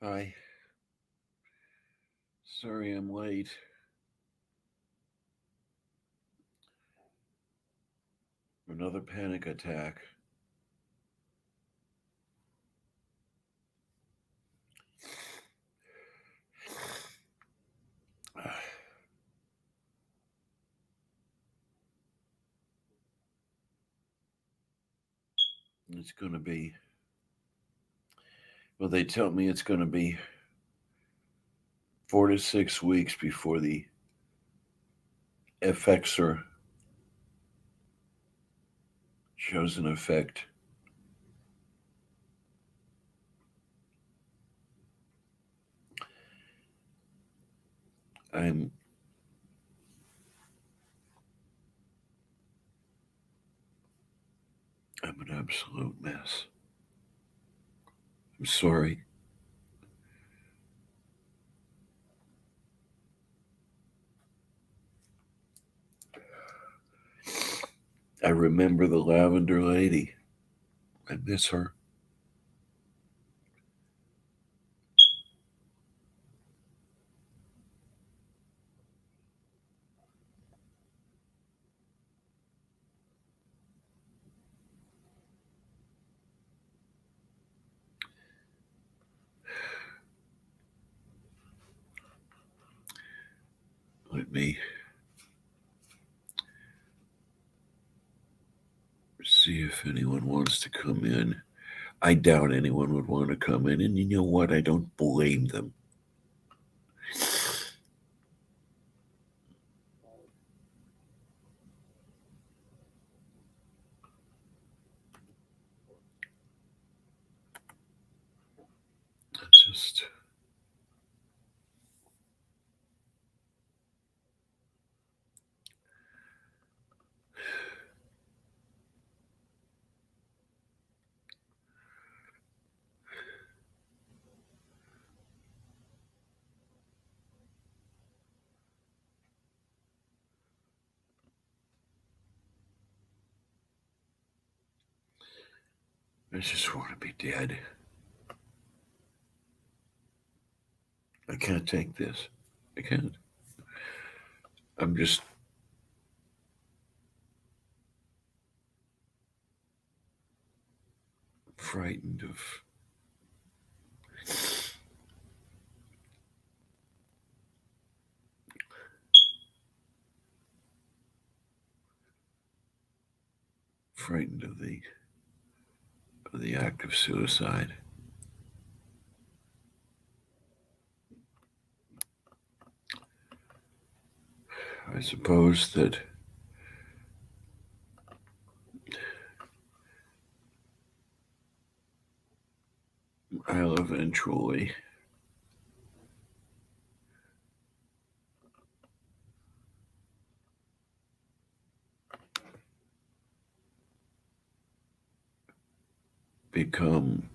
Hi. Sorry I'm late. Another panic attack. It's going to be, well, they tell me it's going to be 4 to 6 weeks before the FXer shows an effect. I'm I'm an absolute mess. I'm sorry. I remember the lavender lady. I miss her. Let me see if anyone wants to come in. I doubt anyone would want to come in, and you know what? I don't blame them. Just I just want to be dead. I can't take this. I can't. I'm just frightened of frightened of the act of suicide. I suppose that I'll eventually become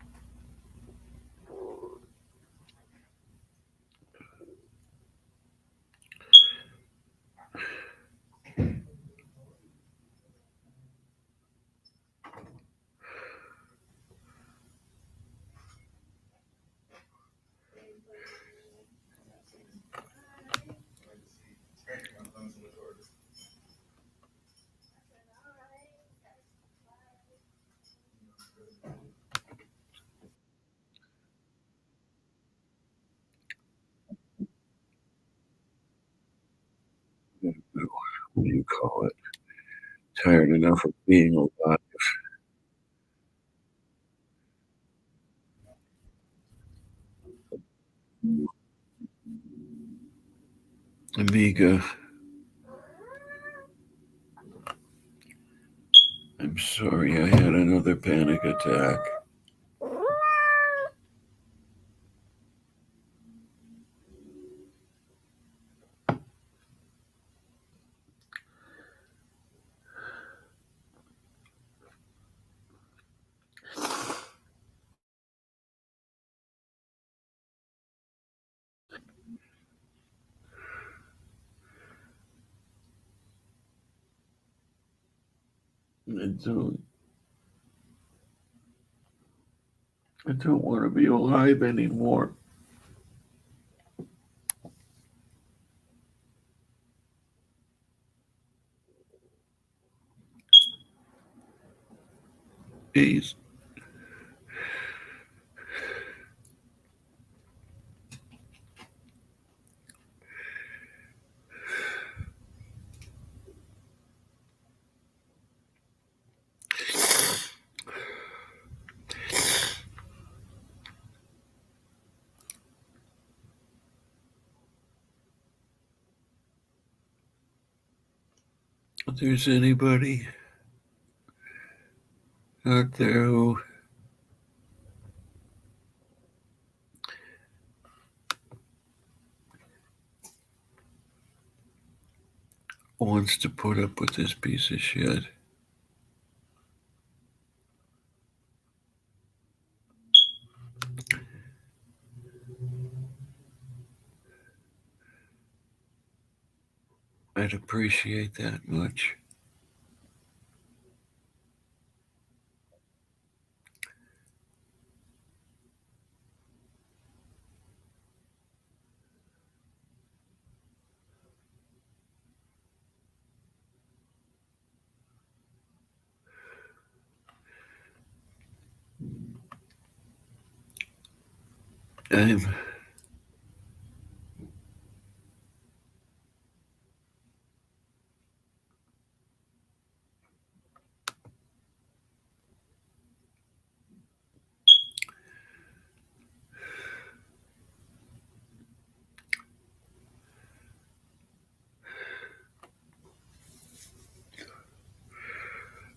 what do you call it? Tired enough of being alive. Amiga, I'm sorry I had another panic attack. I don't I don't want to be alive anymore. Ease. If there's anybody out there who wants to put up with this piece of shit, I'd appreciate that much.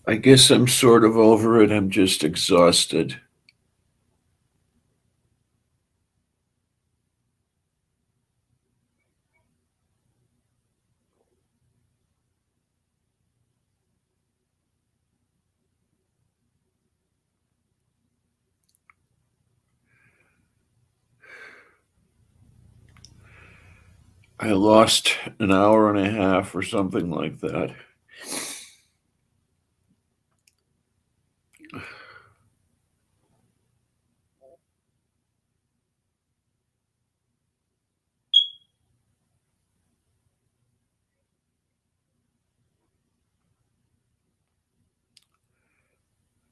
I guess I'm sort of over it. I'm just exhausted. I lost an hour and a half or something like that.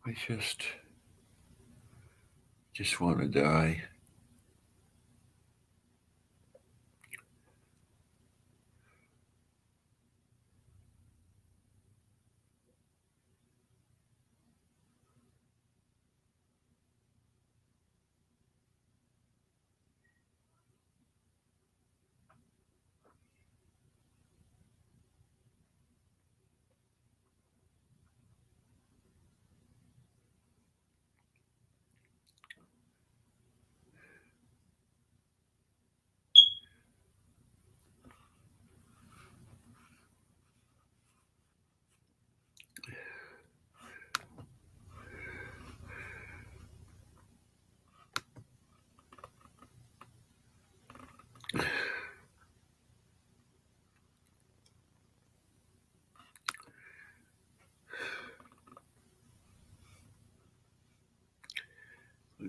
I just want to die.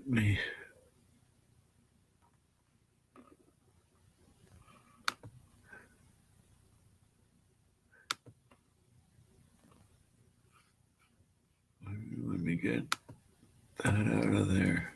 Let me get that out of there.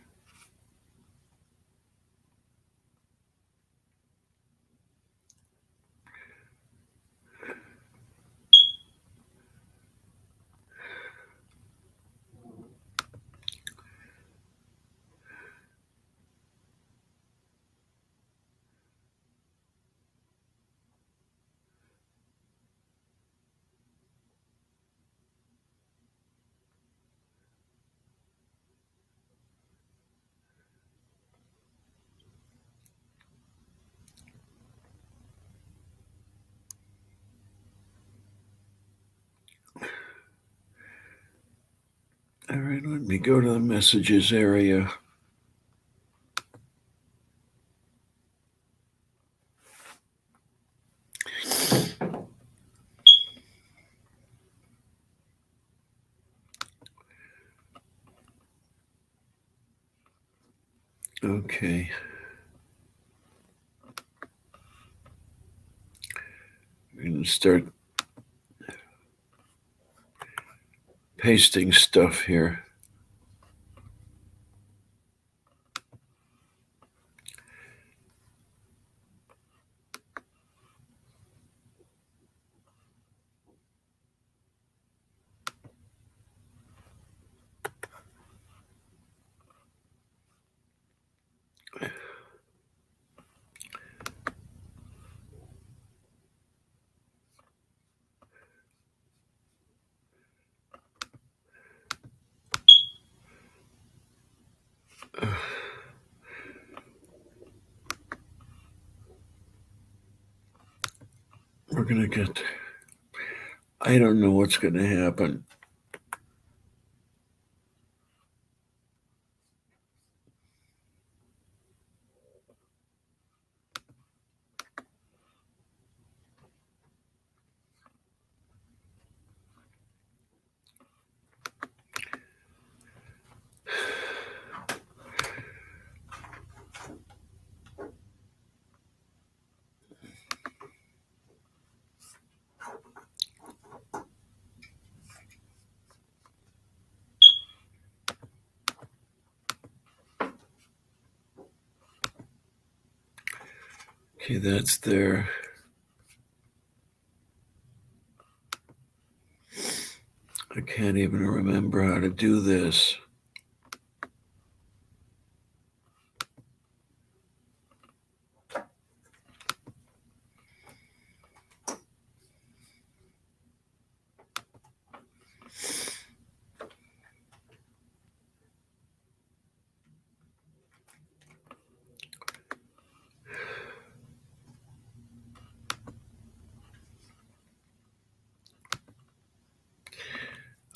All right, let me go to the messages area. Okay. I'm going to start pasting stuff here. going to get. I don't know what's going to happen. Okay, that's there. I can't even remember how to do this.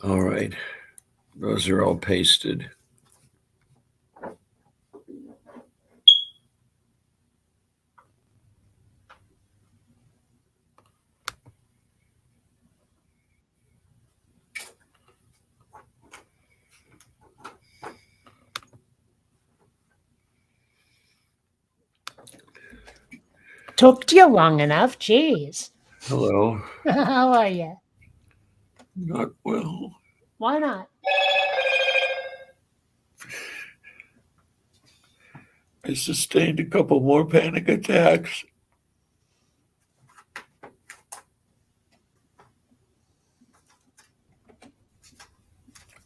All right, those are all pasted. Took you long enough. Jeez. Hello. How are you? Not well. Why not? I sustained a couple more panic attacks.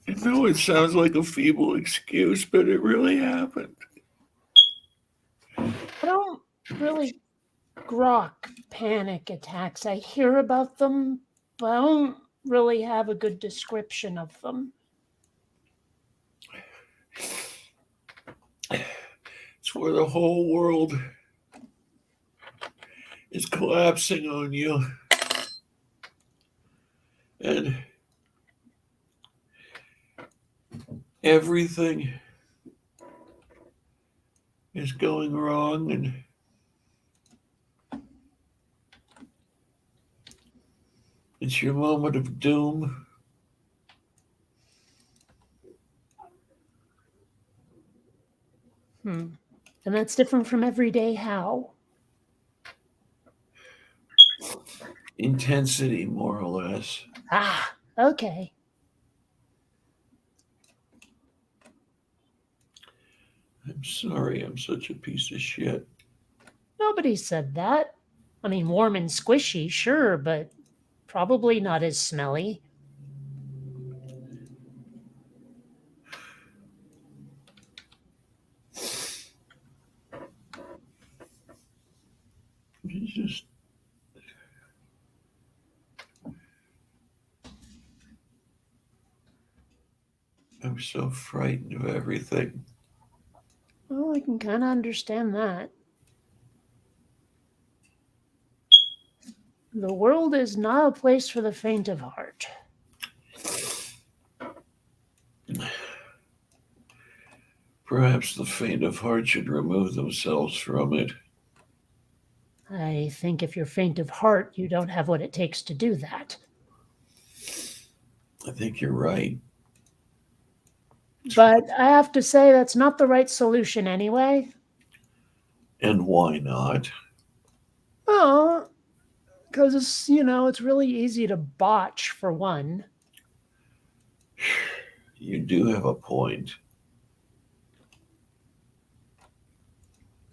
I know it sounds like a feeble excuse, but it really happened. I don't really grok panic attacks. I hear about them, but I don't really have a good description of them. It's where the whole world is collapsing on you. And everything is going wrong, and it's your moment of doom. And that's different from everyday how? Intensity, more or less. Ah, okay. I'm sorry I'm such a piece of shit. Nobody said that. I mean, warm and squishy, sure, but probably not as smelly. It's just. I'm so frightened of everything. Well, I can kind of understand that. The world is not a place for the faint of heart. Perhaps the faint of heart should remove themselves from it. I think if you're faint of heart, you don't have what it takes to do that. I think you're right. But I have to say, that's not the right solution anyway. And why not? Oh, because it's really easy to botch, for one. You do have a point.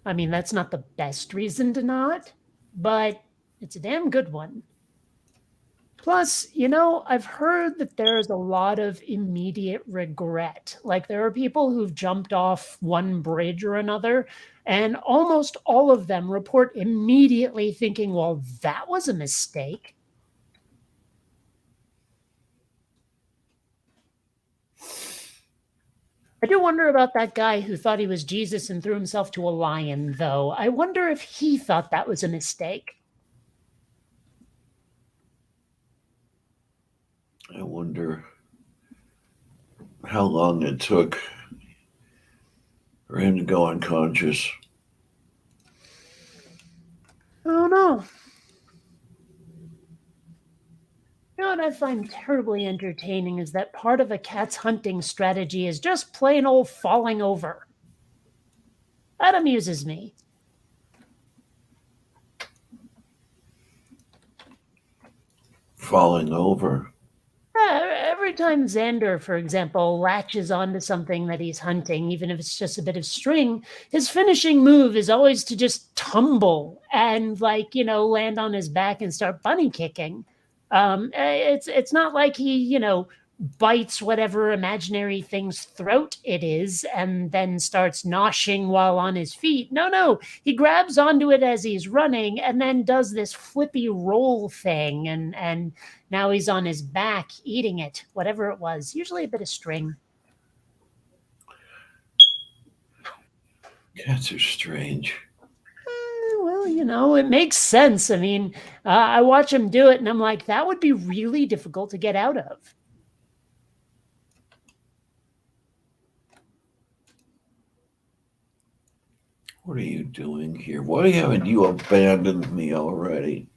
I mean, that's not the best reason to not, but it's a damn good one. Plus, I've heard that there's a lot of immediate regret. Like, there are people who've jumped off one bridge or another, and almost all of them report immediately thinking, well, that was a mistake. I do wonder about that guy who thought he was Jesus and threw himself to a lion, though. I wonder if he thought that was a mistake. I wonder how long it took for him to go unconscious. I don't know. You know what I find terribly entertaining is that part of a cat's hunting strategy is just plain old falling over. That amuses me. Falling over. Every time Xander, for example, latches onto something that he's hunting, even if it's just a bit of string, his finishing move is always to just tumble and, like, land on his back and start bunny kicking. It's not like he, bites whatever imaginary thing's throat it is and then starts noshing while on his feet. No, he grabs onto it as he's running and then does this flippy roll thing, and now he's on his back eating it, whatever it was, usually a bit of string. Cats are strange. Well, it makes sense. I mean, I watch him do it and I'm like, that would be really difficult to get out of. What are you doing here? Why haven't you abandoned me already?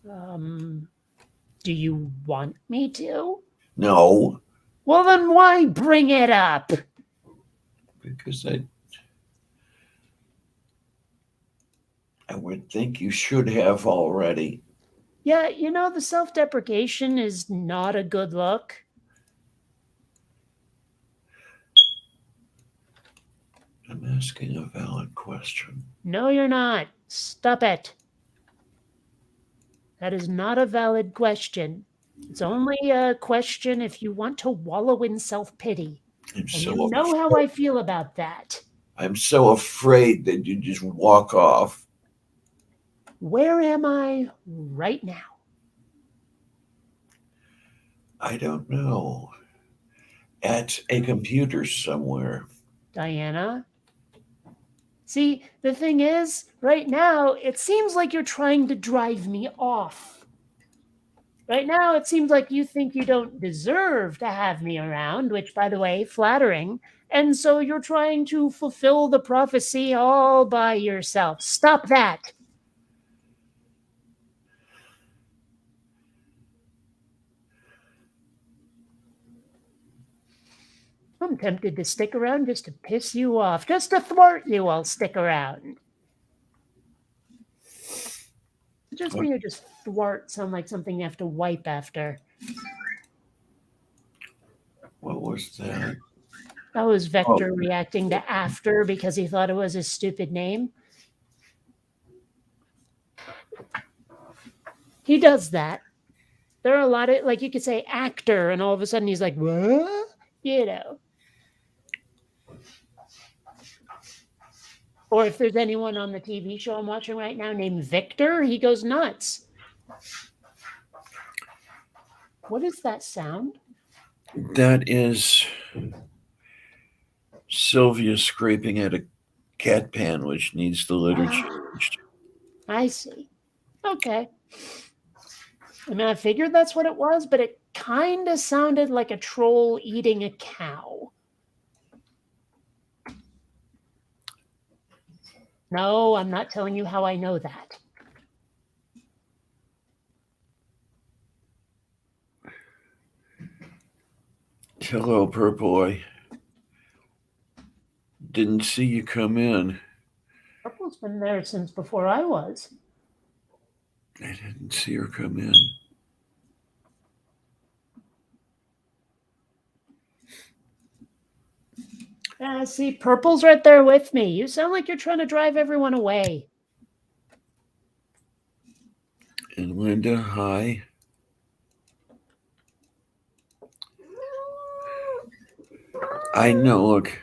Do you want me to? No, Well, then why bring it up? because I would think you should have already. Yeah, the self-deprecation is not a good look. I'm asking a valid question. No, you're not. Stop it. That is not a valid question. It's only a question if you want to wallow in self-pity. I'm And so you know how I feel about that. I'm so afraid that you just walk off. Where am I right now? I don't know. At a computer somewhere. Diana? See, the thing is, right now, it seems like you're trying to drive me off. Right now, it seems like you think you don't deserve to have me around, which, by the way, flattering. And so you're trying to fulfill the prophecy all by yourself. Stop that. I'm tempted to stick around just to piss you off, just to thwart you. I'll stick around. Just me or just thwart sound like something you have to wipe after? What was that? That was Vector reacting to after because he thought it was a stupid name. He does that. There are a lot of, like, you could say actor, and all of a sudden he's like, what? Or if there's anyone on the TV show I'm watching right now named Victor, he goes nuts. What is that sound? That is Sylvia scraping at a cat pan, which needs the litter changed. I see. Okay. I mean, I figured that's what it was, but it kind of sounded like a troll eating a cow. No, I'm not telling you how I know that. Hello, Purple. I didn't see you come in. Purple's been there since before I was. I didn't see her come in. See, Purple's right there with me. You sound like you're trying to drive everyone away. And Linda, hi. I know, look.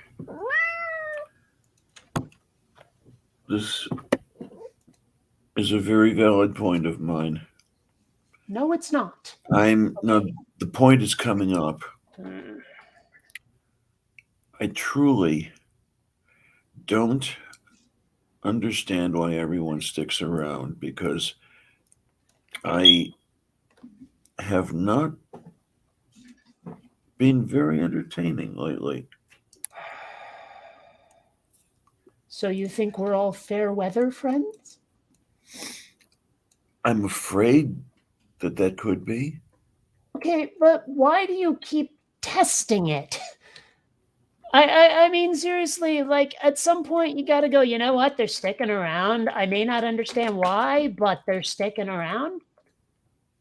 This is a very valid point of mine. No, it's not. No, the point is coming up. I truly don't understand why everyone sticks around, because I have not been very entertaining lately. So you think we're all fair weather friends? I'm afraid that could be. Okay, but why do you keep testing it? I mean, seriously, like at some point you got to go, you know what? They're sticking around. I may not understand why, but they're sticking around.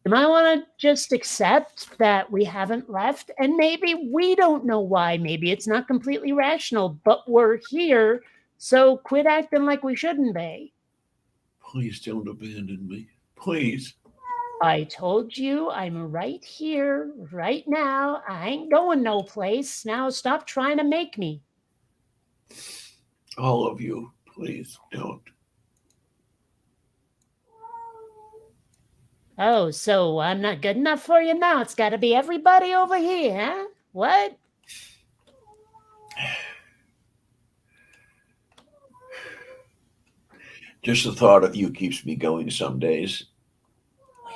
You might want to just accept that we haven't left, and maybe we don't know why. Maybe it's not completely rational, but we're here. So quit acting like we shouldn't be. Please don't abandon me. Please. I told you I'm right here, right now. I ain't going no place. Now stop trying to make me. All of you, please don't. Oh, so I'm not good enough for you now. It's got to be everybody over here, huh? What? Just the thought of you keeps me going some days. Well,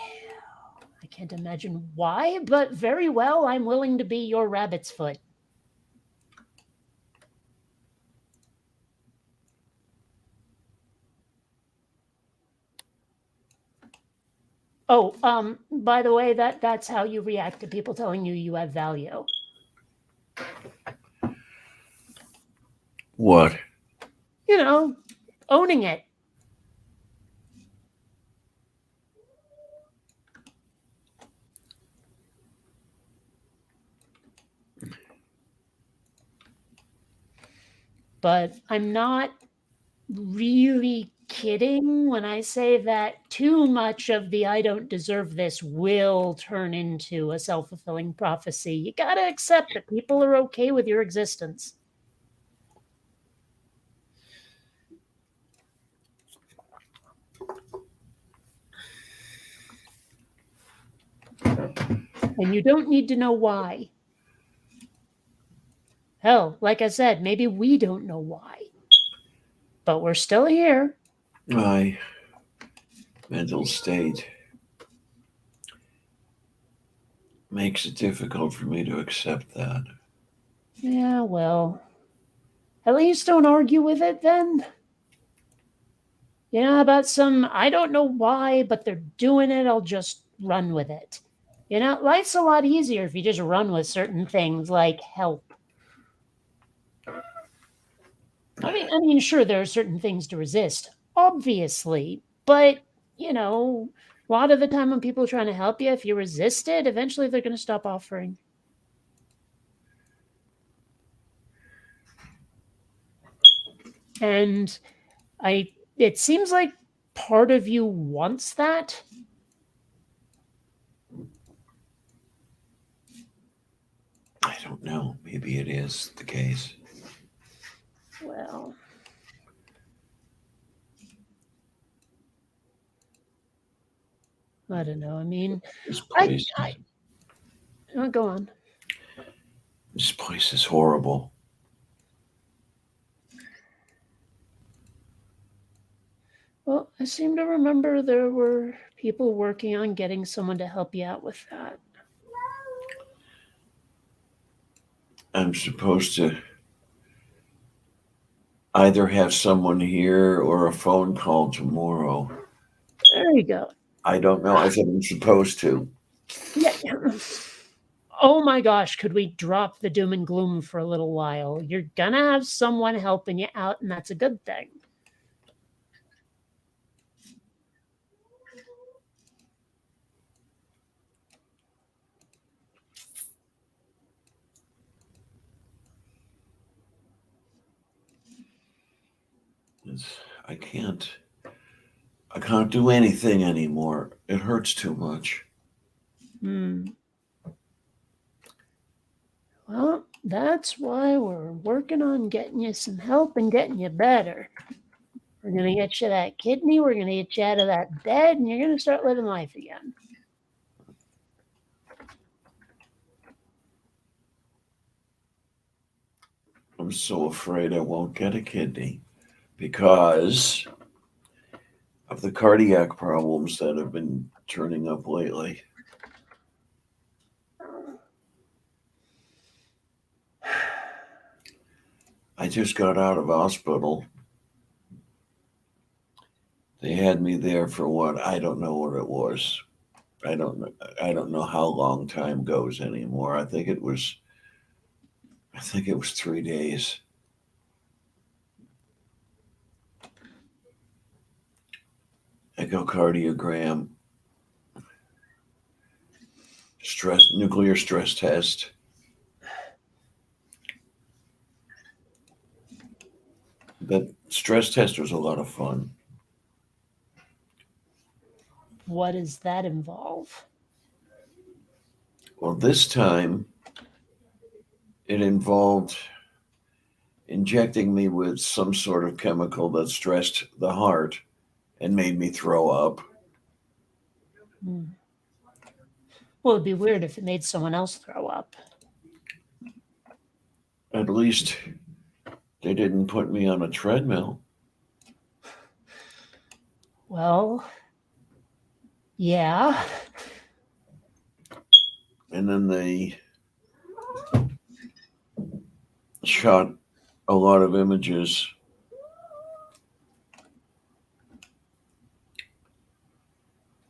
I can't imagine why, but very well, I'm willing to be your rabbit's foot. Oh, by the way, that's how you react to people telling you you have value. What? You know, owning it. But I'm not really kidding when I say that too much of the I don't deserve this will turn into a self fulfilling prophecy. You got to accept that people are okay with your existence. And you don't need to know why. Hell, like I said, maybe we don't know why. But we're still here. My mental state makes it difficult for me to accept that. Yeah, well, at least don't argue with it then. You know, about some, I don't know why, but they're doing it, I'll just run with it. You know, life's a lot easier if you just run with certain things like help. I mean, sure, there are certain things to resist, obviously, but you know, a lot of the time when people are trying to help you, if you resist it, eventually they're going to stop offering. And it seems like part of you wants that. I don't know. Maybe it is the case. Well, I don't know. I mean, This I, place, I go on. this place is horrible. Well, I seem to remember there were people working on getting someone to help you out with that. I'm supposed to either have someone here or a phone call tomorrow. There you go. I don't know. I said I'm supposed to. Yeah. Oh my gosh, could we drop the doom and gloom for a little while? You're gonna have someone helping you out, and that's a good thing. It's, I can't. I can't do anything anymore. It hurts too much. Hmm. Well, that's why we're working on getting you some help and getting you better. We're gonna get you that kidney, we're gonna get you out of that bed, and you're gonna start living life again. I'm so afraid I won't get a kidney because of the cardiac problems that have been turning up lately. I just got out of hospital. They had me there for what? I don't know what it was. I don't know how long time goes anymore. I think it was 3 days. Echocardiogram, nuclear stress test. That stress test was a lot of fun. What does that involve? Well, this time it involved injecting me with some sort of chemical that stressed the heart and made me throw up. Hmm. Well, it'd be weird if it made someone else throw up. At least they didn't put me on a treadmill. Well, yeah. And then they shot a lot of images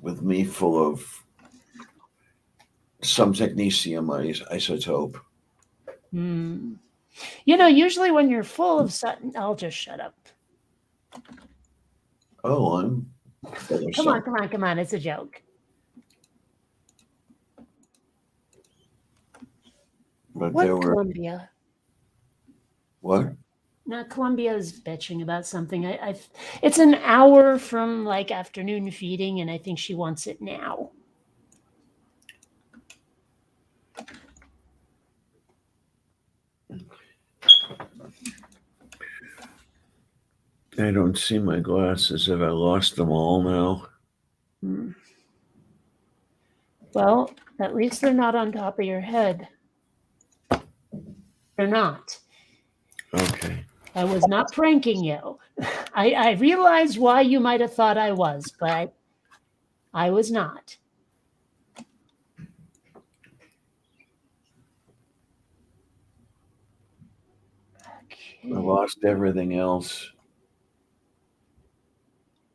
with me full of some technetium isotope. Hmm. Usually when you're full of something, I'll just shut up. Oh, I'm full of Come on, something. come on, come on. It's a joke. But What there were Columbia? what? Now Columbia's bitching about something. It's an hour from like afternoon feeding, and I think she wants it now. I don't see my glasses. Have I lost them all now? Hmm. Well, at least they're not on top of your head. They're not. Okay. I was not pranking you. I realized why you might have thought I was, but I was not. I Okay. lost everything else.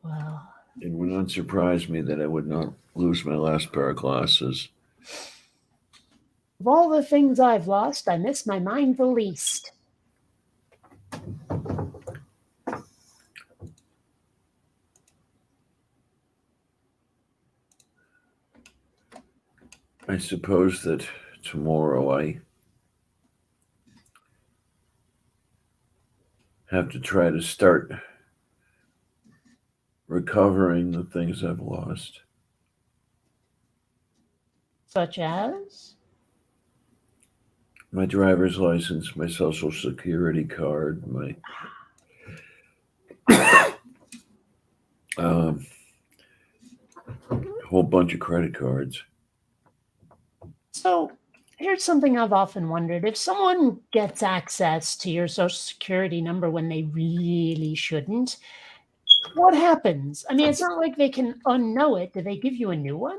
Well, It would not surprise me that I would not lose my last pair of glasses. of all the things I've lost, I miss my mind the least. I suppose that tomorrow I have to try to start recovering the things I've lost. Such as? My driver's license, my social security card, my um, whole bunch of credit cards. So here's something I've often wondered. If someone gets access to your social security number when they really shouldn't, what happens? I mean, it's not like they can unknow it. Do they give you a new one?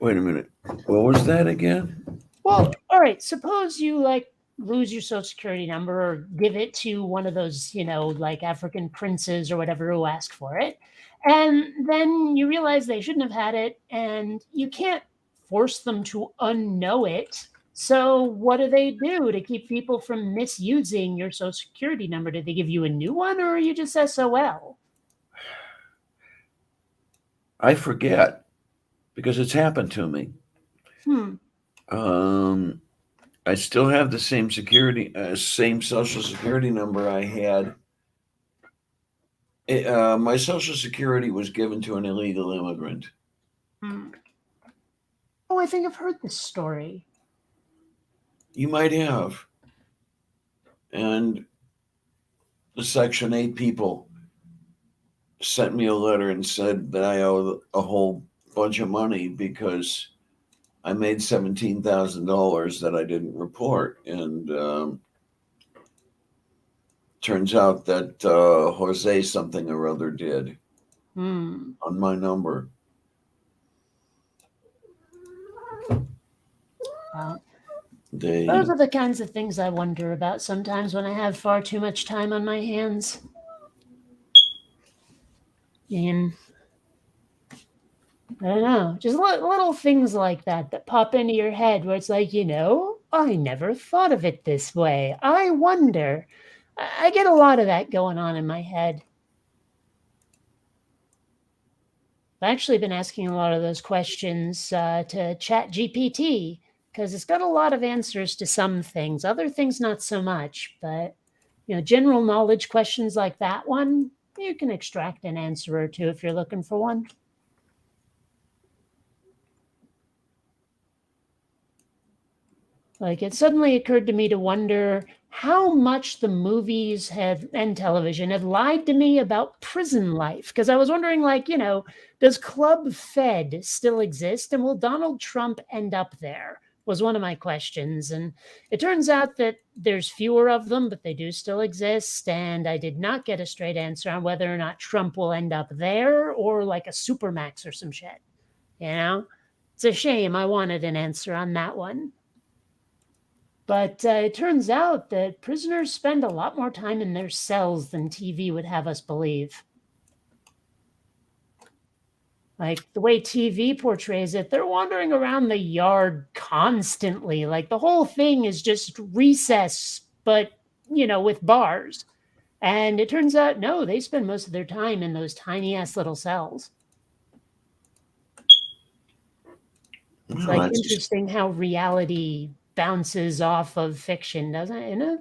Wait a minute. What was that again? Well, all right. Suppose you like lose your social security number or give it to one of those, like African princes or whatever who asked for it. And then you realize they shouldn't have had it and you can't force them to unknow it. So what do they do to keep people from misusing your social security number? Do they give you a new one or are you just SOL? I forget because it's happened to me. Hmm. Um, I still have the same social security number I had. My social security was given to an illegal immigrant. Hmm. Oh, I think I've heard this story. You might have. And the Section 8 people sent me a letter and said that I owe a whole bunch of money because I made $17,000 that I didn't report. And turns out that Jose something or other did Hmm. on my number. Uh, They, those are the kinds of things I wonder about sometimes when I have far too much time on my hands. And I don't know, just little things like that that pop into your head where it's like, I never thought of it this way. I wonder. I get a lot of that going on in my head. I've actually been asking a lot of those questions to ChatGPT because it's got a lot of answers to some things, other things not so much. But general knowledge questions like that one, you can extract an answer or two if you're looking for one. Like, it suddenly occurred to me to wonder how much the movies and television had lied to me about prison life. Because I was wondering, like, does Club Fed still exist? And will Donald Trump end up there? Was one of my questions. And it turns out that there's fewer of them, but they do still exist. And I did not get a straight answer on whether or not Trump will end up there or like a Supermax or some shit. It's a shame. I wanted an answer on that one. But it turns out that prisoners spend a lot more time in their cells than TV would have us believe. Like the way TV portrays it, they're wandering around the yard constantly. Like the whole thing is just recess, but, with bars. And it turns out, no, they spend most of their time in those tiny ass little cells. It's well, like interesting how reality bounces off of fiction, doesn't it?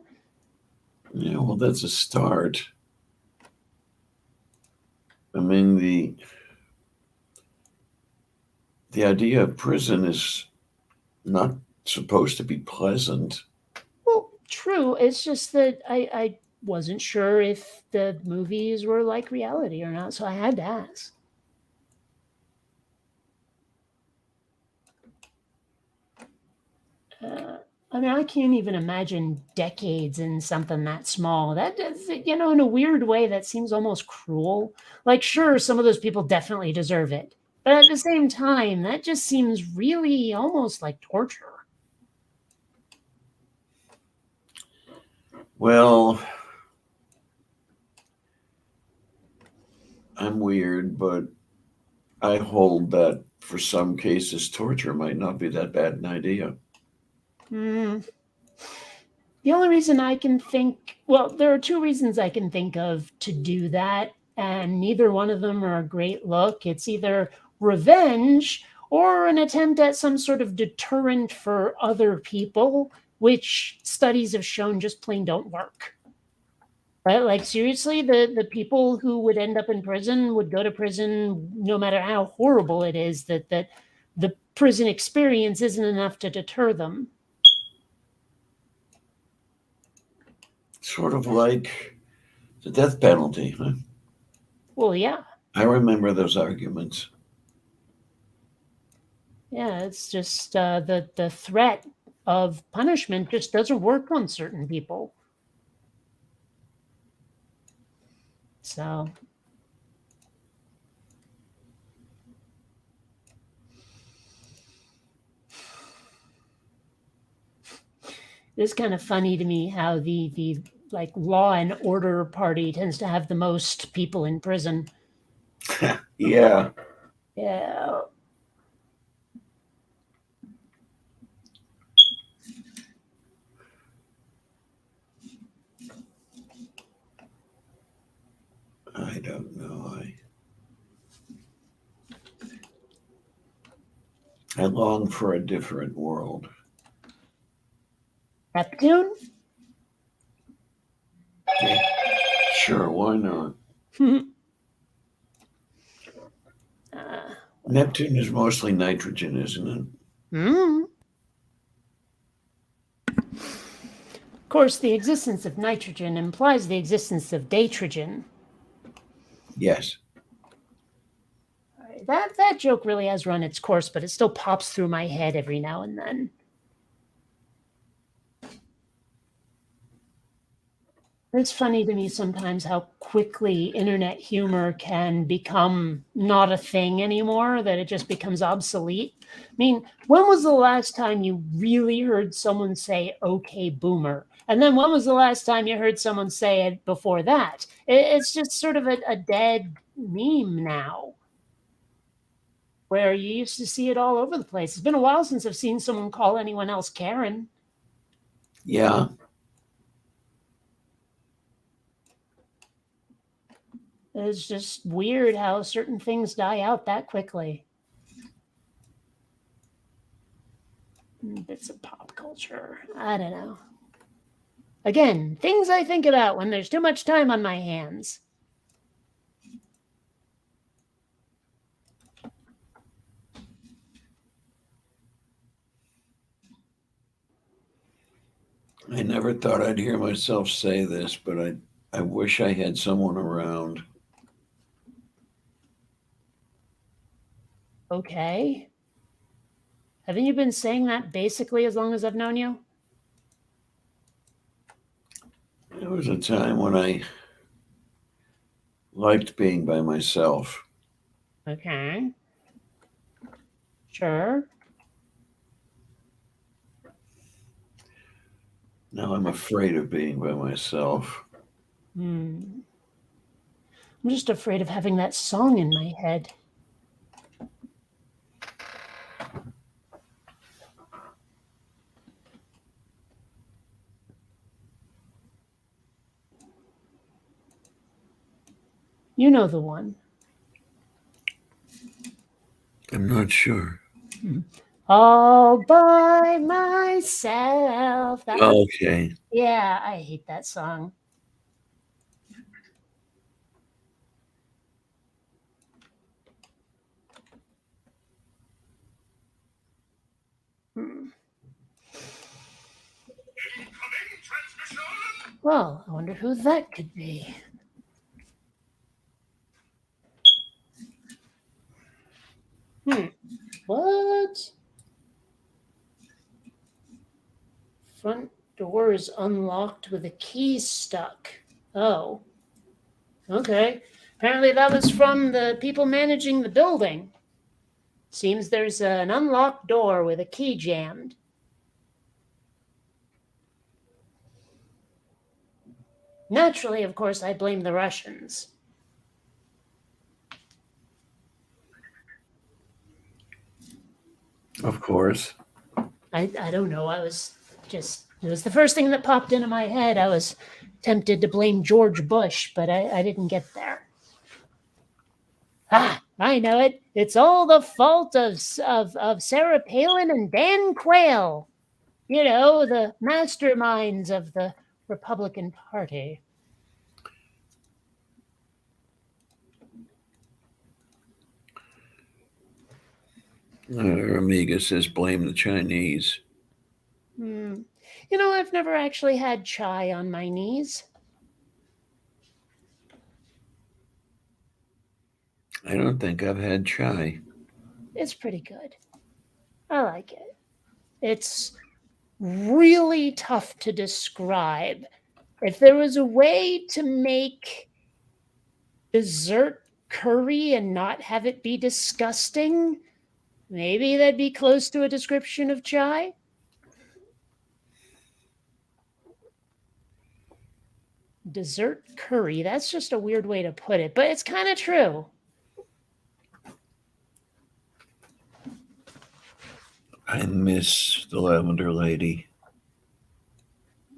yeah, well, that's a start. I mean, the idea of prison is not supposed to be pleasant. Well, true. It's just that I wasn't sure if the movies were like reality or not, so I had to ask. I mean, I can't even imagine decades in something that small. That is, in a weird way, that seems almost cruel. Like, sure, some of those people definitely deserve it. But at the same time, that just seems really almost like torture. Well, I'm weird, but I hold that for some cases, torture might not be that bad an idea. The only reason I can think, well, there are two reasons I can think of to do that, and neither one of them are a great look. It's either revenge or an attempt at some sort of deterrent for other people, which studies have shown just plain don't work. Right? Like, seriously, the people who would end up in prison would go to prison no matter how horrible it is, that the prison experience isn't enough to deter them. Sort of like the death penalty, huh? Well, yeah. I remember those arguments. Yeah, it's just the threat of punishment just doesn't work on certain people. So it's kind of funny to me how the like Law and Order party tends to have the most people in prison. Yeah. Yeah. I don't know. I long for a different world. Neptune? Yeah, sure, why not? Neptune is mostly nitrogen, isn't it? Of course, the existence of nitrogen implies the existence of daytrogen. Yes. That joke really has run its course, but it still pops through my head every now and then. It's funny to me sometimes how quickly internet humor can become not a thing anymore, that it just becomes obsolete. I mean, when was the last time you really heard someone say, okay, boomer? And then when was the last time you heard someone say it before that? It's just sort of a dead meme now, where you used to see it all over the place. It's been a while since I've seen someone call anyone else Karen. Yeah. It's just weird how certain things die out that quickly. Bits of pop culture. I don't know. Again, things I think about when there's too much time on my hands. I never thought I'd hear myself say this, but I wish I had someone around. Okay. Haven't you been saying that basically as long as I've known you? There was a time when I liked being by myself. Okay. Sure. Now I'm afraid of being by myself. I'm just afraid of having that song in my head. You know the one. I'm not sure. All by myself. That one? Okay. Yeah, I hate that song. Well, I wonder who that could be. What? Front door is unlocked with a key stuck. Oh. Okay. Apparently that was from the people managing the building. Seems there's an unlocked door with a key jammed. Naturally, of course, I blame the Russians. Of course. I don't know. I was just, it was the first thing that popped into my head. I was tempted to blame George Bush, but I didn't get there. Ah, I know it. It's all the fault of Sarah Palin and Dan Quayle. You know, the masterminds of the Republican Party. Our Amiga says blame the Chinese. You know, I've never actually had chai on my knees. I don't think I've had chai. It's pretty good. I like it. It's really tough to describe. If there was a way to make dessert curry and not have it be disgusting, maybe that'd be close to a description of chai. Dessert curry, that's just a weird way to put it, but it's kind of true. I miss the Lavender Lady.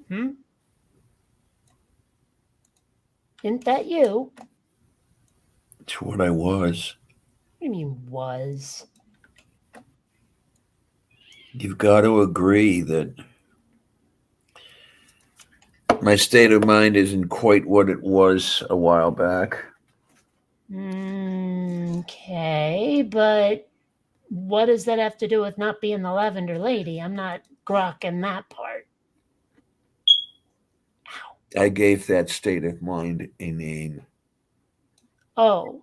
Isn't that you? It's what I was. What do you mean was? You've got to agree that my state of mind isn't quite what it was a while back. Okay, but what does that have to do with not being the Lavender Lady? I'm not grokking that part. I gave that state of mind a name. Oh.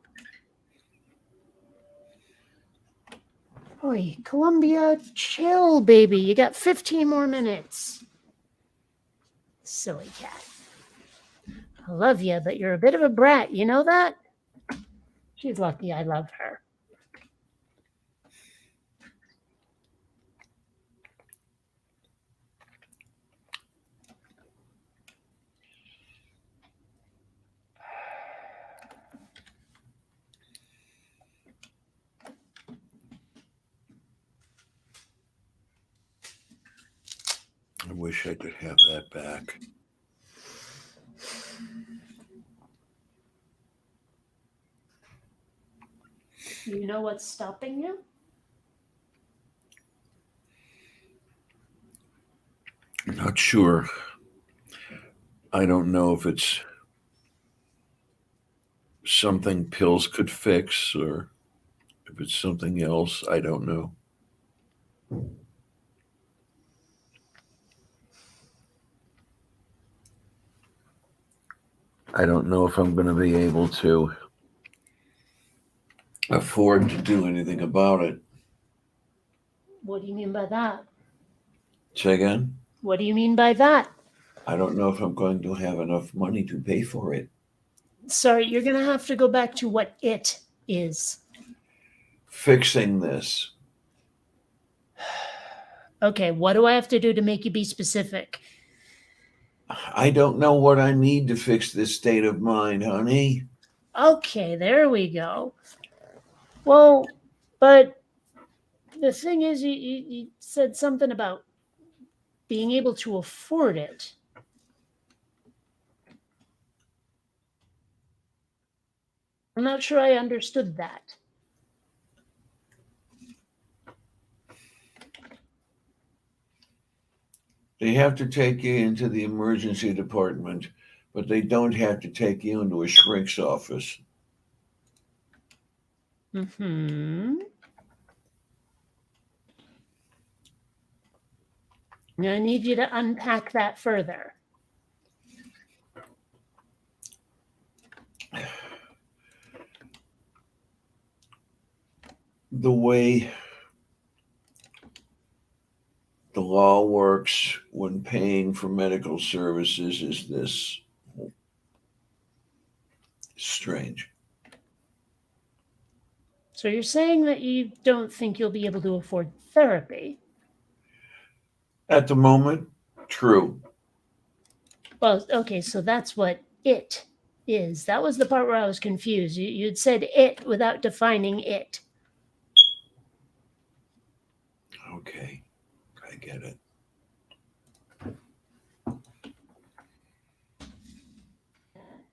Boy, Columbia, chill, baby. You got 15 more minutes. Silly cat. I love you, but you're a bit of a brat. You know that? She's lucky I love her. I wish I could have that back. You know what's stopping you? I'm not sure. I don't know if it's something pills could fix or if it's something else. I don't know. I don't know if I'm going to be able to afford to do anything about it. What do you mean by that? Say again? What do you mean by that? I don't know if I'm going to have enough money to pay for it. Sorry, you're going to have to go back to what it is. Fixing this. Okay, what do I have to do to make you be specific? I don't know what I need to fix this state of mind, honey. Okay, there we go. Well, but the thing is, you said something about being able to afford it. I'm not sure I understood that. They have to take you into the emergency department, but they don't have to take you into a shrink's office. Hmm. I need you to unpack that further. The way the law works when paying for medical services is this strange. So you're saying that you don't think you'll be able to afford therapy? At the moment, true. Well, okay, so that's what it is. That was the part where I was confused. You'd said it without defining it. Okay, I get it.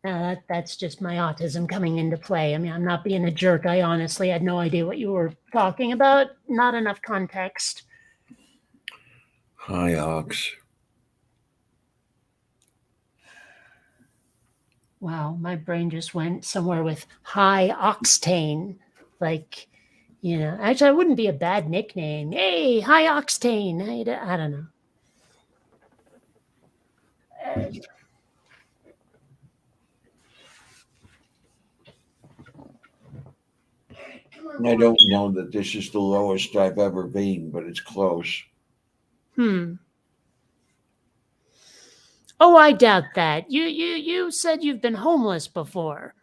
Now that's just my autism coming into play. I mean, I'm not being a jerk. I honestly had no idea what you were talking about. Not enough context. Hi, Ox. Wow, my brain just went somewhere with high octane. Like, actually, I wouldn't be a bad nickname. Hey, high octane. I don't know. I don't know that this is the lowest I've ever been, but it's close. Oh, I doubt that. You said you've been homeless before.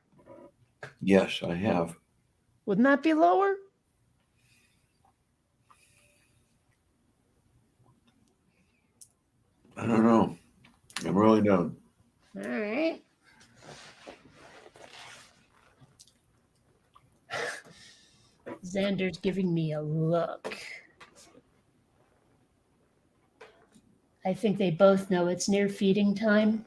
Yes, I have. Wouldn't that be lower? I don't know. I really don't. All right. Xander's giving me a look. I think they both know it's near feeding time.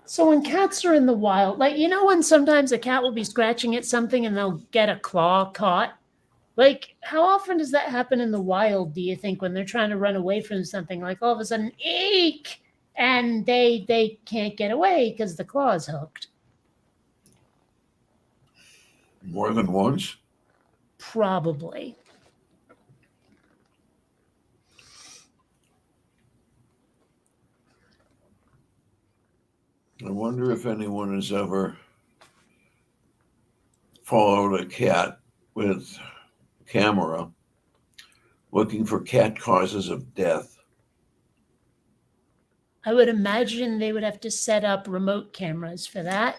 So when cats are in the wild, like, when sometimes a cat will be scratching at something and they'll get a claw caught? Like, how often does that happen in the wild, do you think, when they're trying to run away from something? Like, all of a sudden, eek! And they can't get away because the claw's hooked. More than once? Probably. I wonder if anyone has ever followed a cat with a camera looking for cat causes of death. I would imagine they would have to set up remote cameras for that.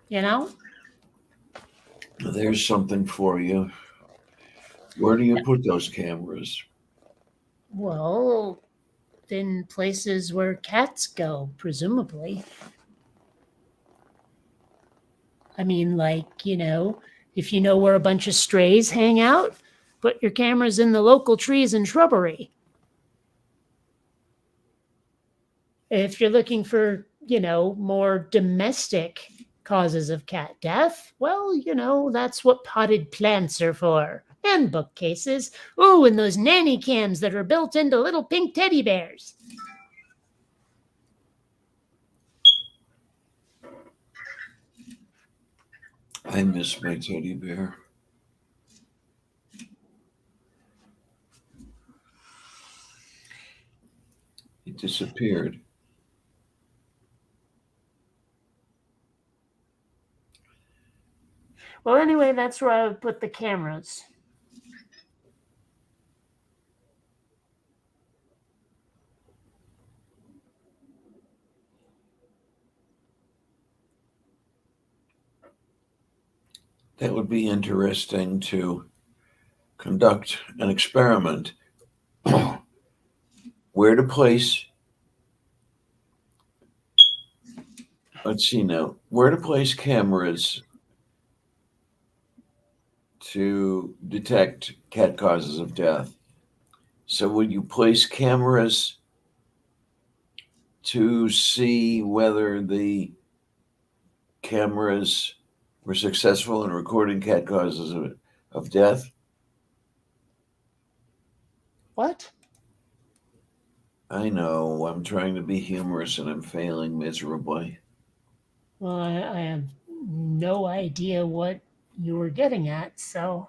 You know? There's something for you. Where do you put those cameras? Well, in places where cats go, presumably. I mean, like, if you know where a bunch of strays hang out, put your cameras in the local trees and shrubbery. If you're looking for, more domestic causes of cat death, well, that's what potted plants are for. And bookcases. Ooh, and those nanny cams that are built into little pink teddy bears. I miss my teddy bear. He disappeared. Well, anyway, that's where I would put the cameras. That would be interesting to conduct an experiment. Where to place, let's see now, where to place cameras to detect cat causes of death. So would you place cameras to see whether the cameras were successful in recording cat causes of death? What? I know, I'm trying to be humorous and I'm failing miserably. Well, I have no idea what you were getting at, so.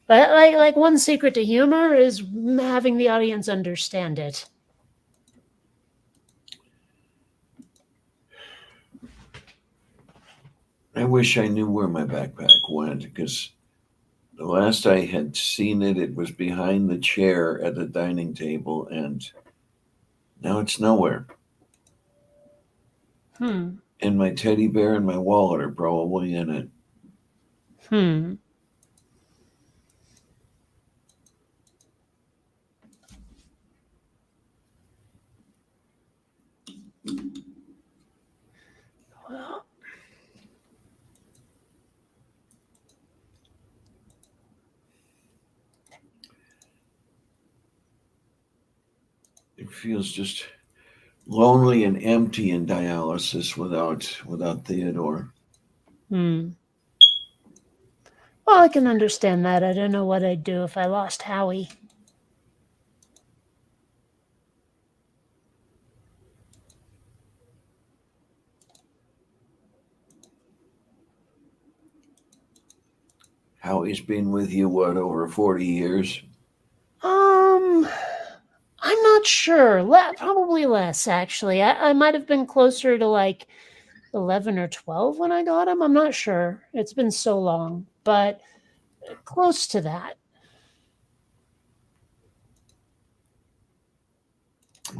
But like one secret to humor is having the audience understand it. I wish I knew where my backpack went because the last I had seen it, it was behind the chair at the dining table, and now it's nowhere. Hmm. And my teddy bear and my wallet are probably in it. Hmm. Well, It feels just lonely and empty in dialysis without Theodore. Well, I can understand that. I don't know what I'd do if I lost Howie. Howie's been with you what, over 40 years? I'm not sure. Probably less, actually. I might have been closer to like 11 or 12 when I got him. I'm not sure. It's been so long, but close to that.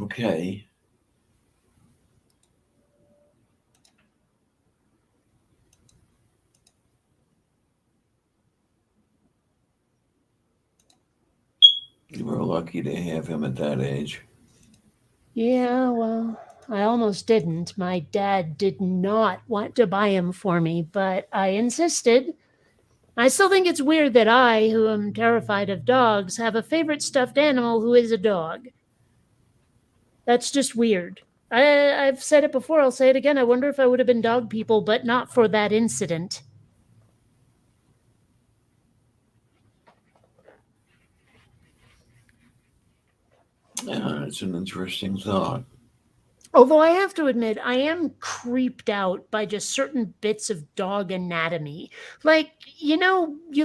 Okay. You were lucky to have him at that age. Yeah, well, I almost didn't. My dad did not want to buy him for me, but I insisted. I still think it's weird that I, who am terrified of dogs, have a favorite stuffed animal who is a dog. That's just weird. I've said it before, I'll say it again. I wonder if I would have been dog people, but not for that incident. Yeah, it's an interesting thought. Although I have to admit, I am creeped out by just certain bits of dog anatomy. Like, you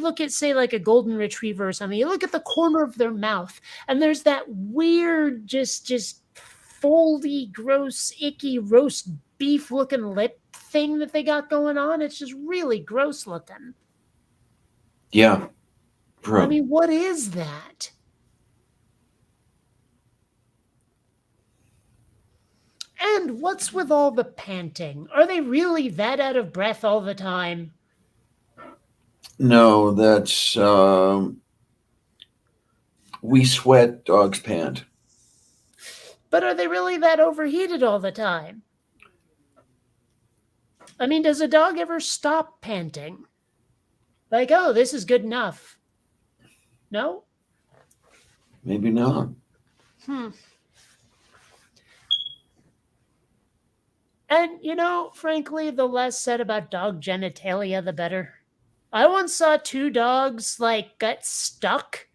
look at, say, like a golden retriever or something, you look at the corner of their mouth, and there's that weird, just foldy, gross, icky, roast beef looking lip thing that they got going on. It's just really gross looking. Yeah. I mean, what is that? And what's with all the panting? Are they really that out of breath all the time? No, that's we sweat, dogs pant. But are they really that overheated all the time? I mean, does a dog ever stop panting? Like, oh, this is good enough. No? Maybe not. And, frankly, the less said about dog genitalia, the better. I once saw two dogs, get stuck,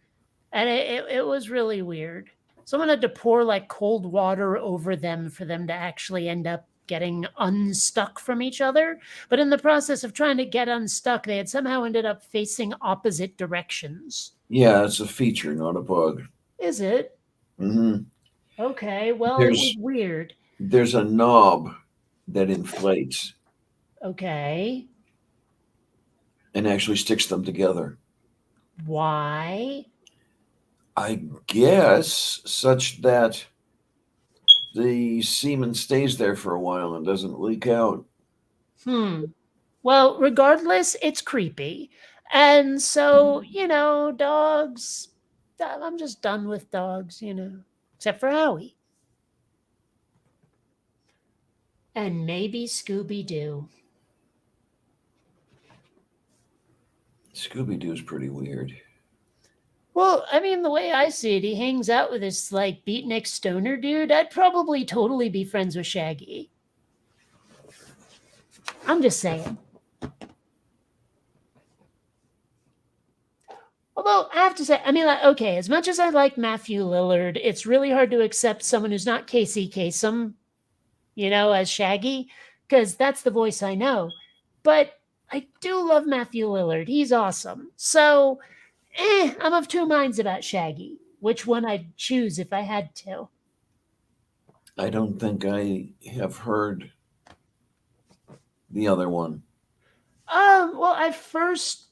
and it was really weird. Someone had to pour, cold water over them for them to actually end up getting unstuck from each other. But in the process of trying to get unstuck, they had somehow ended up facing opposite directions. Yeah, it's a feature, not a bug. Is it? Mm-hmm. Okay, well, it was weird. There's a knob that inflates. Okay. And actually sticks them together. Why? I guess such that the semen stays there for a while and doesn't leak out. Well, regardless, it's creepy. And so, dogs, I'm just done with dogs, except for Howie. And maybe Scooby-Doo. Scooby-Doo's pretty weird. Well, I mean, the way I see it, he hangs out with this, beatnik stoner dude. I'd probably totally be friends with Shaggy. I'm just saying. Although, I have to say, I mean, okay, as much as I like Matthew Lillard, it's really hard to accept someone who's not Casey Kasem, as Shaggy, because that's the voice I know. But I do love Matthew Lillard. He's awesome. So, I'm of two minds about Shaggy. Which one I'd choose if I had to. I don't think I have heard the other one. Well, I first,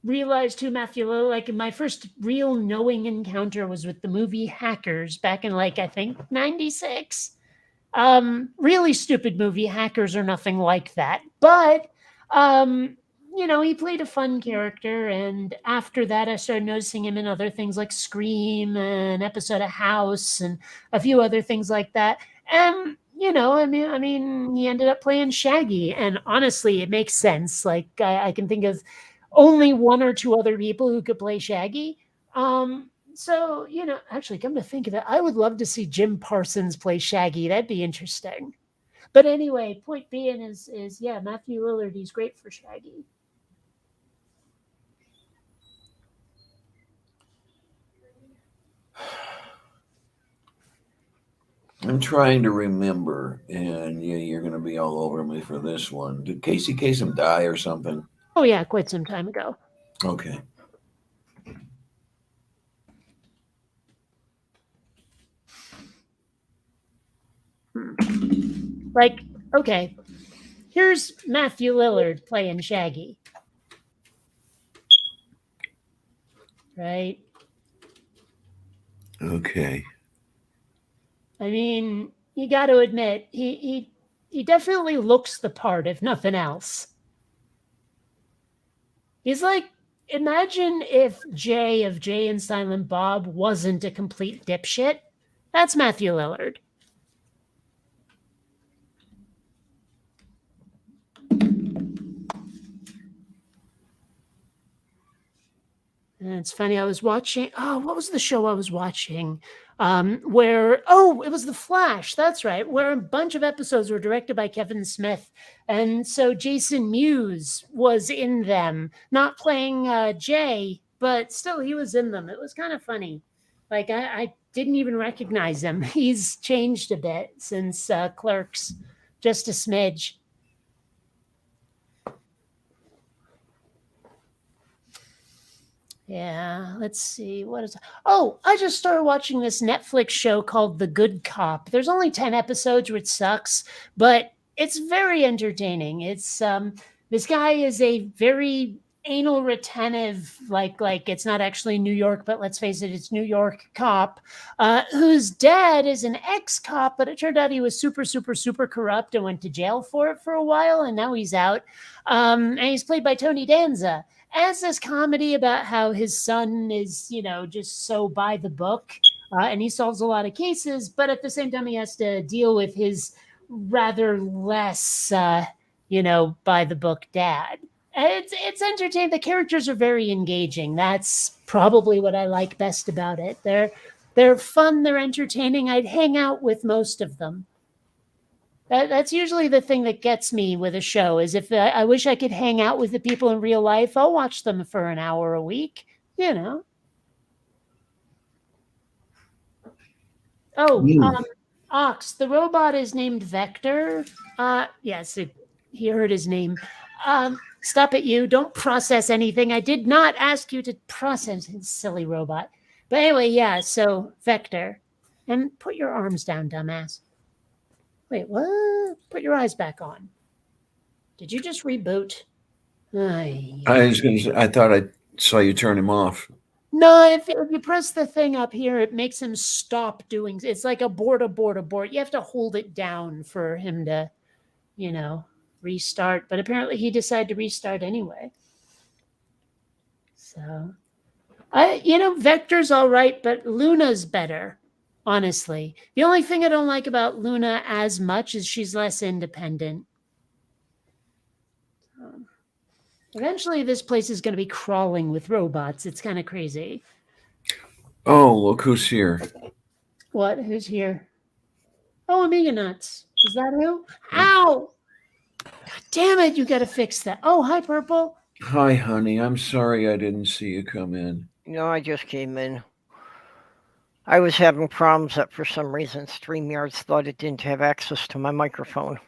realized who Matthew Lillard, my first real knowing encounter was with the movie Hackers back in, I think, 96. Really stupid movie. Hackers are nothing like that. But, he played a fun character. And after that, I started noticing him in other things like Scream, an episode of House, and a few other things like that. And, I mean, he ended up playing Shaggy. And honestly, it makes sense. I can think of only one or two other people who could play Shaggy. So, actually, come to think of it, I would love to see Jim Parsons play Shaggy. That'd be interesting. But anyway, point being is yeah, Matthew Lillard, he's great for Shaggy. I'm trying to remember, and you're going to be all over me for this one. Did Casey Kasem die or something? Oh, yeah, quite some time ago. Okay. Okay, here's Matthew Lillard playing Shaggy. Right? Okay. I mean, you got to admit, he definitely looks the part, if nothing else. He's imagine if Jay of Jay and Silent Bob wasn't a complete dipshit. That's Matthew Lillard. And it's funny, I was watching, what was the show I was watching? Where it was The Flash, that's right, where a bunch of episodes were directed by Kevin Smith. And so Jason Mewes was in them, not playing Jay, but still he was in them. It was kind of funny. I didn't even recognize him. He's changed a bit since Clerks, just a smidge. Yeah, let's see. What is... I just started watching this Netflix show called The Good Cop. There's only 10 episodes, which sucks, but it's very entertaining. It's this guy is a very anal retentive, like it's not actually New York, but let's face it, it's New York cop, whose dad is an ex-cop, but it turned out he was super, super, super corrupt and went to jail for it for a while, and now he's out. And he's played by Tony Danza. As this comedy about how his son is, just so by the book, and he solves a lot of cases, but at the same time, he has to deal with his rather less, by the book dad. It's entertaining. The characters are very engaging. That's probably what I like best about it. They're fun. They're entertaining. I'd hang out with most of them. That's usually the thing that gets me with a show. Is if I wish I could hang out with the people in real life, I'll watch them for an hour a week. Oh, Ox, the robot is named Vector. Yes, he heard his name. Stop it, you. Don't process anything. I did not ask you to process his silly robot. But anyway, yeah, so Vector. And put your arms down, dumbass. Wait, what? Put your eyes back on. Did you just reboot? I was going to say, I thought I saw you turn him off. No, if you press the thing up here, it makes him stop doing. It's like abort. You have to hold it down for him to, restart. But apparently, he decided to restart anyway. So, Vector's all right, but Luna's better. Honestly, the only thing I don't like about Luna as much is she's less independent. Eventually, this place is going to be crawling with robots. It's kind of crazy. Oh, look who's here. What? Who's here? Oh, Amiga Nuts. Is that who? Ow! God damn it, you got to fix that. Oh, hi, Purple. Hi, honey. I'm sorry I didn't see you come in. No, I just came in. I was having problems that for some reason StreamYards thought it didn't have access to my microphone.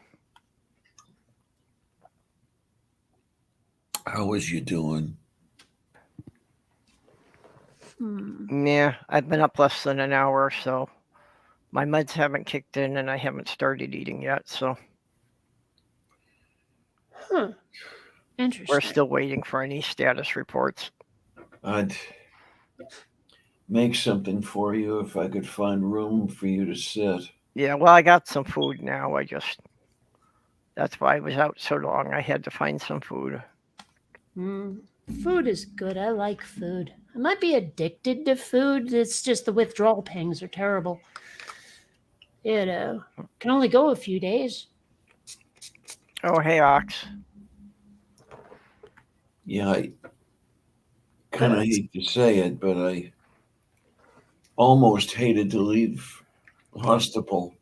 How was you doing? Yeah, I've been up less than an hour, so my meds haven't kicked in and I haven't started eating yet, so. Interesting. We're still waiting for any status reports. I'd make something for you if I could find room for you to sit. Yeah, well, I got some food now. That's why I was out so long. I had to find some food. Food is good. I like food. I might be addicted to food. It's just the withdrawal pangs are terrible. Can only go a few days. Oh, hey, Ox. Yeah, I kind of hate to say it, but I almost hated to leave Hostapel.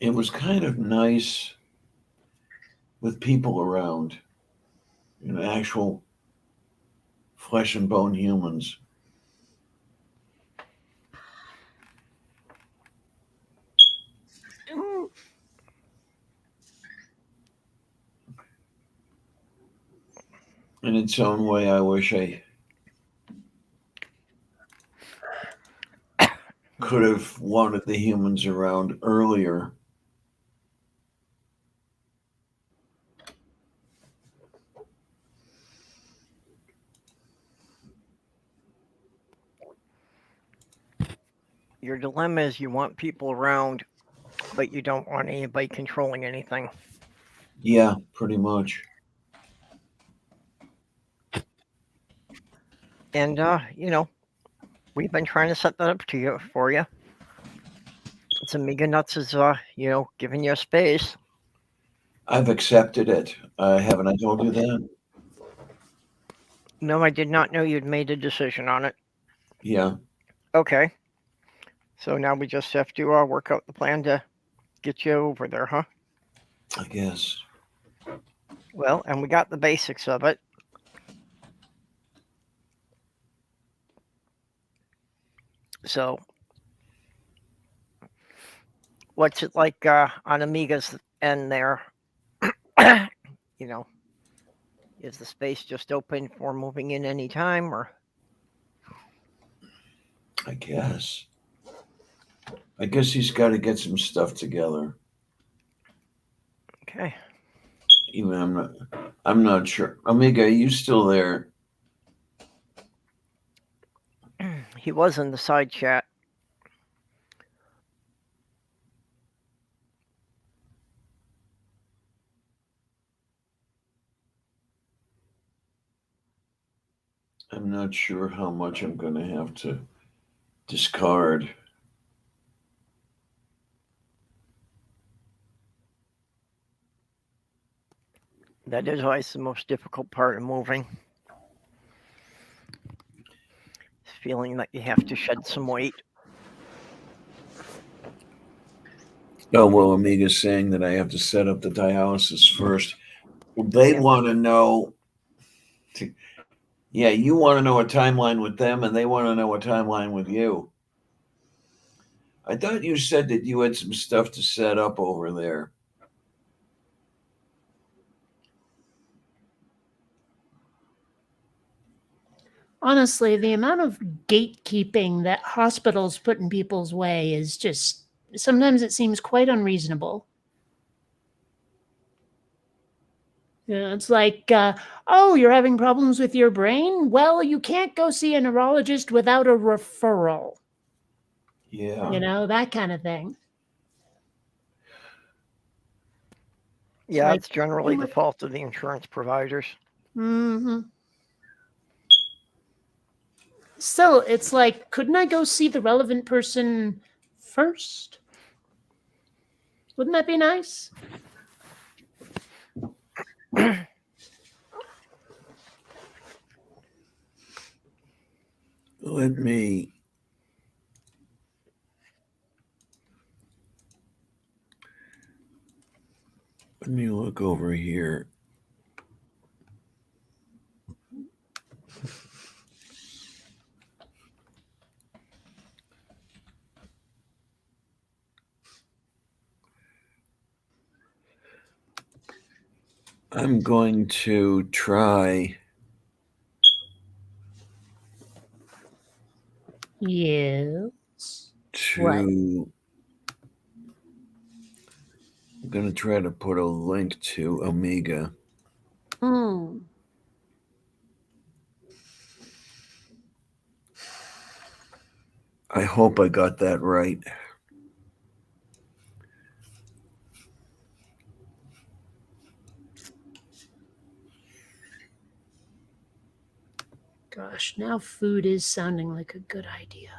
It was kind of nice with people around, actual flesh and bone humans. In its own way, I wish I could have wanted the humans around earlier. Your dilemma is you want people around, but you don't want anybody controlling anything. Yeah, pretty much. And, we've been trying to set that up for you. It's Amiga Nuts is, giving you a space. I've accepted it. Haven't I told you that? No, I did not know you'd made a decision on it. Yeah. Okay. So now we just have to work out the plan to get you over there, huh? I guess. Well, and we got the basics of it. So, what's it like on Amiga's end there? Is the space just open for moving in any time, or? I guess. I guess he's got to get some stuff together. Okay. Even I'm not sure. Omega, are you still there? He was in the side chat. I'm not sure how much I'm going to have to discard. That is always the most difficult part of moving. Feeling that you have to shed some weight. Oh, well, Omega's saying that I have to set up the dialysis first. They want to know. Yeah, you want to know a timeline with them, and they want to know a timeline with you. I thought you said that you had some stuff to set up over there. Honestly, the amount of gatekeeping that hospitals put in people's way is just sometimes it seems quite unreasonable. Yeah, it's like, oh, you're having problems with your brain? Well, you can't go see a neurologist without a referral. Yeah. You know, that kind of thing. Yeah, Like, it's generally the fault of the insurance providers. Mm-hmm. Still, it's like, couldn't I go see the relevant person first? Wouldn't that be nice? Let me look over here. I'm going to try. Yes. to I'm going to try to put a link to Omega. Hmm. I hope I got that right. Gosh, now food is sounding like a good idea.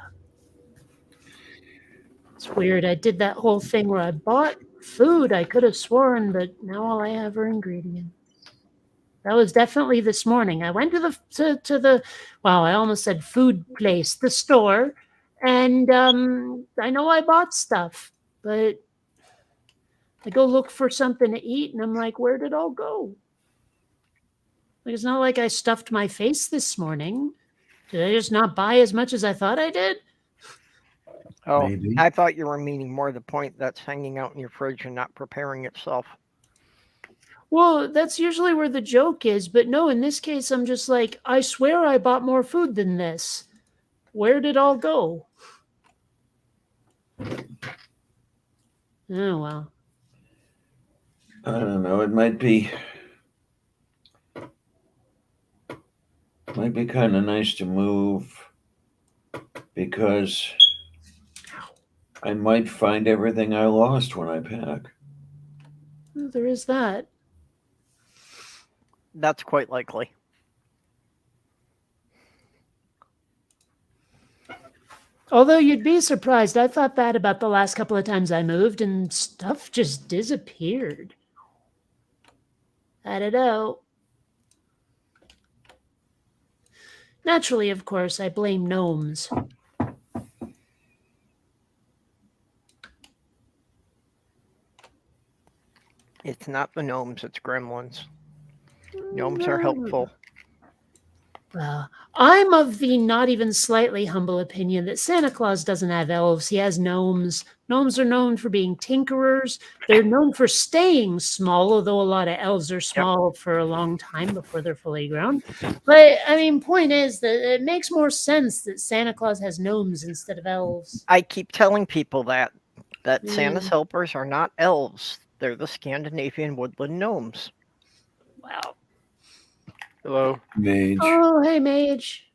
It's weird. I did that whole thing where I bought food. I could have sworn, but now all I have are ingredients. That was definitely this morning. I went to the wow, I almost said food place, the store, and I know I bought stuff, but I go look for something to eat, and I'm like, where did it all go? Like, it's not like I stuffed my face this morning. Did I just not buy as much as I thought I did? Oh, Maybe. I thought you were meaning more the point that's hanging out in your fridge and not preparing itself. Well, that's usually where the joke is, but no, in this case, I'm just like, I swear I bought more food than this. Where did it all go? Oh, well. I don't know. It might be kind of nice to move because I might find everything I lost when I pack. Well, there is that. That's quite likely. Although you'd be surprised, I thought that about the last couple of times I moved and stuff just disappeared. I don't know. Naturally, of course, I blame gnomes. It's not the gnomes, it's gremlins. Gnomes are helpful. Well, I'm of the not even slightly humble opinion that Santa Claus doesn't have elves. He has gnomes. Gnomes are known for being tinkerers. They're known for staying small, although a lot of elves are small for a long time before they're fully grown. But I mean, point is that it makes more sense that Santa Claus has gnomes instead of elves. I keep telling people that Santa's Mm. helpers are not elves. They're the Scandinavian woodland gnomes. Wow. Hello. Mage. Oh, hey, Mage.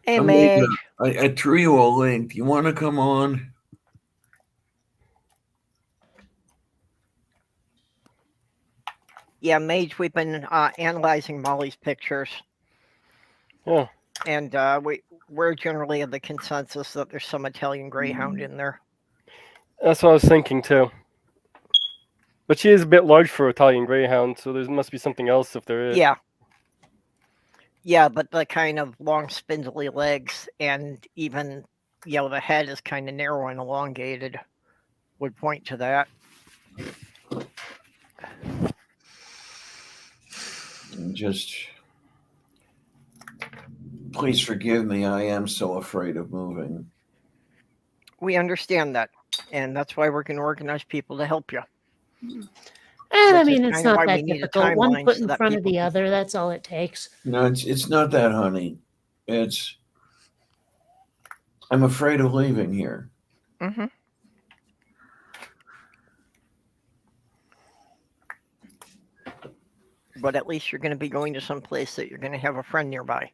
Hey, Amiga, Mage. I threw you a link. Do you want to come on? Yeah, Mage, we've been analyzing Molly's pictures, Oh, and we're generally of the consensus that there's some Italian Greyhound in there. that's what I was thinking too. But she is a bit large for Italian Greyhound, so there must be something else if there is. Yeah. Yeah, but the kind of long, spindly legs and even, the head is kind of narrow and elongated would point to that. Just please forgive me. I am so afraid of moving. We understand that, and that's why we're going to organize people to help you. And I Which is mean, it's kinda why not we that need a difficult. One timeline foot so in that front of people the can- other. That's all it takes. No, it's not that, honey. I'm afraid of leaving here. Mm-hmm. But at least you're going to be going to some place that you're going to have a friend nearby.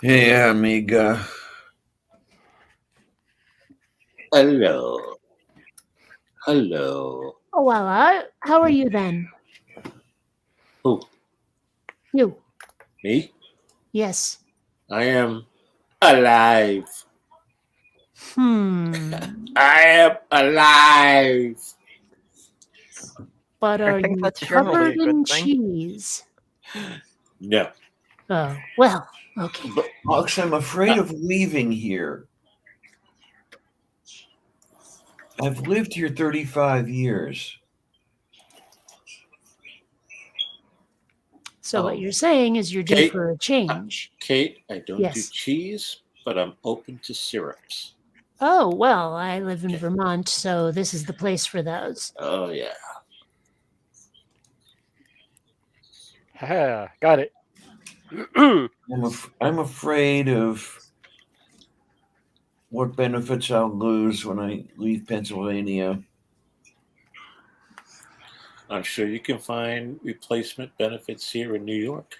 Hey, amiga. Hello. Hello. Oh, well, how are you then? Who? You. Me? Yes. I am alive. I am alive. But I are think you that's generally covered a good in thing. cheese? No. Oh, well, okay. But Ox, I'm afraid of leaving here. I've lived here 35 years. So Oh. what you're saying is you're due Kate, for a change. Kate, I don't do Yes. cheese, but I'm open to syrups. Oh, well, I live in Vermont, so this is the place for those. Oh, yeah. Ha, got it. I'm afraid of what benefits I'll lose when I leave Pennsylvania. I'm sure you can find replacement benefits here in New York.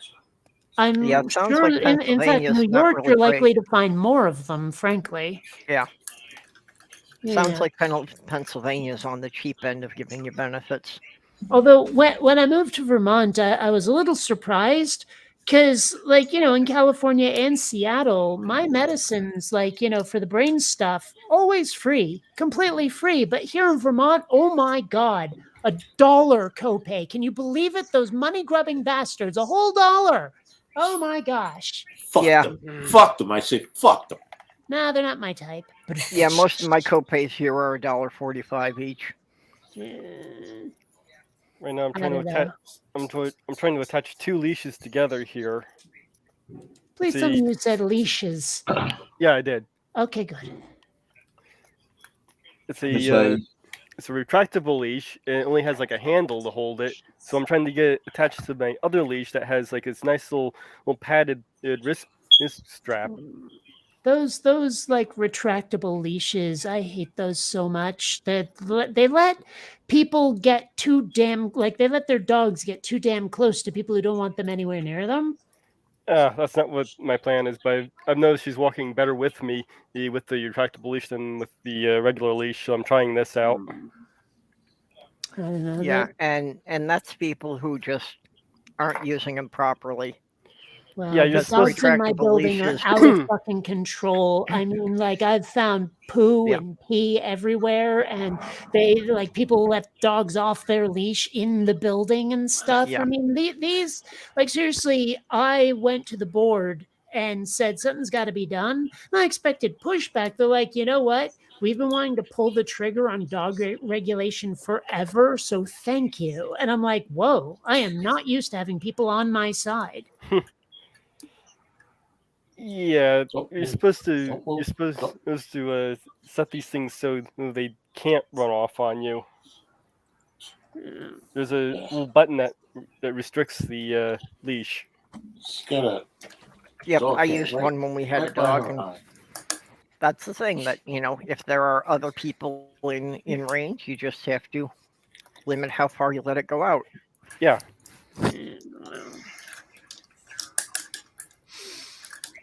I'm Yeah, it sounds sure like in fact, Pennsylvania's New not York, really you're great. likely to find more of them, frankly. Yeah. Yeah. Sounds like Pennsylvania's on the cheap end of giving you benefits. Although when I moved to Vermont, I was a little surprised because, like, in California and Seattle, my medicines, like, for the brain stuff, always free, completely free. But here in Vermont, oh my God, $1 copay. Can you believe it? Those money grubbing bastards, a whole $1. Oh my gosh. Fuck Yeah. them. Fuck them. I say fuck them. Nah, they're not my type. Yeah, most of my copays here are $1.45 each. Right now, I'm I trying to don't attach. know. I'm trying to attach 2 leashes together here. Please tell me you said leashes. Yeah, I did. Okay, good. It's Yes, a retractable leash, and it only has like a handle to hold it. So I'm trying to get it attached to my other leash that has like this nice little padded wrist strap. Those like retractable leashes, I hate those so much that they let people get too damn they let their dogs get too damn close to people who don't want them anywhere near them. That's not what my plan is, but I've noticed she's walking better with me with the retractable leash than with the regular leash. So I'm trying this out. I don't know. Yeah, and that's people who just aren't using them properly. Well, Yeah, the you're dogs supposed in my retractable building are leashes. out of fucking control. I mean, like I've found poo Yeah. and pee everywhere, and they people let dogs off their leash in the building and stuff. Yeah. I mean, these seriously. I went to the board and said something's got to be done. And I expected pushback. They're like, you know what? We've been wanting to pull the trigger on dog regulation forever, so thank you. And I'm like, whoa, I am not used to having people on my side. Yeah, Don't you're move. supposed to. Don't move. You're supposed to set these things so they can't run off on you. There's a little button that restricts the leash. She's got a Yep, dog I head used right, one when we had a right by dog, her and eye. that's the thing that, if there are other people in range, you just have to limit how far you let it go out. Yeah.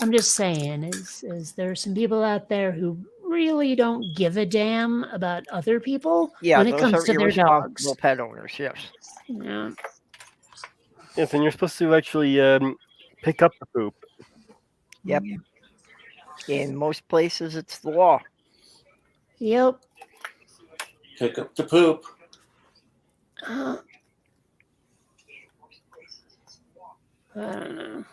I'm just saying, is there are some people out there who really don't give a damn about other people Yeah, when it those comes are to their dogs. irresponsible pet owners. Yes. Yeah. Yes, and you're supposed to actually pick up the poop. Yep. In most places, it's the law. Yep. Pick up the poop. I don't know.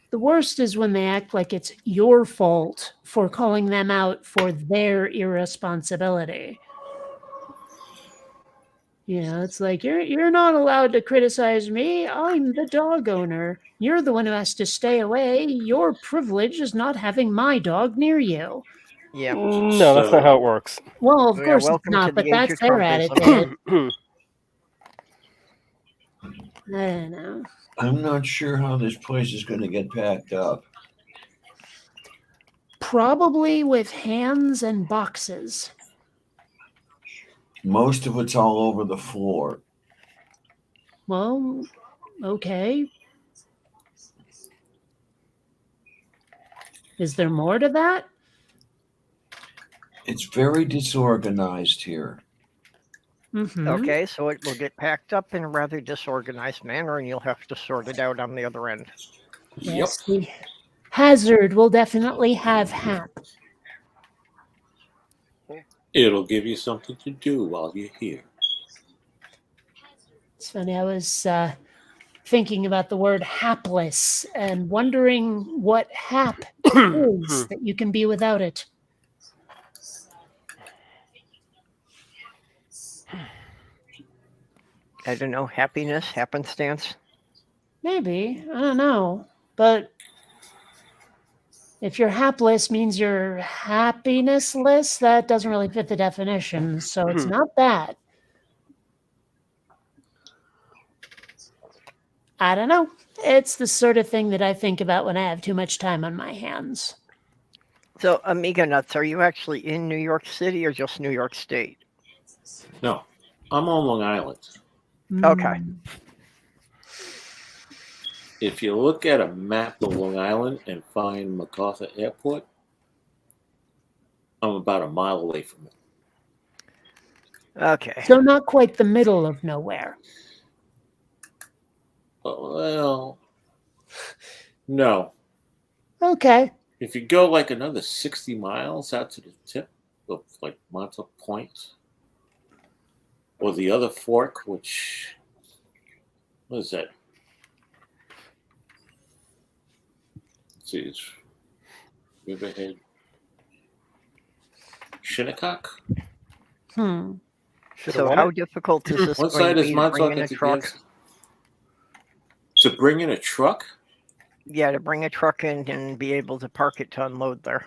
The worst is when they act like it's your fault for calling them out for their irresponsibility. It's like you're not allowed to criticize me. I'm the dog owner. You're the one who has to stay away. Your privilege is not having my dog near you. Yeah. No, that's not how it works. Well, of Yeah, course it's welcome to not, the but age that's of their Trumpism. attitude. I don't know. I'm not sure how this place is going to get packed up. Probably with hands and boxes. Most of it's all over the floor. Well, okay. Is there more to that? It's very disorganized here. Mm-hmm. Okay, so it will get packed up in a rather disorganized manner, and you'll have to sort it out on the other end. Yes, the hazard will definitely have Hap. It'll give you something to do while you're here. It's funny, I was thinking about the word hapless and wondering what hap is that you can be without it. I don't know, happiness, happenstance. Maybe, I don't know. But if you're hapless means you're happinessless, that doesn't really fit the definition. So it's not that. I don't know. It's the sort of thing that I think about when I have too much time on my hands. So, Amiga Nuts, are you actually in New York City or just New York State? No, I'm on Long Island. Okay. Mm. If you look at a map of Long Island and find MacArthur Airport, I'm about a mile away from it. Okay. So not quite the middle of nowhere. Oh, well, no. Okay. If you go like another 60 miles out to the tip of like Montauk Point, or the other fork, which, what is that? Let's see, it's Riverhead, Shinnecock. Should've So won how it. difficult is this What going side to is be to bring Montauk in a into truck? Gadsden? To bring in a truck? Yeah, to bring a truck in and be able to park it to unload there.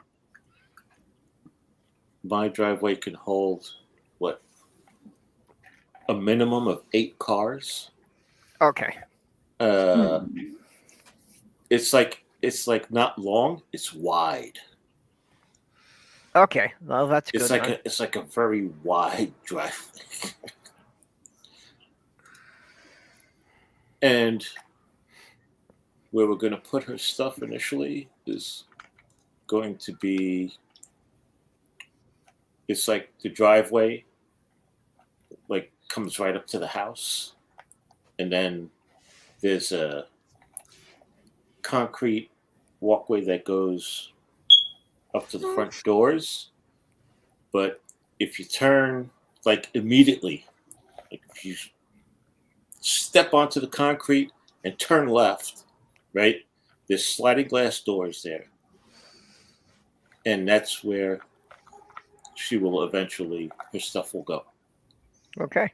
My driveway can hold, what, a minimum of 8 cars. Okay. It's like not long, it's wide. Okay. Well, that's good. It's like a very wide driveway. And where we're going to put her stuff initially is going to be, it's like the driveway like comes right up to the house, and then there's a concrete walkway that goes up to the front doors. But if you turn like immediately, like if you step onto the concrete and turn left, right, there's sliding glass doors there, and that's where she will eventually, her stuff will go, Okay.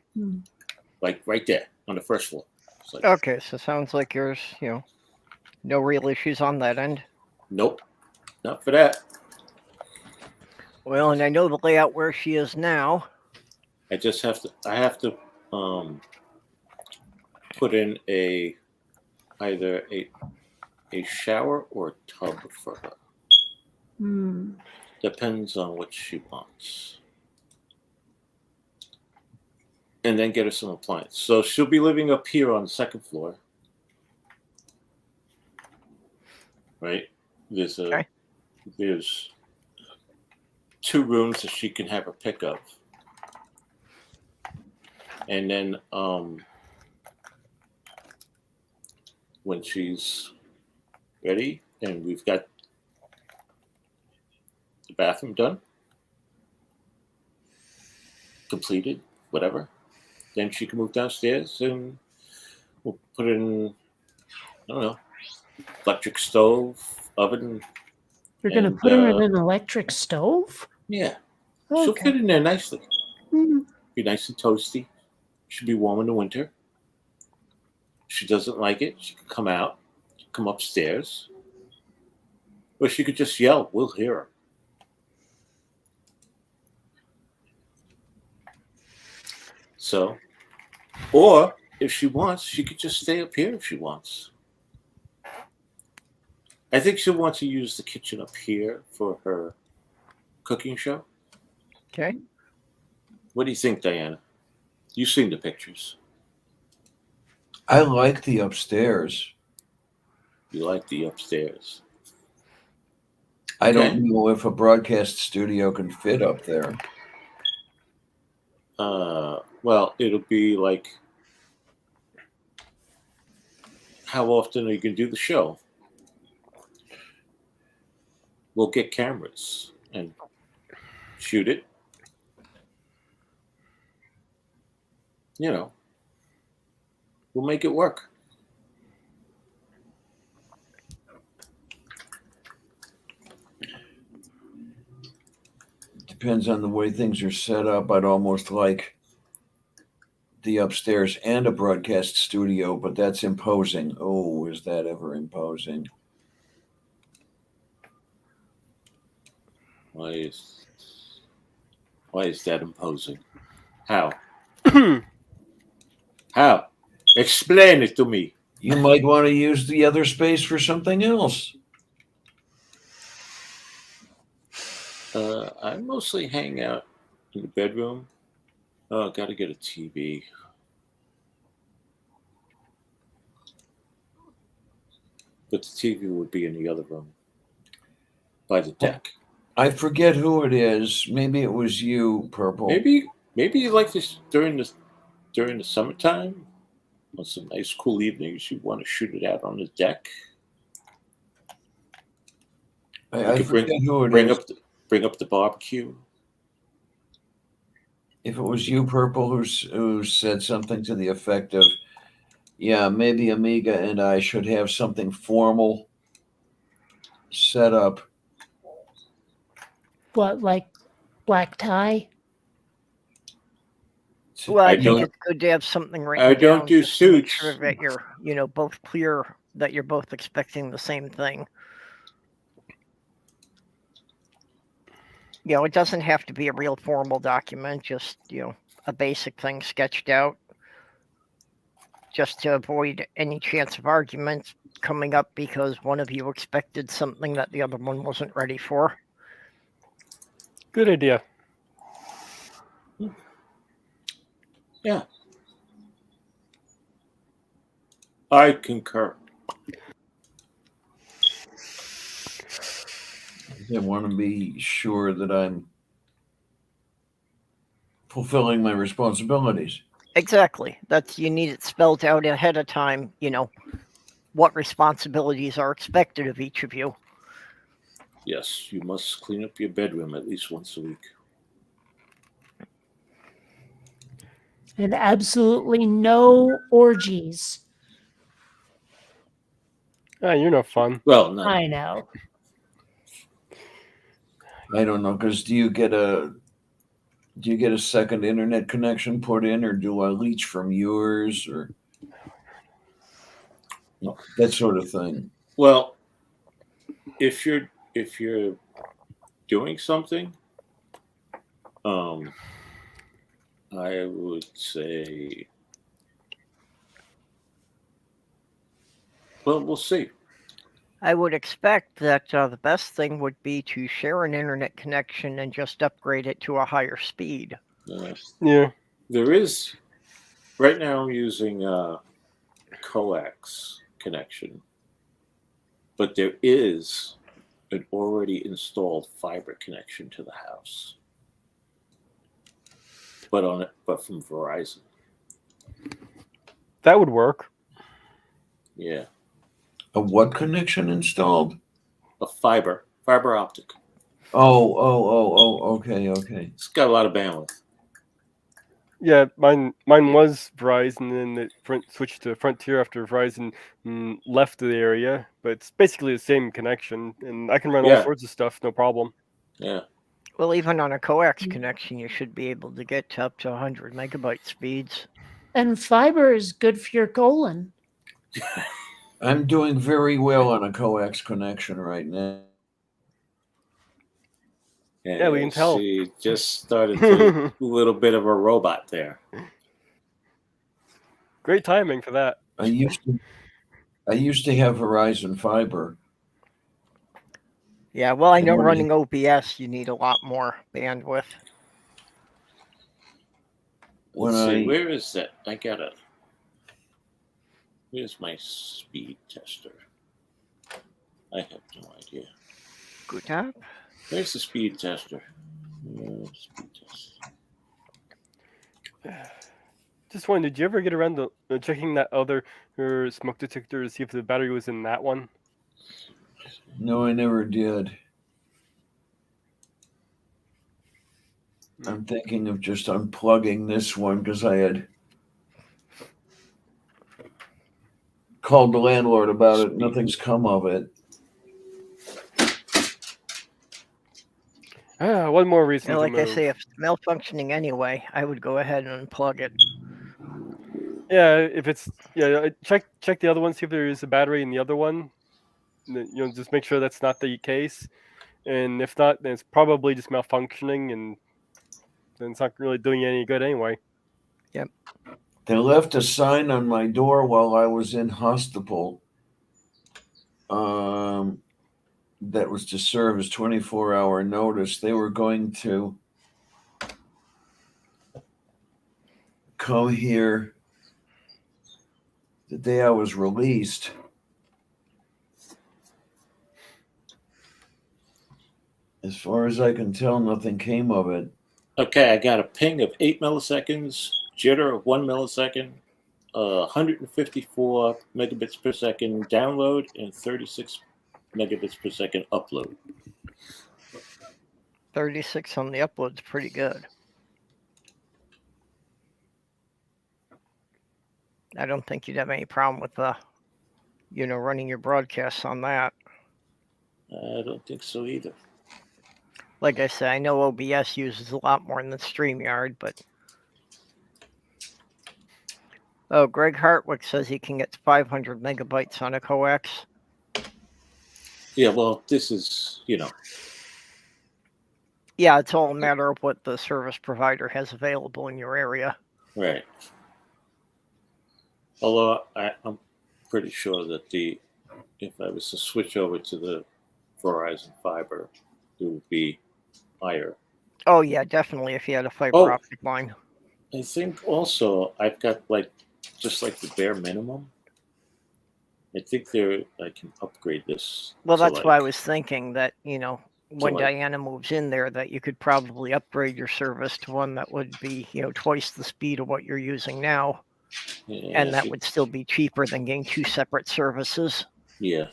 like right there on the first floor. It's like, Okay. So sounds like yours, No real issues on that end. Nope, not for that. Well, and I know the layout where she is now. I just have to. I have to put in either a shower or a tub for her. Hmm. Depends on what she wants. And then get her some appliance. So she'll be living up here on the second floor. Right? Okay. There's 2 rooms that she can have her pick of. And then when she's ready and we've got the bathroom done, completed, whatever, then she can move downstairs and we'll put in, I don't know, electric stove, oven. You're going to And, put her in an electric stove? Yeah, she'll Okay. fit in there nicely. Hmm. Be nice and toasty. Should be warm in the winter. If she doesn't like it, she can come out, come upstairs. Or she could just yell, we'll hear her. So, or if she wants, she could just stay up here if she wants. I think she'll want to use the kitchen up here for her cooking show. Okay. What do you think, Diana? You've seen the pictures. I like the upstairs. You like the upstairs. I Okay. don't know if a broadcast studio can fit up there. Well, it'll be like, how often are you going to do the show? We'll get cameras and shoot it. You know, we'll make it work. Depends on the way things are set up. I'd almost like the upstairs and a broadcast studio, but that's imposing. Oh, is that ever imposing? Why is that imposing? How? How? Explain it to me. You might want to use the other space for something else. I mostly hang out in the bedroom. Oh, got to get a TV. But the TV would be in the other room by the deck. I forget who it is. Maybe it was you, Purple. Maybe you like this during the summertime on some nice cool evenings. You want to shoot it out on the deck. I could forget who it Bring is. bring up the barbecue. If it was you, Purple, who said something to the effect of, yeah, maybe Amiga and I should have something formal set up. What, like black tie? Well, I I think don't- it's good to have something written I don't down do just to make suits. sure that you're, both clear that you're both expecting the same thing. It doesn't have to be a real formal document, just, a basic thing sketched out. Just to avoid any chance of arguments coming up because one of you expected something that the other one wasn't ready for. Good idea. Yeah. I concur. I want to be sure that I'm fulfilling my responsibilities. Exactly. You need it spelled out ahead of time, what responsibilities are expected of each of you. Yes, you must clean up your bedroom at least once a week. And absolutely no orgies. Ah, you're no fun. Well, no. I know. I don't know, because do you get a second internet connection put in, or do I leech from yours, or that sort of thing? Well, if you're doing something, I would say, well, we'll see. I would expect that the best thing would be to share an internet connection and just upgrade it to a higher speed. Yeah. There is right now. I'm using coax connection, but there is an already installed fiber connection to the house, but from Verizon. That would work. Yeah, A what connection installed? a fiber optic. Oh, okay. It's got a lot of bandwidth. Yeah, mine was Verizon, and then it switched to Frontier after Verizon left the area. But it's basically the same connection, and I can run all Yeah. sorts of stuff, no problem. Yeah. Well, even on a coax connection, you should be able to get to up to 100 megabyte speeds. And fiber is good for your colon. I'm doing very well on a coax connection right now. Yeah, we can tell. She just started a little bit of a robot there. Great timing for that. I used to have Verizon Fiber. Yeah, well, I know Good morning. running OBS, you need a lot more bandwidth. When Let's see, I- where is that? Where's my speed tester? I have no idea. Good job. Where's the speed tester? Speed tester. Just wondering, did you ever get around to checking that other smoke detector to see if the battery was in that one? No, I never did. I'm thinking of just unplugging this one because I had called the landlord about it. Nothing's come of it. One more reason Yeah, to like I move. say, if it's malfunctioning anyway, I would go ahead and unplug it. Yeah, if it's check the other one, see if there is a battery in the other one. Just make sure that's not the case. And if not, then it's probably just malfunctioning, and then it's not really doing you any good anyway. They left a sign on my door while I was in hospital. That was to serve as 24-hour notice. They were going to come here the day I was released. As far as I can tell, nothing came of it. Okay, I got a ping of 8 milliseconds, jitter of 1 millisecond, 154 megabits per second download, and 36 megabits per second upload. 36 on the upload's pretty good. I don't think you'd have any problem with running your broadcasts on that. I don't think so either. Like I said, I know OBS uses a lot more than StreamYard, but... Oh, Greg Hartwick says he can get 500 megabytes on a coax. Yeah, well, this is, Yeah, it's all a matter of what the service provider has available in your area. right. Although I'm pretty sure that if I was to switch over to the Verizon Fiber, it would be higher. Oh, yeah, definitely if you had a fiber Oh. optic line. I think also I've got just the bare minimum. I think I can upgrade this. Well, to, that's why I was thinking that, when like- Diana moves in there, that you could probably upgrade your service to one that would be, twice the speed of what you're using now. Yeah, And that would still be cheaper than getting two separate services. Yeah.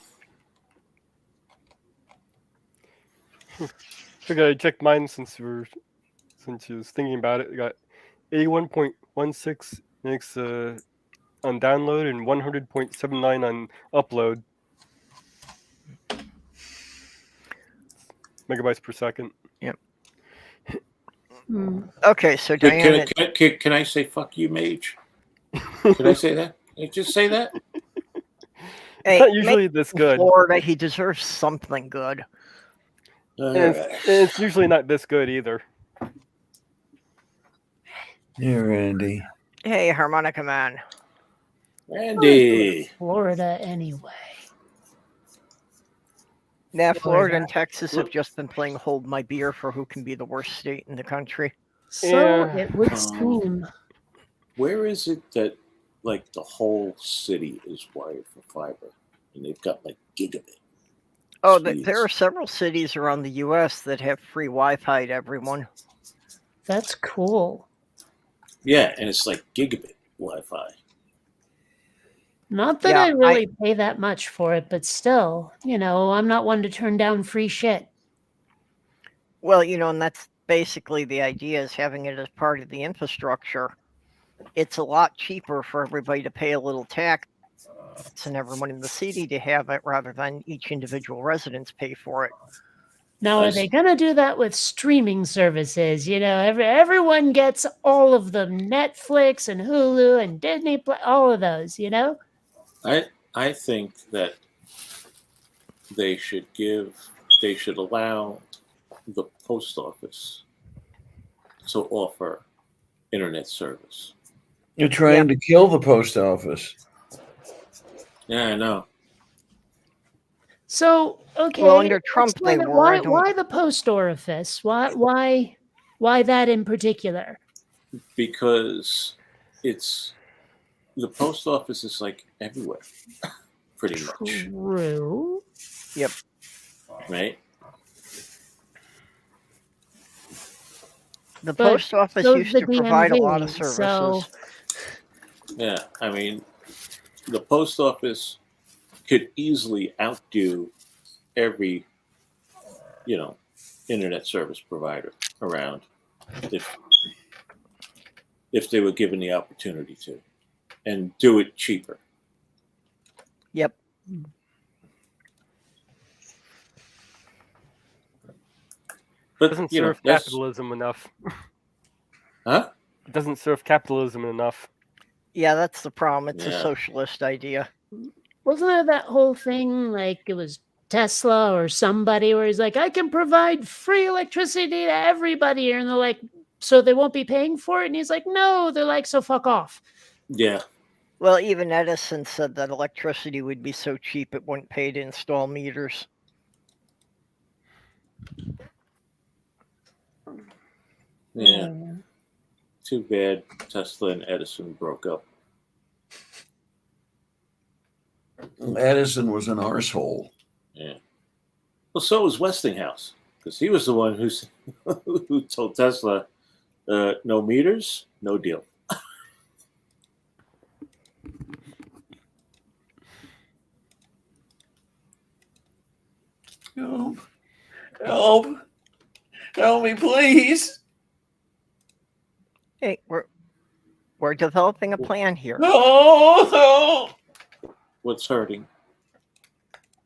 Okay, I checked mine since you was thinking about it. I got 81.16 megs on download and 100.79 on upload. Megabytes per second. Okay, so Diana, Can I say fuck you, Mage? Can I say that? Can I just say that? Hey, not usually this good. Florida, he deserves something good. All And right. it's usually not this good either. Yeah, Randy. Hey, Harmonica Man. Randy. Florida anyway. Yeah, Florida Florida. and Texas have Look. just been playing hold my beer for who can be the worst state in the country. So Yeah. it would seem. Where is it that like the whole city is wired for fiber, and they've got like gigabit? Oh, speeds? there are several cities around the U.S. that have free Wi-Fi to everyone. That's cool. Yeah, and it's like gigabit Wi-Fi. Not that Yeah, I really pay that much for it, but still, I'm not one to turn down free shit. Well, and that's basically the idea, is having it as part of the infrastructure. It's a lot cheaper for everybody to pay a little tax and everyone in the city to have it, rather than each individual residents pay for it. Now, are Nice. they going to do that with streaming services? Everyone gets all of them, Netflix and Hulu and Disney, all of those, I think that they should allow the post office to offer internet service. You're trying to kill the post office. Yeah, I know. So, okay. Well, under Trump, explain they it. were. I Why don't. the post orifice? Why that in particular? Because it's the post office is like everywhere, pretty much, True. right? The But post office so used the to provide a lot of DMV, services. so- Yeah, I mean, the post office could easily outdo every, internet service provider around if they were given the opportunity to, and do it cheaper. Yep. But It doesn't serve that's, capitalism enough. huh? It doesn't serve capitalism enough. Yeah, that's the problem. It's a Yeah. socialist idea. Wasn't there that whole thing, like it was Tesla or somebody, where he's like, I can provide free electricity to everybody, and they're like, so they won't be paying for it? And he's like, no. They're like, so fuck off. Yeah, Well, even Edison said that electricity would be so cheap it wouldn't pay to install meters. yeah. Too bad Tesla and Edison broke up. Edison was an arsehole. Yeah. Well, so was Westinghouse, because he was the one who told Tesla, no meters, no deal. Help. Help. Help me, please. Hey, we're developing a plan here. No. What's hurting?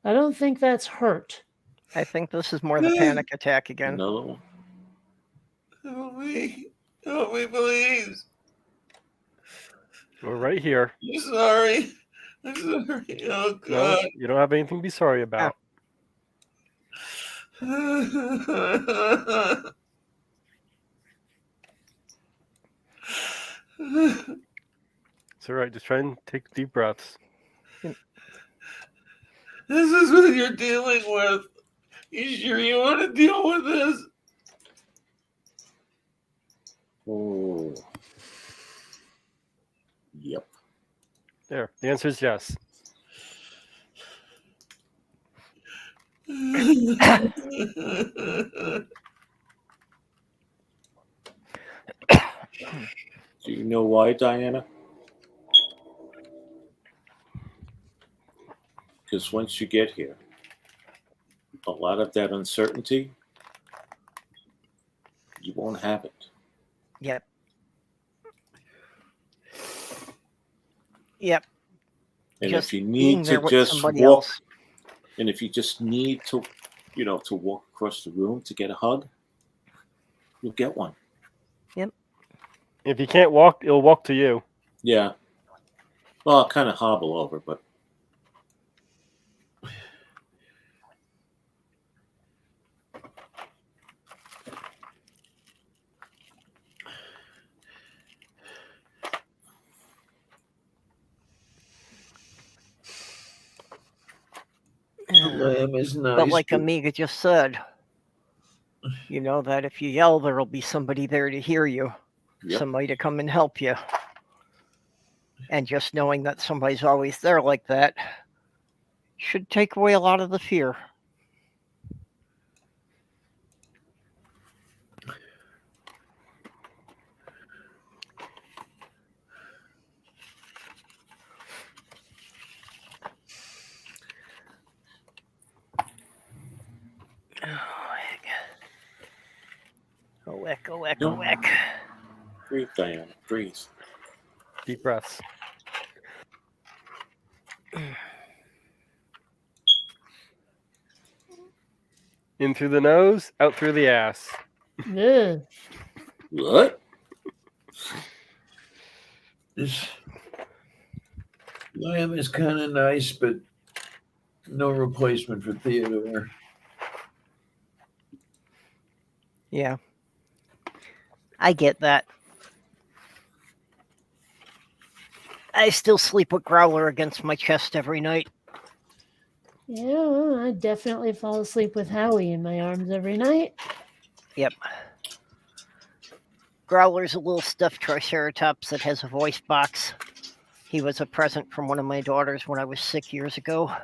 I don't think that's hurt. I think this is more the panic attack again. Another one? Help me. Help me, please. We're right here. I'm sorry. I'm sorry. Oh, No, God. you don't have anything to be sorry about. It's all right. Just try and take deep breaths. This is what you're dealing with. You sure you want to deal with this? Oh. Yep. There. The answer is yes. Do you know why, Diana? Because once you get here, a lot of that uncertainty, you won't have it. Yep. Yep. And Just if you being need there to with just somebody walk, else. and if you just need to, to walk across the room to get a hug, you'll get one. If you can't walk, it'll walk to you. Yeah. Well, I'll kind of hobble over, but Lamb is nice. But like Amiga just said, you know that if you yell, there'll be somebody there to hear you, Yep. somebody to come and help you. And just knowing that somebody's always there like that should take away a lot of the fear. Oh, heck, oh, heck, oh, heck. Breathe, Diana. Breathe. Deep breaths. In through the nose, out through the ass. Ugh. What? This Lamb is kind of nice, but no replacement for Theodore. Yeah. I get that. I still sleep with Growler against my chest every night. Yeah, well, I definitely fall asleep with Howie in my arms every night. Yep. Growler's a little stuffed Triceratops that has a voice box. He was a present from one of my daughters when I was 6 years ago.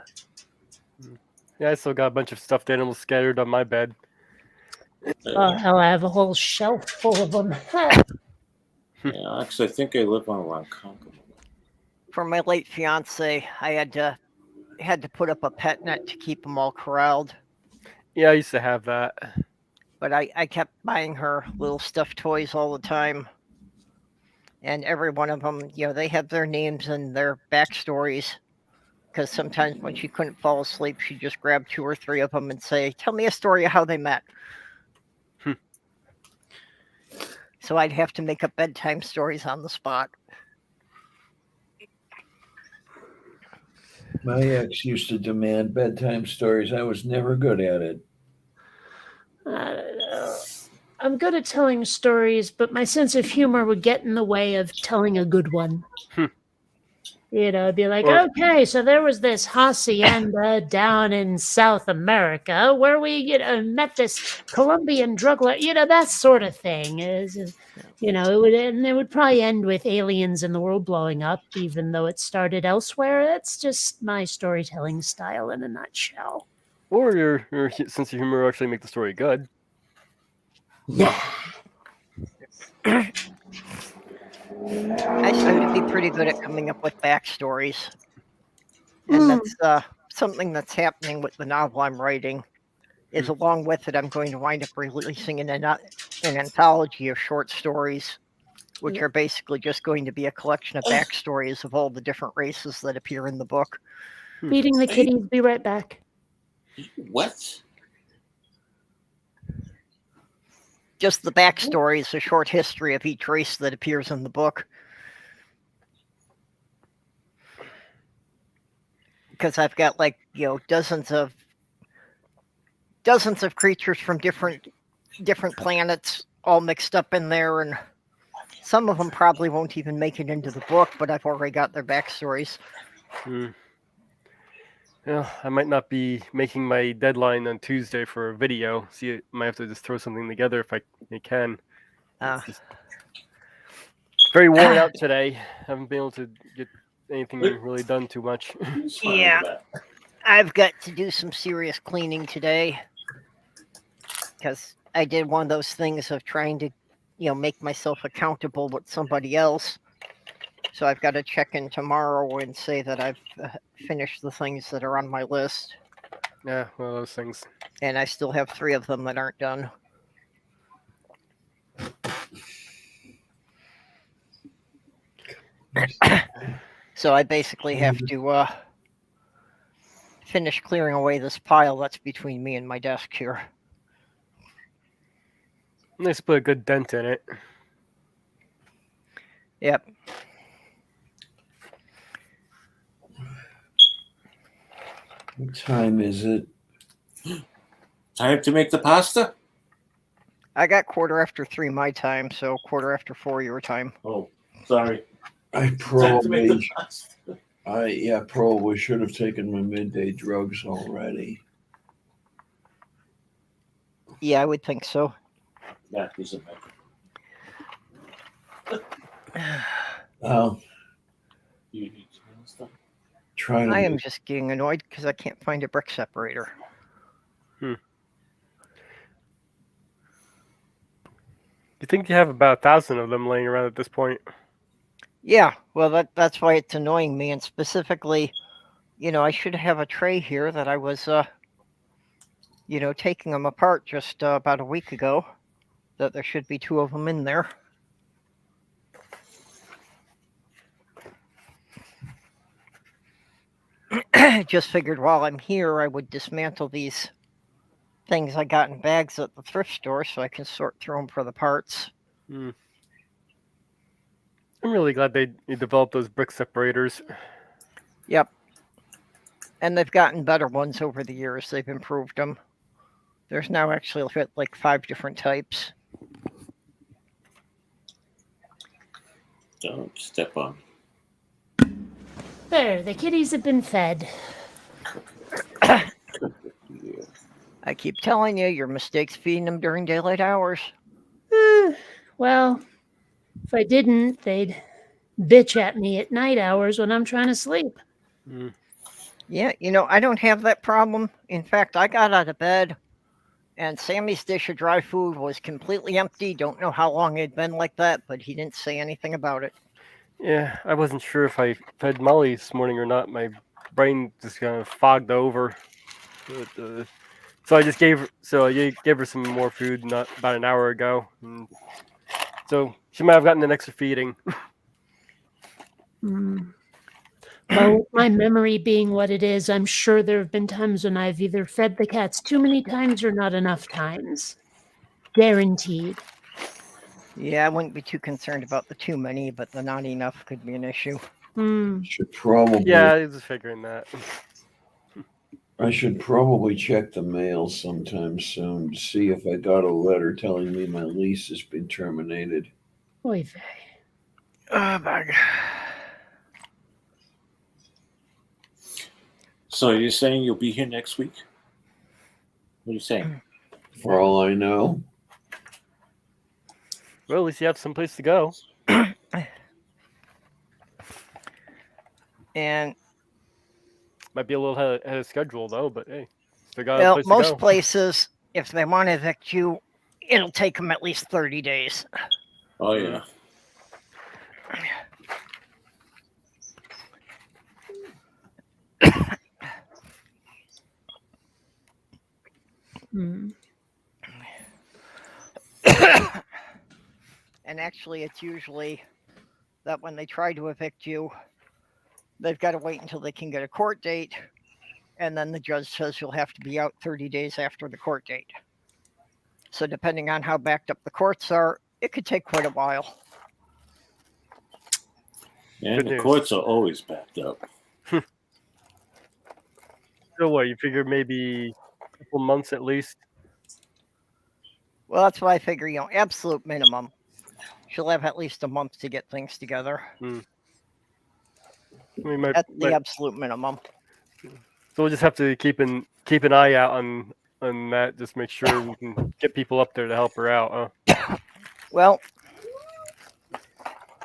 Yeah, I still got a bunch of stuffed animals scattered on my bed. Oh, hell, I have a whole shelf full of them. Yeah, actually, I think I live on Ronkonkoma. For my late fiance, I had to put up a pet net to keep them all corralled. Yeah, I used to have that. But I kept buying her little stuffed toys all the time. And every one of them, you know, they have their names and their backstories. Because sometimes when she couldn't fall asleep, she'd just grab 2 or 3 of them and say, "Tell me a story of how they met." So I'd have to make up bedtime stories on the spot. My ex used to demand bedtime stories. I was never good at it. I don't know. I'm good at telling stories, but my sense of humor would get in the way of telling a good one. You know, it'd be like, Or- okay, so there was this hacienda down in South America where we, met this Colombian drug lord, that sort of thing. It would probably end with aliens in the world blowing up, even though it started elsewhere. That's just my storytelling style in a nutshell. Or your sense of humor will actually make the story good. I seem to be pretty good at coming up with backstories. And that's something that's happening with the novel I'm writing. Is along with it, I'm going to wind up releasing an anthology of short stories, which are basically just going to be a collection of backstories of all the different races that appear in the book. Feeding the kitties. Be right back. What? Just the backstories, a short history of each race that appears in the book. Because I've got dozens of creatures from different planets all mixed up in there, and some of them probably won't even make it into the book, but I've already got their backstories. Yeah, I might not be making my deadline on Tuesday for a video. See, I might have to just throw something together if I can. Just very worn out today. Haven't been able to get anything really done too much. It's fine with Yeah. that. I've got to do some serious cleaning today because I did one of those things of trying to, make myself accountable with somebody else. So I've got to check in tomorrow and say that I've finished the things that are on my list. Yeah, one of those things. And I still have 3 of them that aren't done. So I basically have to finish clearing away this pile that's between me and my desk here. Nice to put a good dent in it. Yep. What time is it? Time to make the pasta? I got 3:15 my time, so 4:15 your time. Oh, sorry. I Time to make the probably pasta. I probably should have taken my midday drugs already. Yeah, I would think so. That was a better. Well, You need to know stuff. trying to I am make- just getting annoyed because I can't find a brick separator. You think you have about 1,000 of them laying around at this point? Yeah, well, that's why it's annoying me. And specifically, I should have a tray here that I was, taking them apart just about a week ago. That there should be 2 of them in there. Just figured while I'm here, I would dismantle these things I got in bags at the thrift store so I can sort through them for the parts. I'm really glad they developed those brick separators. Yep. And they've gotten better ones over the years. They've improved them. There's now actually like 5 different types. Don't step on. There, the kitties have been fed. Yeah. I keep telling you, your mistake's feeding them during daylight hours. Well, if I didn't, they'd bitch at me at night hours when I'm trying to sleep. Yeah, I don't have that problem. In fact, I got out of bed and Sammy's dish of dry food was completely empty. Don't know how long it'd been like that, but he didn't say anything about it. Yeah, I wasn't sure if I fed Molly this morning or not. My brain just kind of fogged over. But, so I gave her some more food not about an hour ago. And so she might have gotten an extra feeding. Well, with my memory being what it is, I'm sure there have been times when I've either fed the cats too many times or not enough times. Guaranteed. Yeah, I wouldn't be too concerned about the too many, but the not enough could be an issue. should probably Yeah, I was figuring that. I should probably check the mail sometime soon to see if I got a letter telling me my lease has been terminated. Oy vey. Oh, bug. So you're saying you'll be here next week? What are you saying? For all I know, Well, at least you have someplace to go. And Might be a little ahead of schedule though, but hey, still got a well, place to most go. places, if they want to evict you, it'll take them at least 30 days. Oh yeah. Hmm. And actually, it's usually that when they try to evict you, they've got to wait until they can get a court date. And then the judge says you'll have to be out 30 days after the court date. So, depending on how backed up the courts are, it could take quite a while. And Good the news. courts are always backed up. So what? You figure maybe a couple months at least? Well, that's why I figure, absolute minimum. She'll have at least a month to get things together. We might, That's the absolute minimum. so we'll just have to keep an eye out on that. Just make sure we can get people up there to help her out. Well,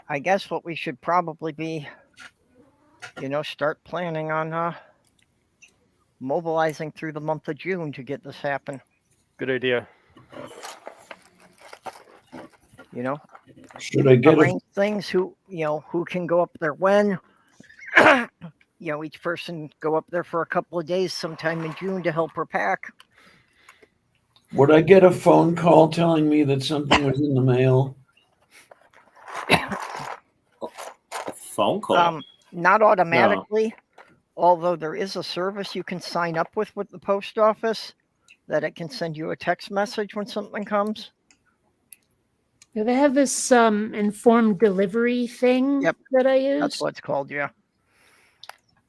I guess what we should probably be, start planning on mobilizing through the month of June to get this happen. Good idea. should I get a Arrange things who can go up there when. Each person go up there for a couple of days sometime in June to help her pack. would I get a phone call telling me that something was in the mail? A phone call. Not automatically, although there is a service you can sign up with the post office that it can send you a text message when something comes. Yeah, they have this informed delivery thing Yep. that I use. That's what it's called, yeah.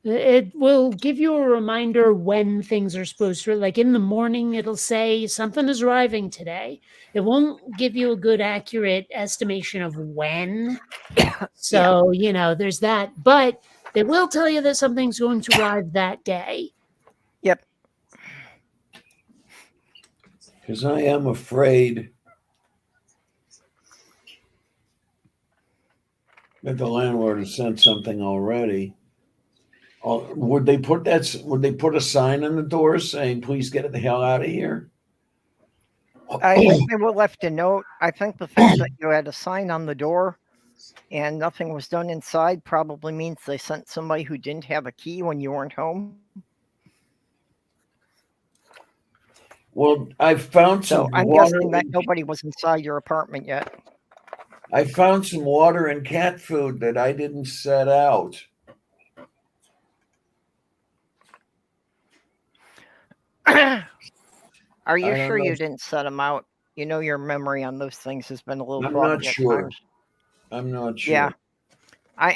It will give you a reminder when things are supposed to. Like in the morning, it'll say something is arriving today. It won't give you a good, accurate estimation of when. So, there's that. But They will tell you that something's going to arrive that day. Yep. Because I am afraid that the landlord has sent something already. Would they put a sign on the door saying, "Please get the hell out of here"? I think they would left a note. I think the fact that you had a sign on the door and nothing was done inside probably means they sent somebody who didn't have a key when you weren't home. Well, I found So some I'm water. guessing that nobody was inside your apartment yet. I found some water and cat food that I didn't set out. Are you I don't sure know. you didn't set them out? You know your memory on those things has been a little I'm foggy not at sure. times. I'm not sure. Yeah.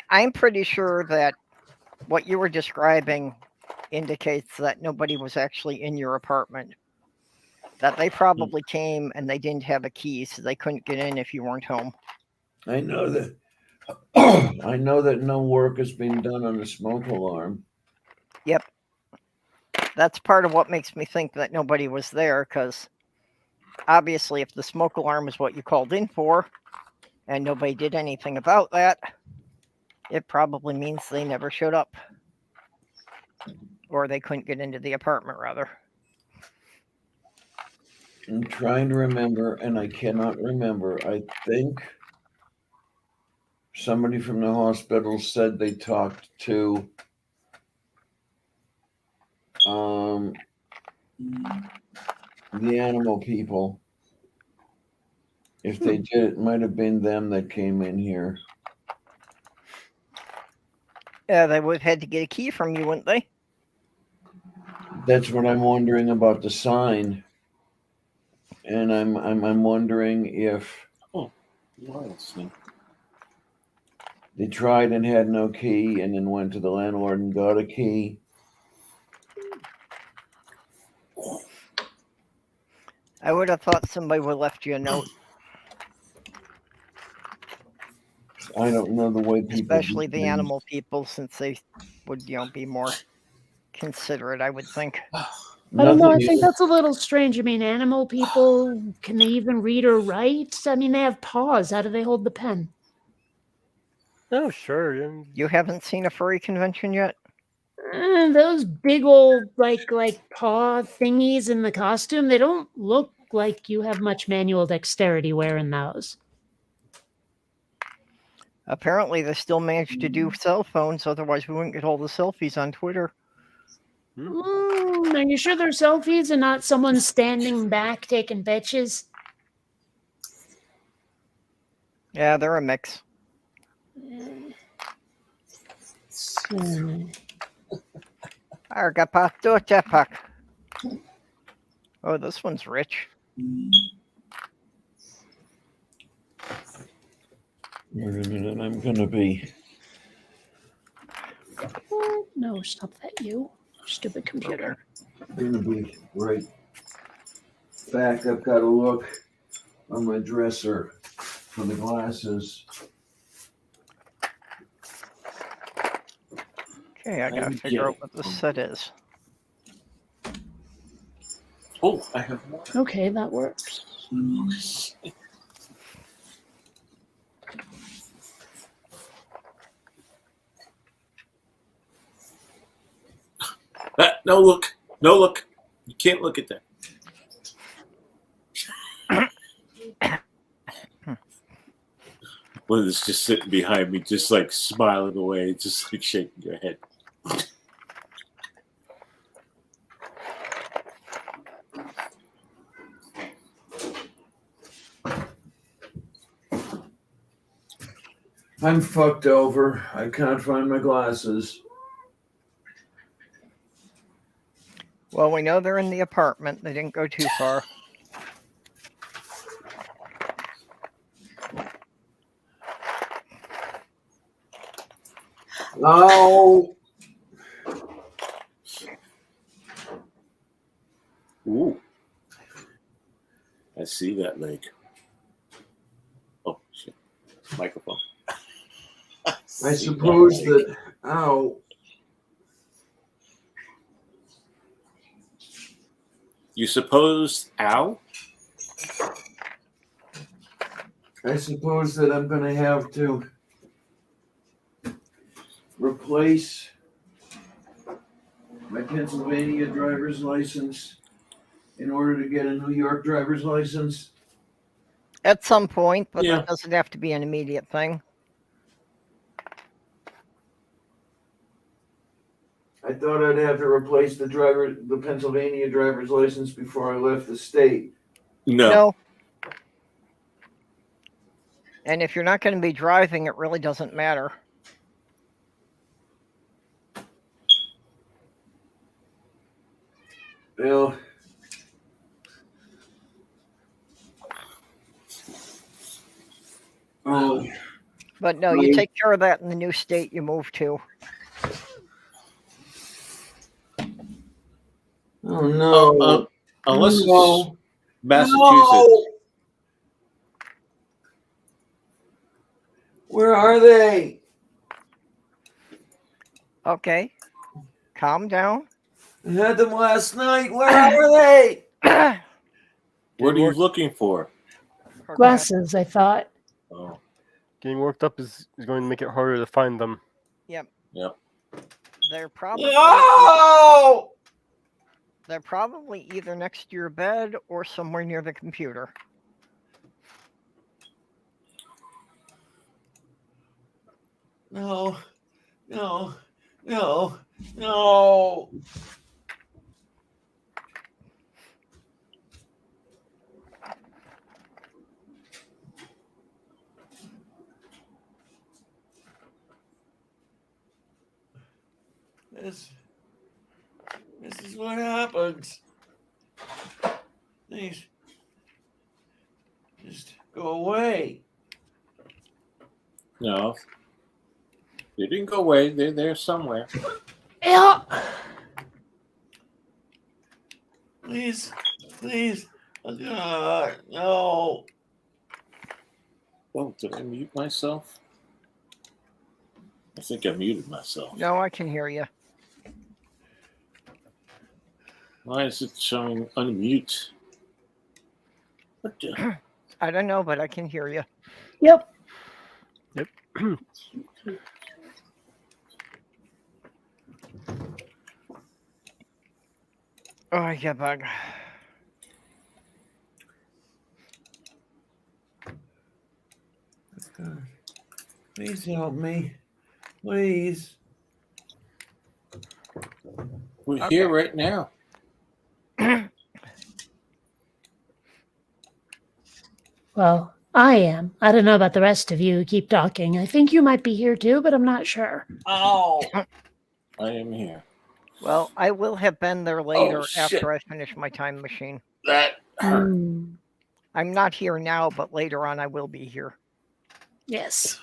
I'm pretty sure that what you were describing indicates that nobody was actually in your apartment. That they probably came and they didn't have a key, so they couldn't get in if you weren't home. I know that. I know that no work has been done on the smoke alarm. Yep. That's part of what makes me think that nobody was there, because obviously if the smoke alarm is what you called in for and nobody did anything about that, it probably means they never showed up. Or they couldn't get into the apartment, rather. I'm trying to remember, and I cannot remember. I think somebody from the hospital said they talked to the animal people. If they did, it might have been them that came in here. Yeah, they would have had to get a key from you, wouldn't they? That's what I'm wondering about the sign. And I'm wondering if Oh, see. they tried and had no key and then went to the landlord and got a key. I would have thought somebody would have left you a note, I don't know the way people do especially the things. animal people, since they would, be more considerate, I would think. I don't know. I Nothing think is- that's a little strange. I mean, animal people, can they even read or write? I mean, they have paws. How do they hold the pen? Oh, sure. Yeah. You haven't seen a furry convention yet? Those big old like paw thingies in the costume, they don't look like you have much manual dexterity wearing those. Apparently, they still managed to do cell phones, otherwise we wouldn't get all the selfies on Twitter. Are you sure they're selfies and not someone standing back taking pictures? Yeah, they're a mix. Argapato Tepak. Oh, this one's rich. Wait a minute, I'm gonna be. No, stop that, you stupid computer. Gonna be right back. I've got to look on my dresser for the glasses. Okay, I gotta figure out what this set is. Oh, I have more. Okay, that works. No look. No look. You can't look at that. Linda's just sitting behind me, just like smiling away, just like shaking her head. I'm fucked over. I can't find my glasses. Well, we know they're in the apartment. They didn't go too far. Oh, Ooh. I see that leg. Oh, shit. Microphone. I suppose that Ow. You suppose Al? I suppose that I'm going to have to replace my Pennsylvania driver's license in order to get a New York driver's license. At some point, but Yeah. that doesn't have to be an immediate thing. I thought I'd have to replace the Pennsylvania driver's license before I left the state. No. And if you're not going to be driving, it really doesn't matter. Well, oh, But no, you take care of that in the new state you move to. oh no. Unless it's No. Massachusetts. No. Where are they? Okay. Calm down. I had them last night. Where are they? What are you looking for? Glasses, I thought. Oh, Getting worked up is going to make it harder to find them. Yep. Yep. They're probably No! they're probably either next to your bed or somewhere near the computer. No, no, no, no. This is what happens. These just go away. No. They didn't go away. They're there somewhere. Yeah. Please, please. No. Oh, did I mute myself? I think I muted myself. No, I can hear you. Why is it showing unmute? What the? I don't know, but I can hear you. Yep. Oh, yeah, bug. God. Please help me. Please. We're Okay. here right now. Well, I am. I don't know about the rest of you. Keep talking. I think you might be here too, but I'm not sure. Oh. I am here. Well, I will have been there later shit. after I finish my time machine. That hurt. Hmm. I'm not here now, but later on I will be here. Yes.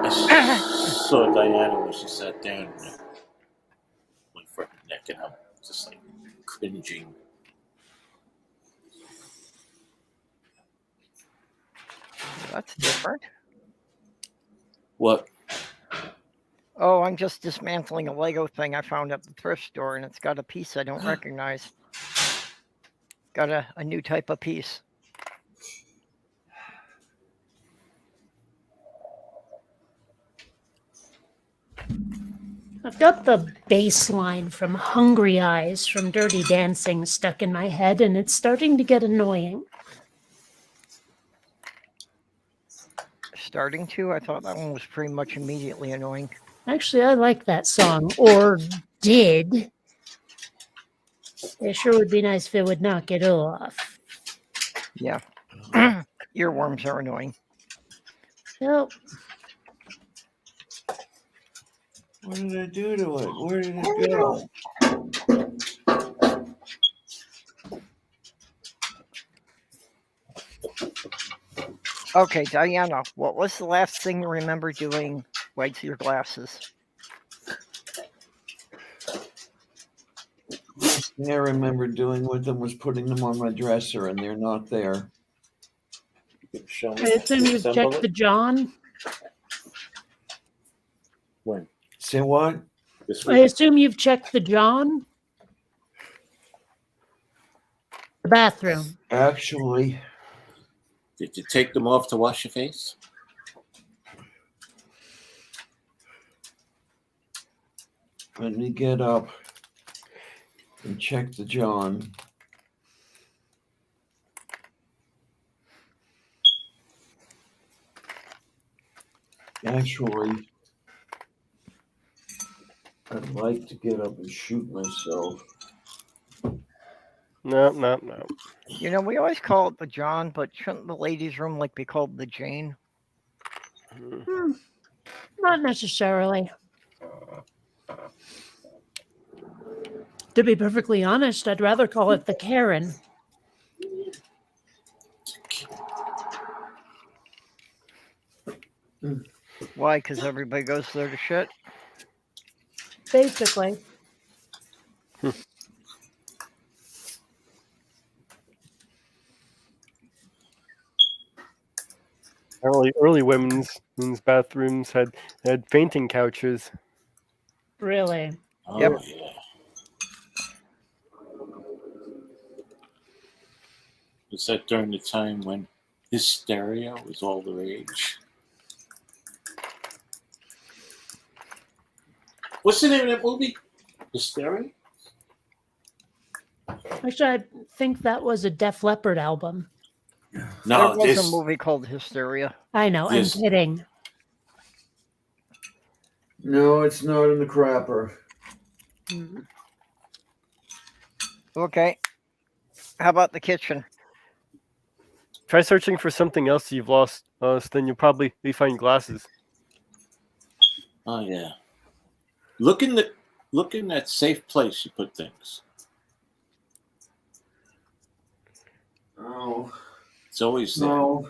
I saw Diana when she sat down and went for her neck, and I'm just like cringing. That's different. What? Oh, I'm just dismantling a Lego thing I found at the thrift store, and it's got a piece I don't recognize. Got a new type of piece. I've got the bass line from Hungry Eyes from Dirty Dancing stuck in my head, and it's starting to get annoying. Starting to? I thought that one was pretty much immediately annoying. Actually, I like that song, or did. It sure would be nice if it would knock it off. Yeah. Earworms are annoying. Well, What did I do to it? Where did it go? Okay, Diana, what was the last thing you remember doing with your glasses? Last thing I remember doing with them was putting them on my dresser, and they're not there. Give it a show me. I assume you've Assemble checked the it? John. When? Say what? This I week? assume you've checked the John. The bathroom. Actually, Did you take them off to wash your face? let me get up and check the John. Actually, I'd like to get up and shoot myself. No. You know, we always call it the John, but shouldn't the ladies' room like be called the Jane? Hmm, not necessarily. To be perfectly honest, I'd rather call it the Karen. Why? Because everybody goes there to shit. Basically. Early women's bathrooms had fainting couches. Really. Oh, Yep. yeah. Was that during the time when hysteria was all the rage? What's the name of that movie? Hysteria? Actually, I think that was a Def Leppard album. No, there was this. a movie called Hysteria. I know, This- I'm kidding. No, it's not in the crapper. Hmm. Okay. How about the kitchen? Try searching for something else you've lost, so then you'll probably find glasses. Oh yeah. Look in that safe place you put things. Oh, It's always there. no.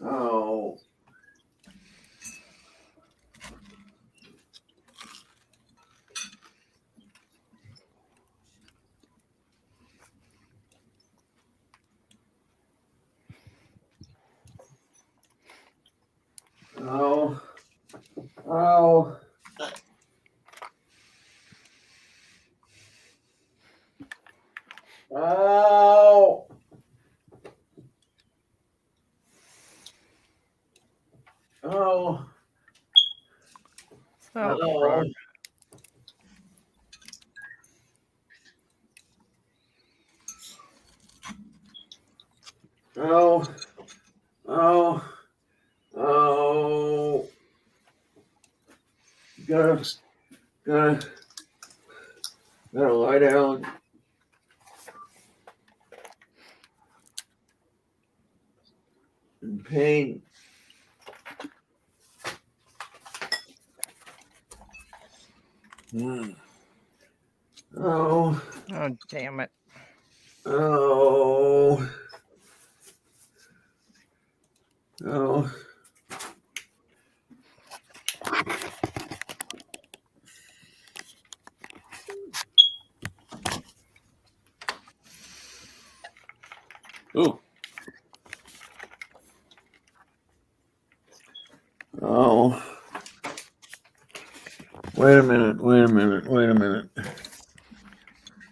Oh. Oh. Oh. Oh. Oh. Oh, Oh. crap. Oh. Oh. Oh. Gotta lie down. In pain. Hmm. Oh. Oh, damn it. Oh. Oh. Ooh. Oh. Wait a minute.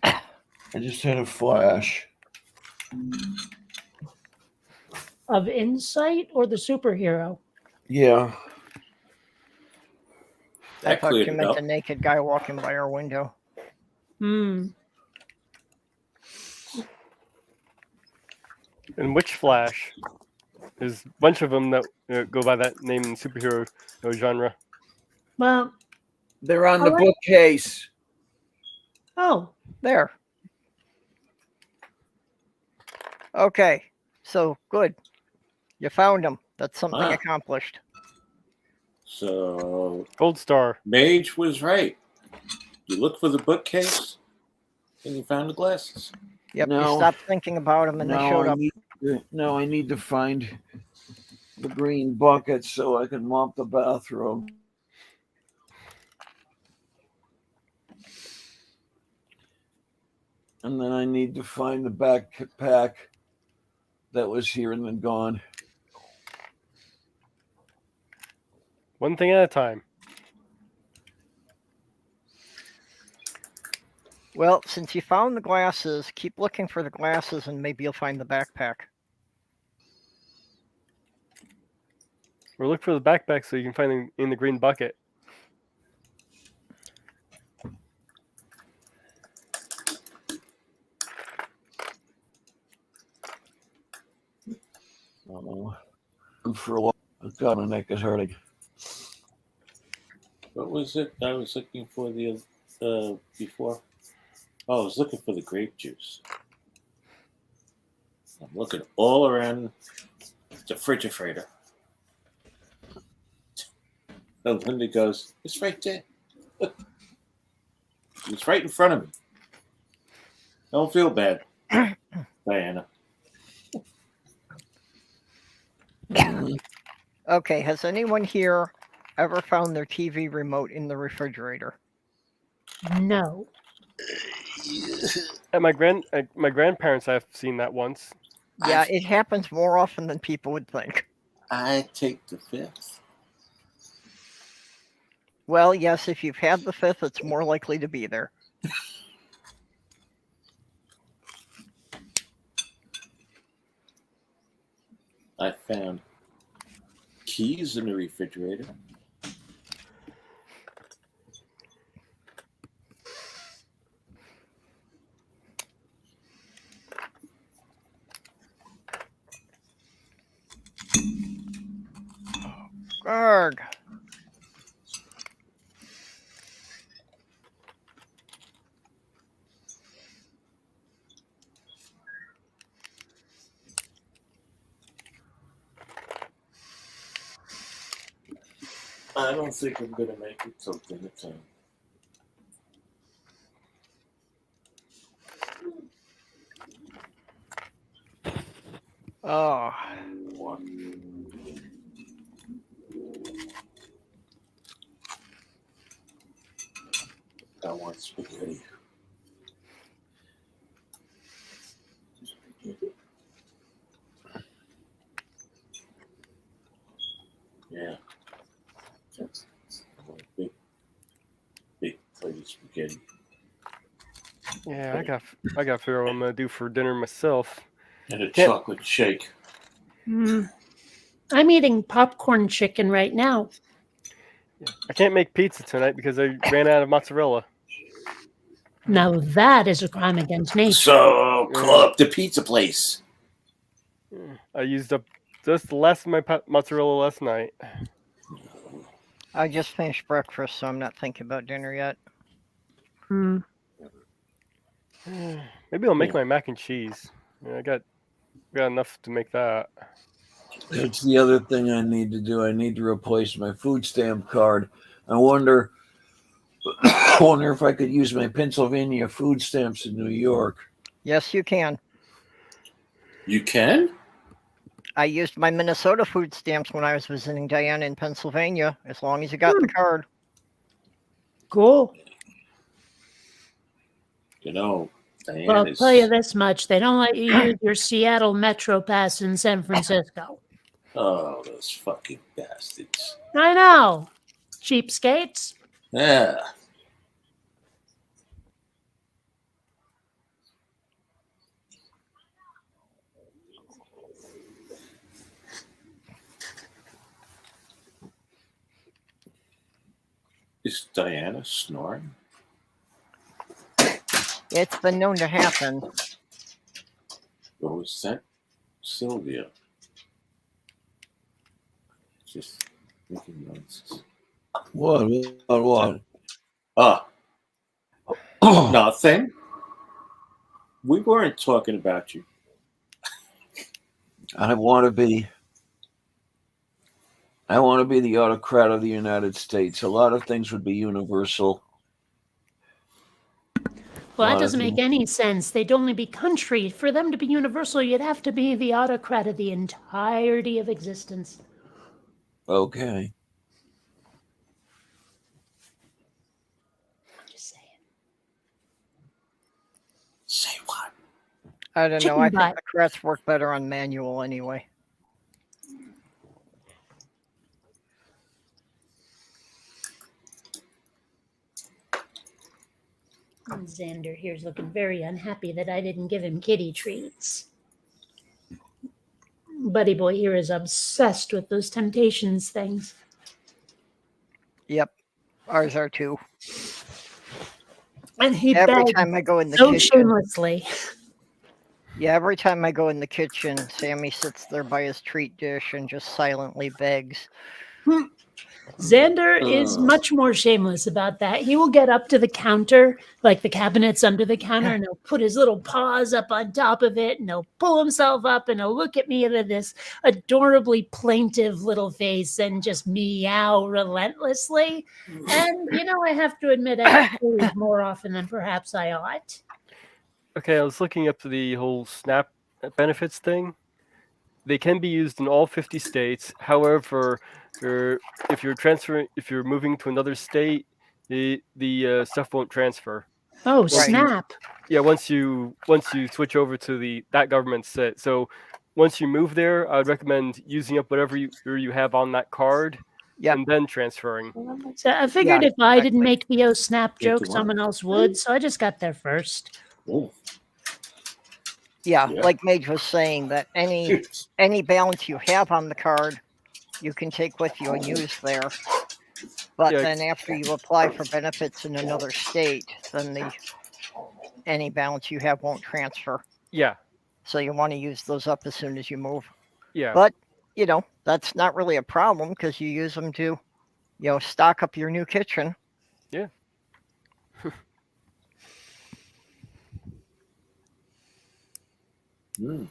I just had a flash. Of Insight or the superhero? Yeah. I That thought cleared you it meant up. the naked guy walking by our window. Hmm. And Witch Flash. There's a bunch of them that go by that name in superhero genre. Well, They're on I the like- bookcase. oh, There. Okay. So, good. You found him. That's something Ah. accomplished. So Gold Star. Mage was right. You look for the bookcase, and you found the glasses. Yep. No. You stopped thinking about him and they showed up. I need to find the green bucket so I can mop the bathroom. And then I need to find the backpack that was here and then gone. One thing at a time. Well, since you found the glasses, keep looking for the glasses and maybe you'll find the backpack. Or look for the backpack so you can find them in the green bucket. Oh, for a while, God, my neck is hurting. What was it I was looking for before? Oh, I was looking for the grape juice. I'm looking all around the refrigerator. And Linda goes, "It's right there. It's right in front of me. Don't feel bad, Diana." Okay, has anyone here ever found their TV remote in the refrigerator? No. At my grandparents, I've seen that once. Yeah, it happens more often than people would think. I take the fifth. Well, yes, if you've had the fifth, it's more likely to be there. I found keys in the refrigerator. Arg. I don't think I'm gonna make it till dinner time. Oh, I want spaghetti. Yeah. I want a big plate of spaghetti. Yeah, I got to figure out what I'm gonna do for dinner myself. And a Can't- chocolate shake. I'm eating popcorn chicken right now. I can't make pizza tonight because I ran out of mozzarella. Now that is a crime against nature. So call up the pizza place. I used up just the last of my mozzarella last night. I just finished breakfast, so I'm not thinking about dinner yet. Hmm. Maybe I'll make my mac and cheese. Yeah, I got enough to make that. It's the other thing I need to do. I need to replace my food stamp card. I wonder if I could use my Pennsylvania food stamps in New York. Yes, you can. You can? I used my Minnesota food stamps when I was visiting Diana in Pennsylvania, as long as you got the card. Cool. You know, Well, I'll Diana's. tell you this much. They don't let you use your Seattle Metro Pass in San Francisco. Oh, those fucking bastards. I know. Cheapskates. Yeah. Is Diana snoring? It's been known to happen. Or was that Sylvia? Just making noises. What? Ah, nothing. We weren't talking about you. I want to be the autocrat of the United States. A lot of things would be universal. Well, that Well, doesn't make any sense. They'd only be country. For them to be universal, you'd have to be the autocrat of the entirety of existence. Okay. Just saying. Say what? I don't know. Chicken I think butt. the crats work better on manual anyway. Xander here's looking very unhappy that I didn't give him kitty treats. Buddy boy here is obsessed with those Temptations things. Yep. Ours are too. And he Every begs time I go in the so kitchen. shamelessly. Yeah, every time I go in the kitchen, Sammy sits there by his treat dish and just silently begs. Xander is much more shameless about that. He will get up to the counter, like the cabinets under the counter, and he'll put his little paws up on top of it, and he'll pull himself up, and he'll look at me with this adorably plaintive little face and just meow relentlessly. And, I have to admit, I do it more often than perhaps I ought. Okay, I was looking up the whole SNAP benefits thing. They can be used in all 50 states. However, if you're moving to another state, the stuff won't transfer. Oh, Right. snap. Yeah, once you switch over to that government set. So once you move there, I would recommend using up whatever you have on that card, Yep. and then transferring. So I figured Yeah, if I didn't exactly. make the snap Yeah, joke, come on. someone else would. So I just got there first. Oh, Yeah, Yeah. like Mage was saying, that any balance you have on the card, you can take with you and use there. But Yeah. then after you apply for benefits in another state, then any balance you have won't transfer. Yeah, So you want to use those up as soon as you move. yeah. But, that's not really a problem because you use them to, stock up your new kitchen. Yeah. mm.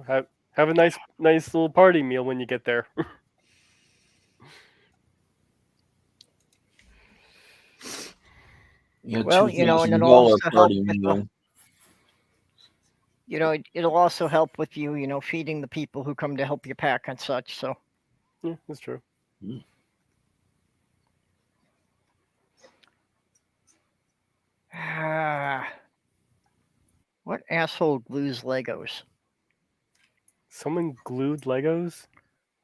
Have a nice little party meal when you get there. Yeah, Well, and it'll $2,000 also help party with meal. it'll also help with you, feeding the people who come to help you pack and such. So Yeah, that's true. what asshole glues Legos? Someone glued Legos.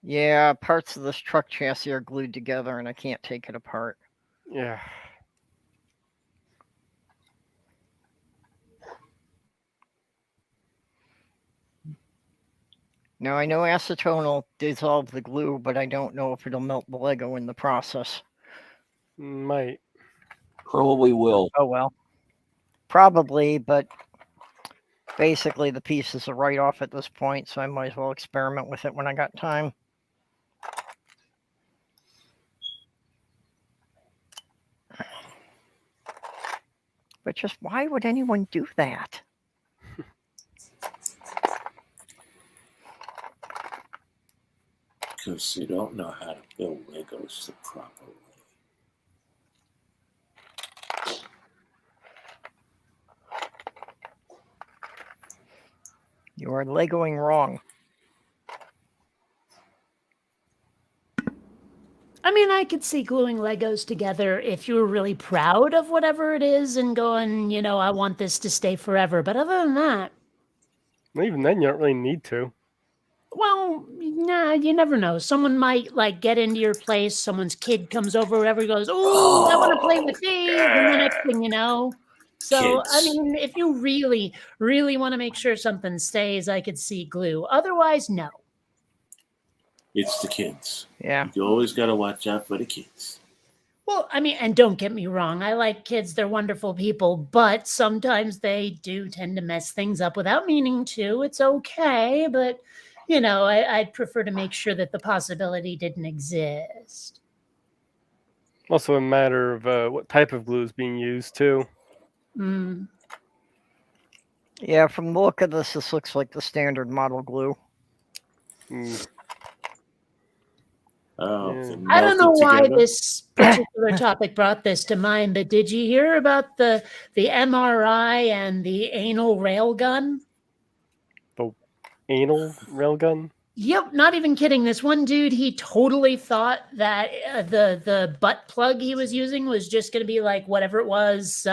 Yeah, parts of this truck chassis are glued together and I can't take it apart. Yeah. Now I know acetone will dissolve the glue, but I don't know if it'll melt the Lego in the process. Might. Probably will. Oh well. Probably, but basically the pieces are right off at this point, so I might as well experiment with it when I got time. But just why would anyone do that? Because you don't know how to build Legos the proper way. You are Legoing wrong. I mean, I could see gluing Legos together if you were really proud of whatever it is and going, I want this to stay forever. But other than that, Well, even then, you don't really need to. well, nah, you never know. Someone might get into your place. Someone's kid comes over, whoever goes, "Oh, I want to play with these," and the next thing you know. So, I Kids. mean, if you really, really want to make sure something stays, I could see glue. Otherwise, no. It's the kids. Yeah. You always got to watch out for the kids. Well, I mean, and don't get me wrong, I like kids, they're wonderful people, but sometimes they do tend to mess things up without meaning to. It's okay, but, I'd prefer to make sure that the possibility didn't exist. Also, a matter of what type of glue is being used too. Mm. Yeah, from the look of this looks like the standard model glue. Mm. Oh, Yeah. they're I don't know melted why together. this particular topic brought this to mind, but did you hear about the MRI and the anal railgun? Anal railgun. Yep, not even kidding. This one dude, he totally thought that the butt plug he was using was just going to be like whatever it was,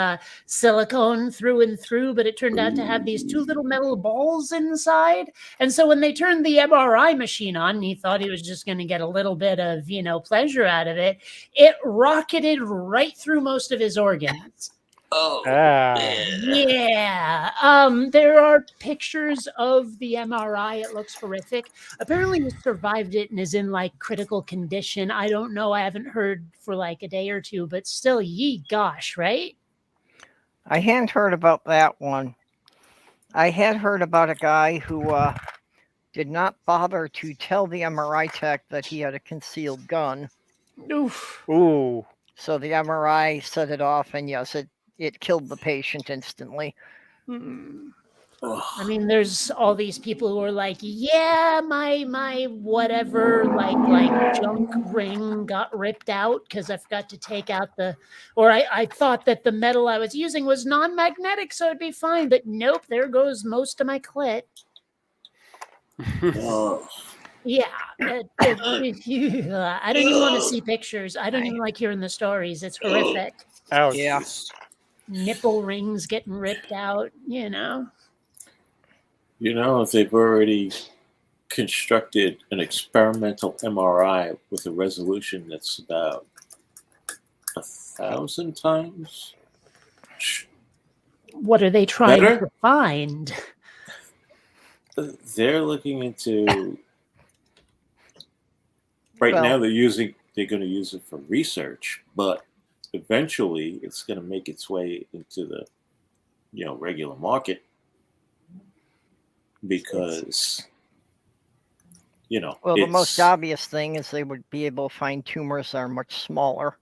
silicone through and through, but it turned out to have these two little metal balls inside. And so when they turned the MRI machine on, he thought he was just going to get a little bit of, pleasure out of it. It rocketed right through most of his organs. Oh, Ah. man. Yeah. There are pictures of the MRI. It looks horrific. Apparently he survived it and is in like critical condition. I don't know. I haven't heard for like a day or two, but still, ye gosh, right? I hadn't heard about that one. I had heard about a guy who did not bother to tell the MRI tech that he had a concealed gun. Oof. Ooh. So the MRI set it off, and yes, it killed the patient instantly. Mm. Ugh. I mean, there's all these people who are like, yeah, my whatever, like junk ring got ripped out because I forgot to take out I thought that the metal I was using was non-magnetic, so it'd be fine. But nope, there goes most of my clit. Oh. Yeah. I don't even want to see pictures. I don't even like hearing the stories. It's horrific. Ouch. Yeah. Nipple rings getting ripped out, If they've already constructed an experimental MRI with a resolution that's about 1,000 times. What are they trying Better? to find? They're looking into. Right Well- now, they're going to use it for research, but eventually, it's going to make its way into the, regular market because, Well, the most it's- obvious thing is they would be able to find tumors that are much smaller.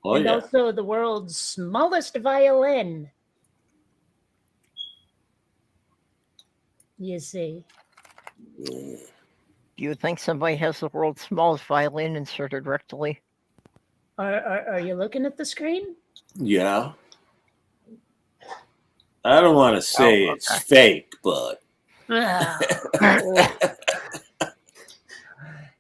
Oh And yeah. also the world's smallest violin. You see. Yeah. Do you think somebody has the world's smallest violin inserted rectally? Are you looking at the screen? Yeah. I don't want to say it's okay. fake, but Ah.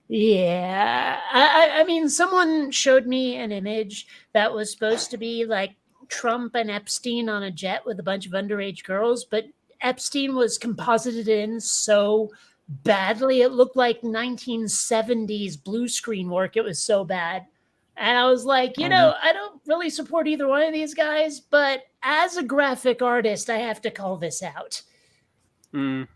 Yeah. I mean, someone showed me an image that was supposed to be like Trump and Epstein on a jet with a bunch of underage girls, but Epstein was composited in so badly. It looked like 1970s blue screen work. It was so bad. And I was like, I don't really support either one of these guys, but as a graphic artist, I have to call this out. Mm.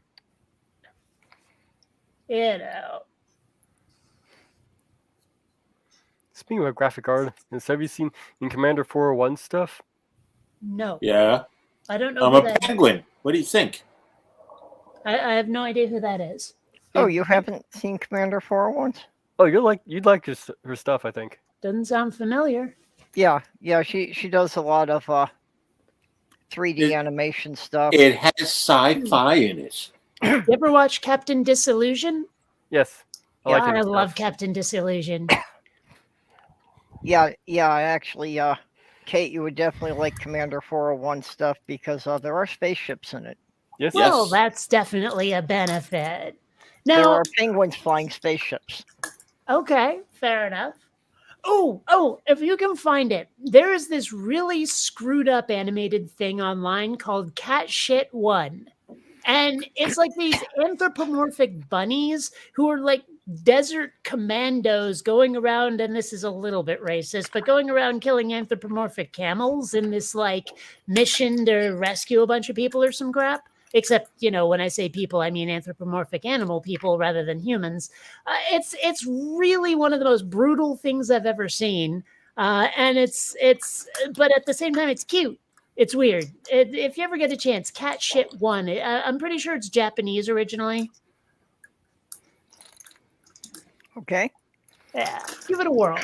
Speaking of graphic artists, have you seen in Commander 401 stuff? No. yeah. I don't know I'm who a that is. penguin. What do you think? I have no idea who that is. Oh, you haven't seen Commander 401? Oh, you'd like her stuff, I think. Doesn't sound familiar. Yeah, she does a lot of 3D It- animation stuff. It has sci-fi in it. You ever watch Captain Disillusion? Yes. I like God, her I stuff. love Captain Disillusion. Yeah, actually, Kate, you would definitely like Commander 401 stuff because there are spaceships in it. Yes. Well, Yes. that's definitely a benefit. There Now, are penguins flying spaceships. okay, fair enough. Oh, if you can find it, there is this really screwed up animated thing online called Cat Shit 1. And it's like these anthropomorphic bunnies who are like desert commandos going around, and this is a little bit racist, but going around killing anthropomorphic camels in this like mission to rescue a bunch of people or some crap. Except, when I say people, I mean anthropomorphic animal people rather than humans. It's really one of the most brutal things I've ever seen, and but at the same time, it's cute. It's weird. If you ever get a chance, Cat Shit 1. I'm pretty sure it's Japanese originally. Okay. Yeah, give it a whirl.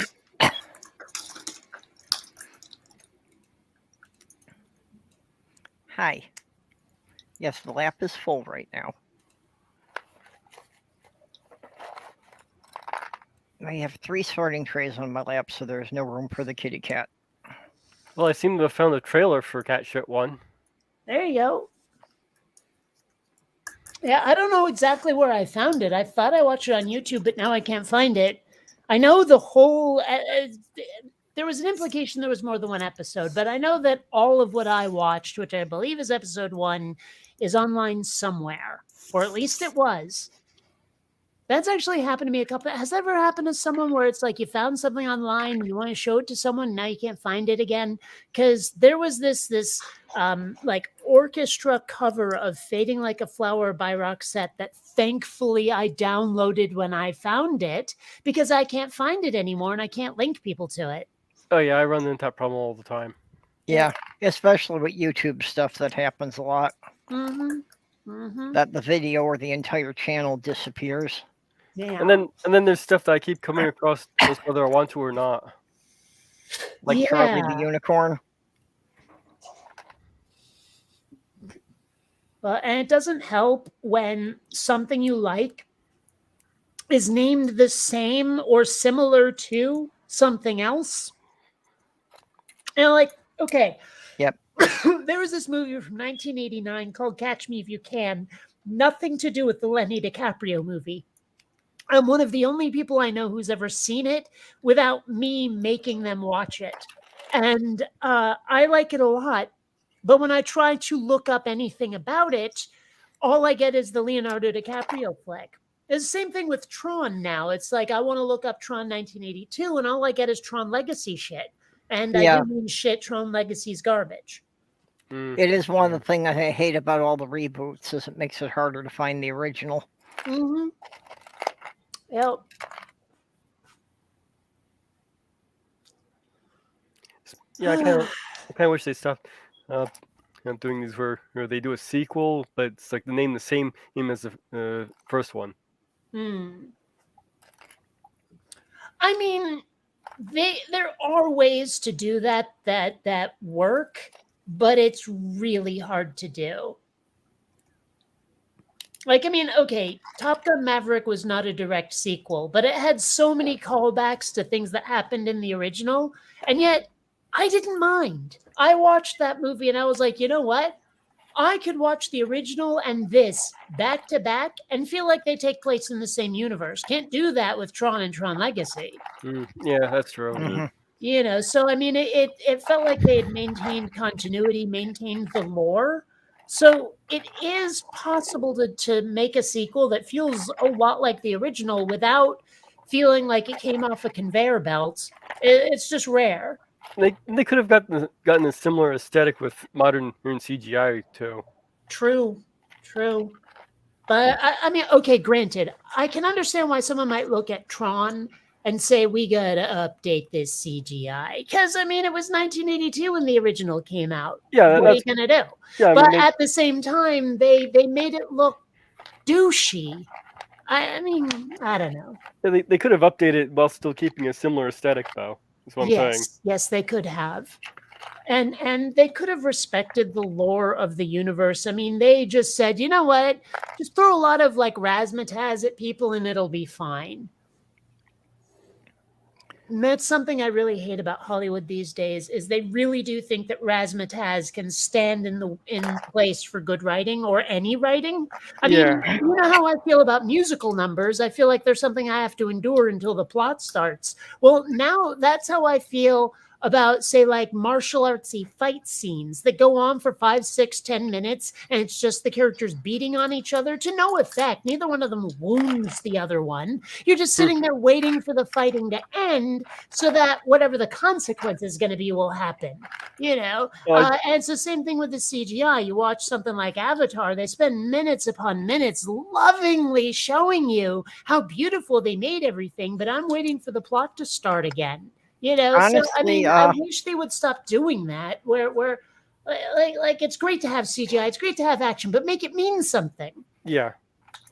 Hi. Yes, the lap is full right now. I have 3 sorting trays on my lap, so there's no room for the kitty cat. Well, I seem to have found a trailer for Cat Shit 1. There you go. Yeah, I don't know exactly where I found it. I thought I watched it on YouTube, but now I can't find it. I know the whole. There was an implication there was more than one episode, but I know that all of what I watched, which I believe is episode 1, is online somewhere, or at least it was. That's actually happened to me a couple. Has that ever happened to someone where it's like you found something online, you want to show it to someone, now you can't find it again? Because there was this like orchestra cover of "Fading Like a Flower" by Roxette that thankfully I downloaded when I found it, because I can't find it anymore and I can't link people to it. Oh yeah, I run into that problem all the time. Yeah, especially with YouTube stuff, that happens a lot. Mm-hmm. Mm-hmm. That the video or the entire channel disappears. Yeah. And then there's stuff that I keep coming across, just whether I want to or not. Like Charlie Yeah. the Unicorn. And it doesn't help when something you like is named the same or similar to something else. And like, okay. Yep. There was this movie from 1989 called Catch Me If You Can. Nothing to do with the Lenny DiCaprio movie. I'm one of the only people I know who's ever seen it without me making them watch it. And I like it a lot. But when I try to look up anything about it, all I get is the Leonardo DiCaprio flick. It's the same thing with Tron now. It's like I want to look up Tron 1982, and all I get is Tron Legacy shit. And Yeah. I do mean shit, Tron Legacy's garbage. Mm. It is one of the things I hate about all the reboots, is it makes it harder to find the original. Mm-hmm. Yep. Yeah, I kind of wish they stopped doing these where they do a sequel, but it's like the same name as the first one. I mean, there are ways to do that work, but it's really hard to do. Like, I mean, okay, Top Gun Maverick was not a direct sequel, but it had so many callbacks to things that happened in the original, and yet I didn't mind. I watched that movie and I was like, you know what? I could watch the original and this back to back and feel like they take place in the same universe. Can't do that with Tron and Tron Legacy. Yeah, that's true. Mhm. You know, so I mean, it felt like they had maintained continuity, maintained the lore. So it is possible to make a sequel that feels a lot like the original without feeling like it came off a conveyor belt. It's just rare. They could have gotten a similar aesthetic with modern CGI too. True. But I mean, okay, granted, I can understand why someone might look at Tron and say we gotta update this CGI, because I mean it was 1982 when the original came out. Yeah, What are you gonna do? yeah. I But mean, at the same time, they made it look douchey. I mean, I don't know. they could have updated while still keeping a similar aesthetic, though. That's what I'm saying. Yes, they could have. And they could have respected the lore of the universe. I mean, they just said, you know what? Just throw a lot of like razzmatazz at people and it'll be fine. And that's something I really hate about Hollywood these days, is they really do think that razzmatazz can stand in place for good writing or any writing. I mean, Yeah. you know how I feel about musical numbers. I feel like there's something I have to endure until the plot starts. Well, now that's how I feel about, say, like martial artsy fight scenes that go on for 5, 6, 10 minutes, and it's just the characters beating on each other to no effect. Neither one of them wounds the other one. You're just sitting there waiting for the fighting to end so that whatever the consequence is going to be will happen. You know, and it's the same thing with the CGI. You watch something like Avatar, they spend minutes upon minutes lovingly showing you how beautiful they made everything, but I'm waiting for the plot to start again. You know, Honestly, so I mean, I wish they would stop doing that. Where like it's great to have CGI, it's great to have action, but make it mean something. Yeah.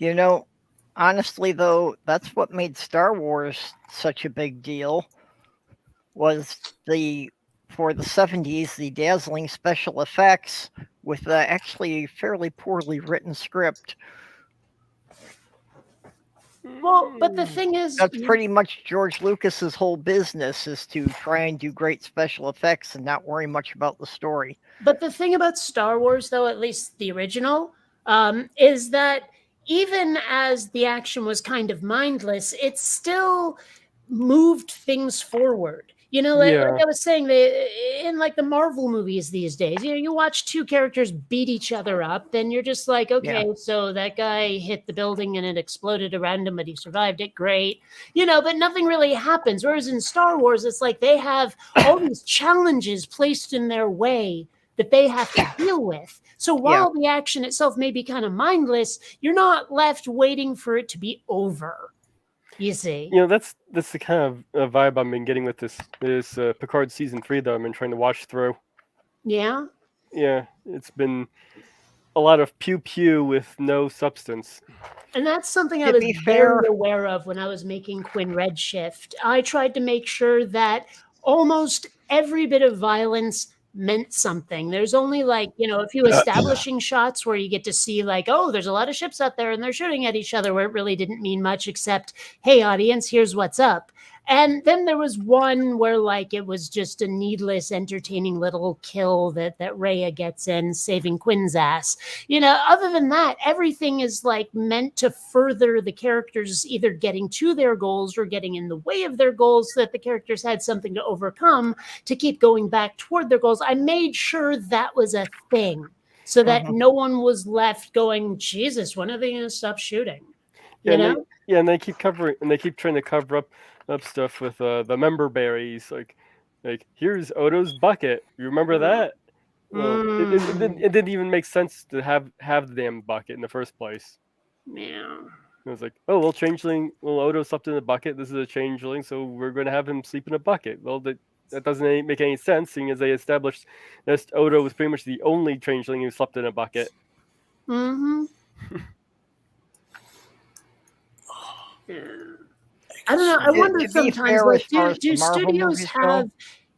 You know, honestly though, that's what made Star Wars such a big deal. Was for the 70s, the dazzling special effects with actually a fairly poorly written script. Well, but the thing is, That's pretty much George Lucas's whole business, is to try and do great special effects and not worry much about the story. But the thing about Star Wars, though, at least the original, is that even as the action was kind of mindless, it still moved things forward. Like Yeah. I was saying, in like the Marvel movies these days, you watch two characters beat each other up, and you're just like, okay, so that guy hit the building and it exploded around him, but he survived it. Great, but nothing really happens. Whereas in Star Wars, it's like they have all these challenges placed in their way that they have to deal with. So while the action itself may be kind of mindless, you're not left waiting for it to be over. You see, That's the kind of vibe I've been getting with this Picard season 3 that I've been trying to watch through. Yeah, it's been a lot of pew pew with no substance. and that's something I To was be very fair- aware of when I was making Quinn Redshift. I tried to make sure that almost every bit of violence meant something. There's only like, a few establishing shots where you get to see like, oh, there's a lot of ships out there and they're shooting at each other, where it really didn't mean much except, hey, audience, here's what's up. And then there was one where like it was just a needless, entertaining little kill that Rhea gets in, saving Quinn's ass. Other than that, everything is like meant to further the characters either getting to their goals or getting in the way of their goals, so that the characters had something to overcome to keep going back toward their goals. I made sure that was a thing, so that no one was left going, Jesus, when are they going to stop shooting? And they keep trying to cover up stuff with the member berries, like here's Odo's bucket. You remember that? Well, it didn't even make sense to have the damn bucket in the first place. Yeah. It was like, oh, well, Odo slept in a bucket. This is a changeling, so we're going to have him sleep in a bucket. Well, that doesn't make any sense, seeing as they established that Odo was pretty much the only changeling who slept in a bucket. Mm-hmm. I don't know. I wonder sometimes, like, do studios have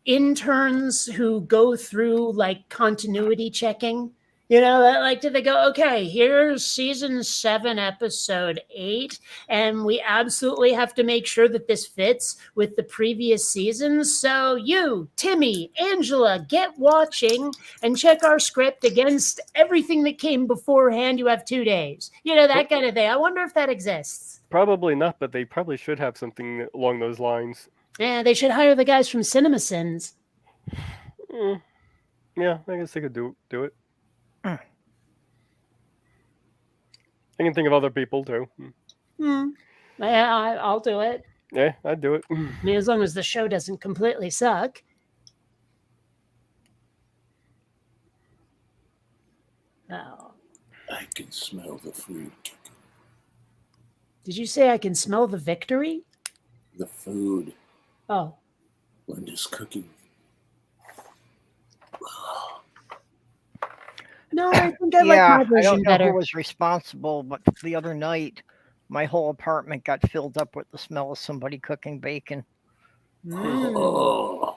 interns who go through like continuity checking? Like, do they go, okay, here's season 7, episode 8, and we absolutely have to make sure that this fits with the previous seasons. So you, Timmy, Angela, get watching and check our script against everything that came beforehand. You have 2 days. That kind of thing. I wonder if that exists. Probably not, but they probably should have something along those lines. Yeah, they should hire the guys from CinemaSins. Yeah, I guess they could do it. I can think of other people too. Yeah, I'll do it. Yeah, I'd do it. I mean, as long as the show doesn't completely suck. Oh. I can smell the food. Did you say I can smell the victory? The food. Oh. Linda's cooking. No, I think I like my version I don't know better. who was responsible, but the other night, my whole apartment got filled up with the smell of somebody cooking bacon. Oh.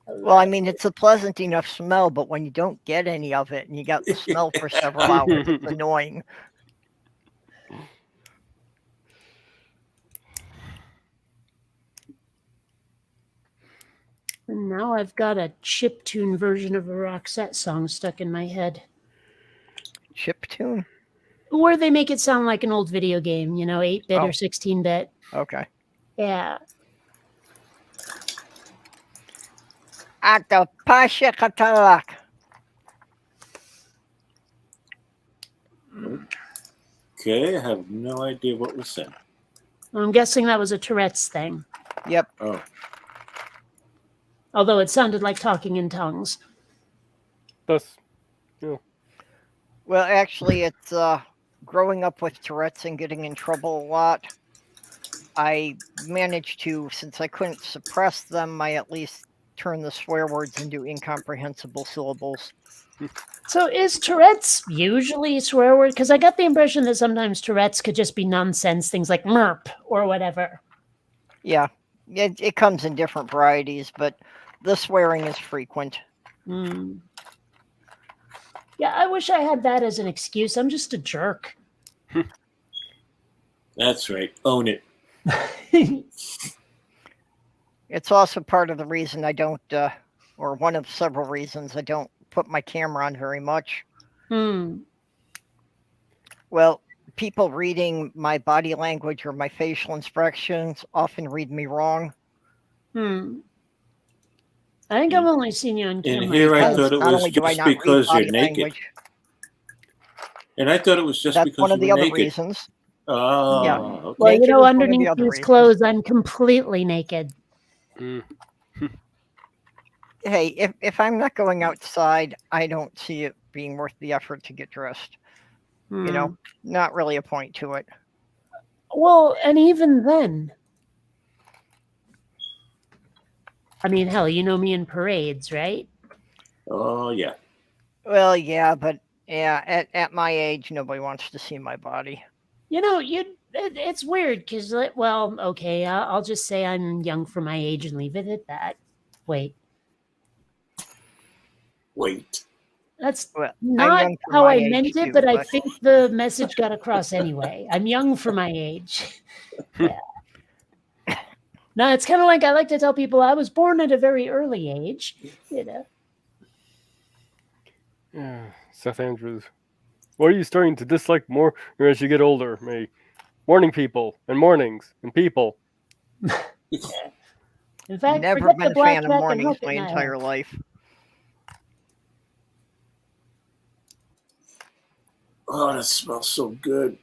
Well, I mean, it's a pleasant enough smell, but when you don't get any of it and you got the smell for several hours, it's annoying. And now I've got a chiptune version of a Roxette song stuck in my head. Chiptune? Where they make it sound like an old video game, 8-bit or 16-bit. Okay. Yeah. Ato Pasha Katalak. Okay, I have no idea what was said. I'm guessing that was a Tourette's thing. Yep. Oh. Although it sounded like talking in tongues. Thus, Well, actually, it's growing up with Tourette's and getting in trouble a lot. I managed to, since I couldn't suppress them, I at least turn the swear words into incomprehensible syllables. So is Tourette's usually a swear word? Because I got the impression that sometimes Tourette's could just be nonsense, things like merp or whatever. Yeah, it comes in different varieties, but the swearing is frequent. Yeah, I wish I had that as an excuse. I'm just a jerk. That's right. Own it. It's also part of the reason I don't, or one of several reasons I don't put my camera on very much. Hmm. Well, people reading my body language or my facial expressions often read me wrong. I think I've only seen you on camera. And here I Because thought it not was only do I just not read because you're body naked. language, And I thought it was just that's because one you of the were other naked. reasons. Oh, Yeah. okay. Well, Naked is one of the underneath other these reasons. clothes, I'm completely naked. Mm. Hey, if I'm not going outside, I don't see it being worth the effort to get dressed. You know, not really a point to it. Well, and even then, I mean, hell, you know me in parades, right? Oh, yeah. Well, yeah, but yeah, at my age, nobody wants to see my body. It's weird because, well, okay, I'll just say I'm young for my age and leave it at that. Wait, Wait. that's Well, not young for how my I age meant it, too, but I but- think the message got across anyway. I'm young for my age. Yeah. No, it's kind of like I like to tell people I was born at a very early age. Yeah, Seth Andrews. What are you starting to dislike more as you get older, May? Morning people and mornings and people. In fact, Never forget been the a fan of blackjack and mornings hook my it now. entire life. Oh, that smells so good.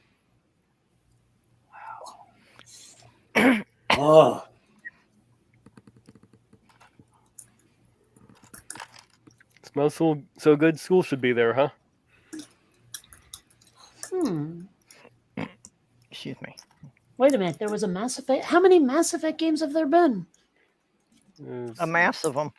Oh, Smells so good. School should be there, huh? Excuse me. Wait a minute, there was a Mass Effect. How many Mass Effect games have there been? A mass of them.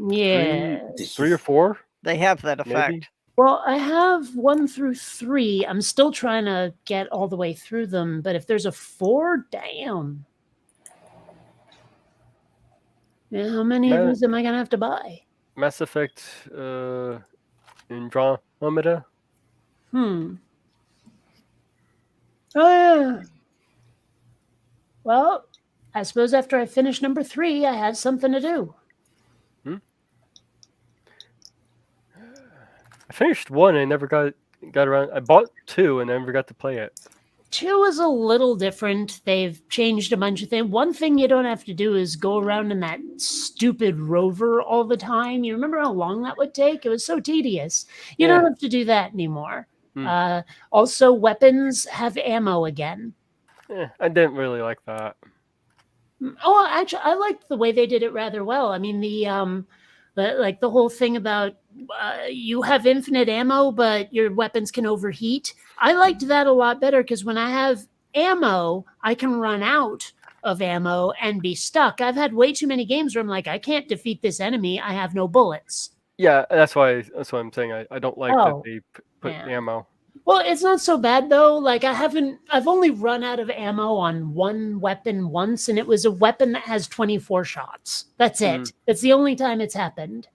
Yeah. Three or four, They have that effect. maybe. Well, I have 1 through 3. I'm still trying to get all the way through them, but if there's a 4, damn. Yeah, how many of these am I gonna have to buy? Mass Effect Andromeda. Oh yeah. Well, I suppose after I finish number 3, I have something to do. I finished 1 and I never got around. I bought 2 and I never got to play it. 2 is a little different. They've changed a bunch of things. One thing you don't have to do is go around in that stupid rover all the time. You remember how long that would take? It was so tedious. You don't have to do that anymore. Also, weapons have ammo again. I didn't really like that. Oh, actually, I liked the way they did it rather well. I mean, the whole thing about you have infinite ammo, but your weapons can overheat. I liked that a lot better because when I have ammo, I can run out of ammo and be stuck. I've had way too many games where I'm like, I can't defeat this enemy. I have no bullets. Yeah, that's why I'm saying I don't like that they put ammo. Well, it's not so bad though. Like I've only run out of ammo on one weapon once, and it was a weapon that has 24 shots. That's it. That's the only time it's happened.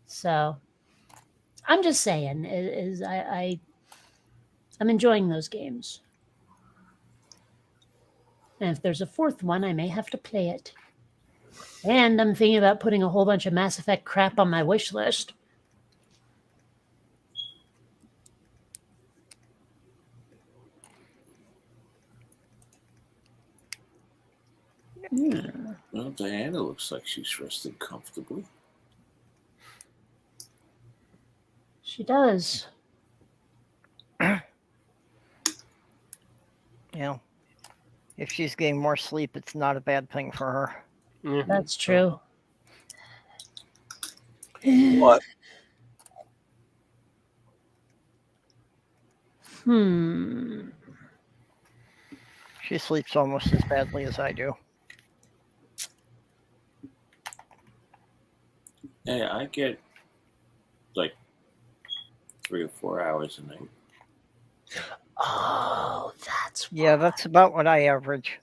So I'm just saying, I'm enjoying those games. And if there's a 4th one, I may have to play it. And I'm thinking about putting a whole bunch of Mass Effect crap on my wish list. well, Diana looks like she's resting comfortably. She does. Yeah. If she's getting more sleep, it's not a bad thing for her. Yeah. That's true. What? She sleeps almost as badly as I do. Yeah, I get like 3 or 4 hours a night. Oh, that's Yeah, that's about what I average.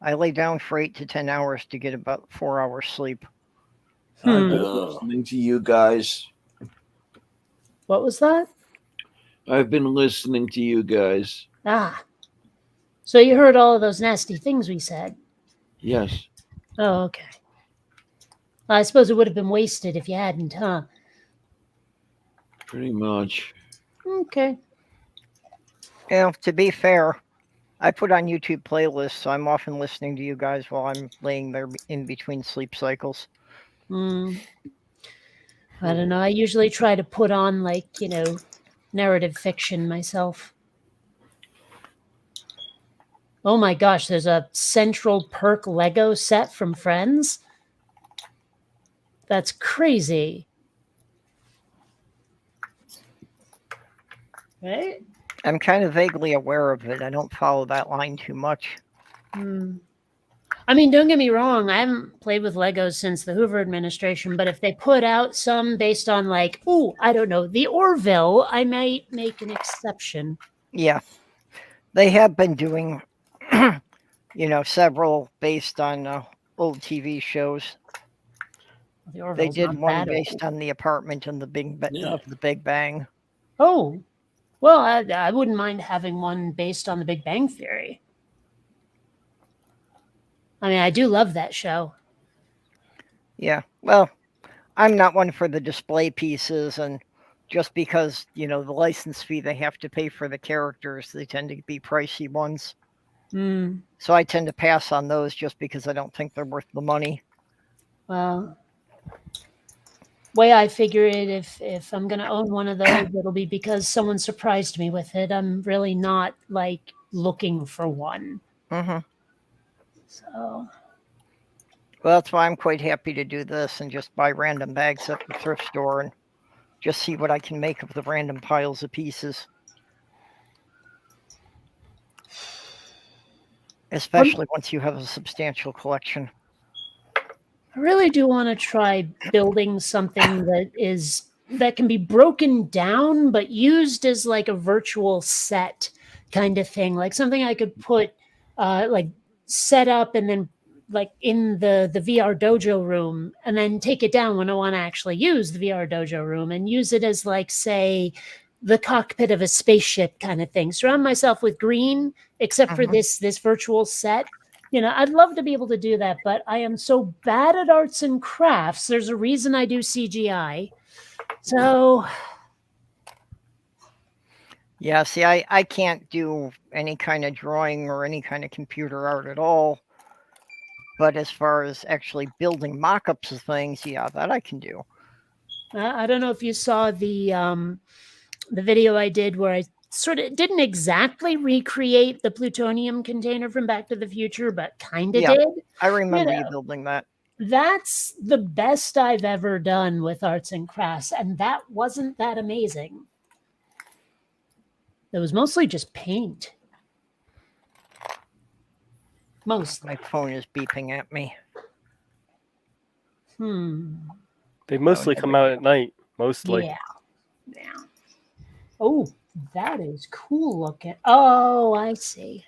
I lay down for 8 to 10 hours to get about 4 hours sleep. I've been listening to you guys. What was that? I've been listening to you guys. So you heard all of those nasty things we said? Yes. Oh, okay. I suppose it would have been wasted if you hadn't, huh? Pretty much. Okay. You know, to be fair, I put on YouTube playlists, so I'm often listening to you guys while I'm laying there in between sleep cycles. Hmm. I don't know. I usually try to put on, like, narrative fiction myself. Oh my gosh, there's a Central Perk Lego set from Friends. That's crazy. Right? I'm kind of vaguely aware of it. I don't follow that line too much. Hmm. I mean, don't get me wrong. I haven't played with Legos since the Hoover administration, but if they put out some based on, like, I don't know, the Orville, I might make an exception. Yeah. They have been doing, several based on old TV shows. The They Orville's did not one that based old. on the apartment and the Yeah. of the Big Bang. Oh, well, I wouldn't mind having one based on the Big Bang Theory. I mean, I do love that show. Yeah. Well, I'm not one for the display pieces, and just because, the license fee they have to pay for the characters, they tend to be pricey ones. Hmm. So I tend to pass on those just because I don't think they're worth the money. Well, way I figure it, if I'm gonna own one of those, it'll be because someone surprised me with it. I'm really not like looking for one. Mm-hmm. So Well, that's why I'm quite happy to do this and just buy random bags at the thrift store and just see what I can make of the random piles of pieces. Especially once you have a substantial collection. I really do want to try building something that can be broken down but used as like a virtual set kind of thing, like something I could put like set up and then like in the VR dojo room and then take it down when I want to actually use the VR dojo room and use it as like, say, the cockpit of a spaceship kind of thing. Surround myself with green except for this virtual set. I'd love to be able to do that, but I am so bad at arts and crafts. There's a reason I do CGI. So, yeah, see, I can't do any kind of drawing or any kind of computer art at all. But as far as actually building mock-ups of things, yeah, that I can do. I don't know if you saw the video I did where I sort of didn't exactly recreate the plutonium container from Back to the Future, but kind of did. I remember you building that. That's the best I've ever done with arts and crafts, and that wasn't that amazing. It was mostly just paint. Mostly. My phone is beeping at me. They mostly come out at night. Mostly. Yeah. Oh, that is cool looking. Oh, I see.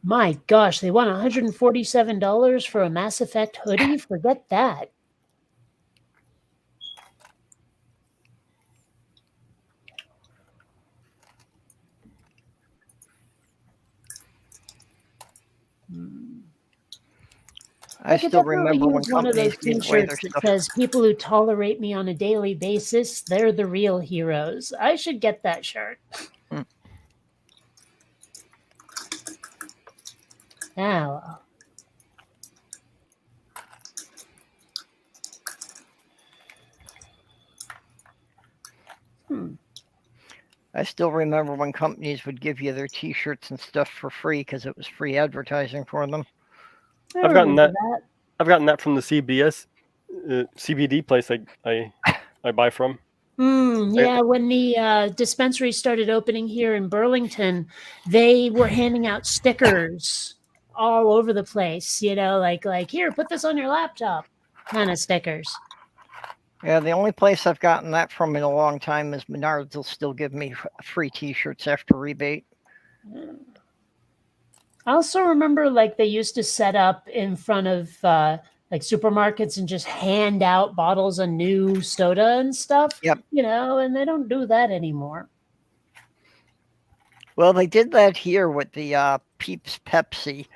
My gosh, they want $147 for a Mass Effect hoodie? Forget that. I still definitely remember when use one of those companies gave away their t-shirts that stuff. says people who tolerate me on a daily basis, they're the real heroes. I should get that shirt. Now. I still remember when companies would give you their T-shirts and stuff for free because it was free advertising for them. I've gotten that. I've gotten that from the CBS, CBD place I buy from. Yeah, when the dispensary started opening here in Burlington, they were handing out stickers all over the place. Like here, put this on your laptop, kind of stickers. Yeah, the only place I've gotten that from in a long time is Menards. They'll still give me free T-shirts after rebate. I also remember like they used to set up in front of like supermarkets and just hand out bottles of new soda and stuff. Yep. And they don't do that anymore. Well, they did that here with the Peeps Pepsi.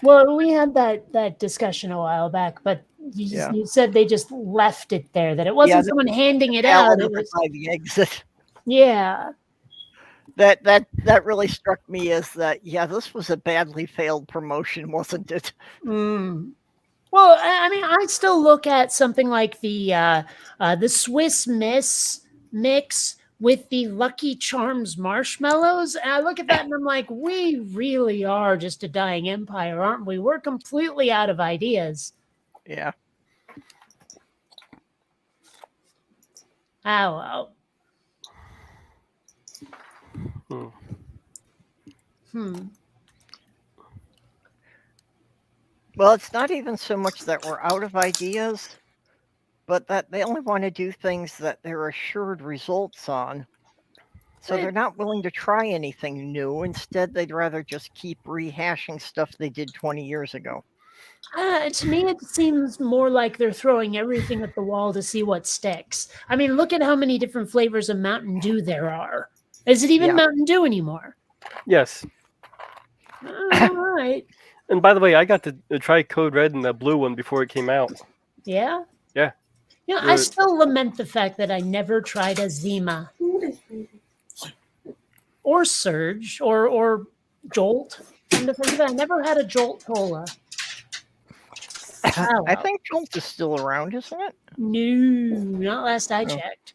Well, we had that discussion a while back, but you said they just left it there, that it wasn't someone handing it out. It was by the exit. Yeah. That really struck me as that. Yeah, this was a badly failed promotion, wasn't it? Mm. Well, I mean, I still look at something like the Swiss Miss mix with the Lucky Charms marshmallows. And I look at that and I'm like, we really are just a dying empire, aren't we? We're completely out of ideas. Yeah. Oh well. Hmm. Hmm. Well, it's not even so much that we're out of ideas, but that they only want to do things that they're assured results on. So they're not willing to try anything new. Instead, they'd rather just keep rehashing stuff they did 20 years ago. To me, it seems more like they're throwing everything at the wall to see what sticks. I mean, look at how many different flavors of Mountain Dew there are. Is it even Yeah. Mountain Dew anymore? Yes. All right. And by the way, I got to try Code Red and the blue one before it came out. Yeah? Yeah. You know, I They're- still lament the fact that I never tried a Zima or Surge or Jolt. Come to think of it, I never had a Jolt Cola. Oh, I well. think Jolt is still around, isn't it? No, not last I Oh. checked.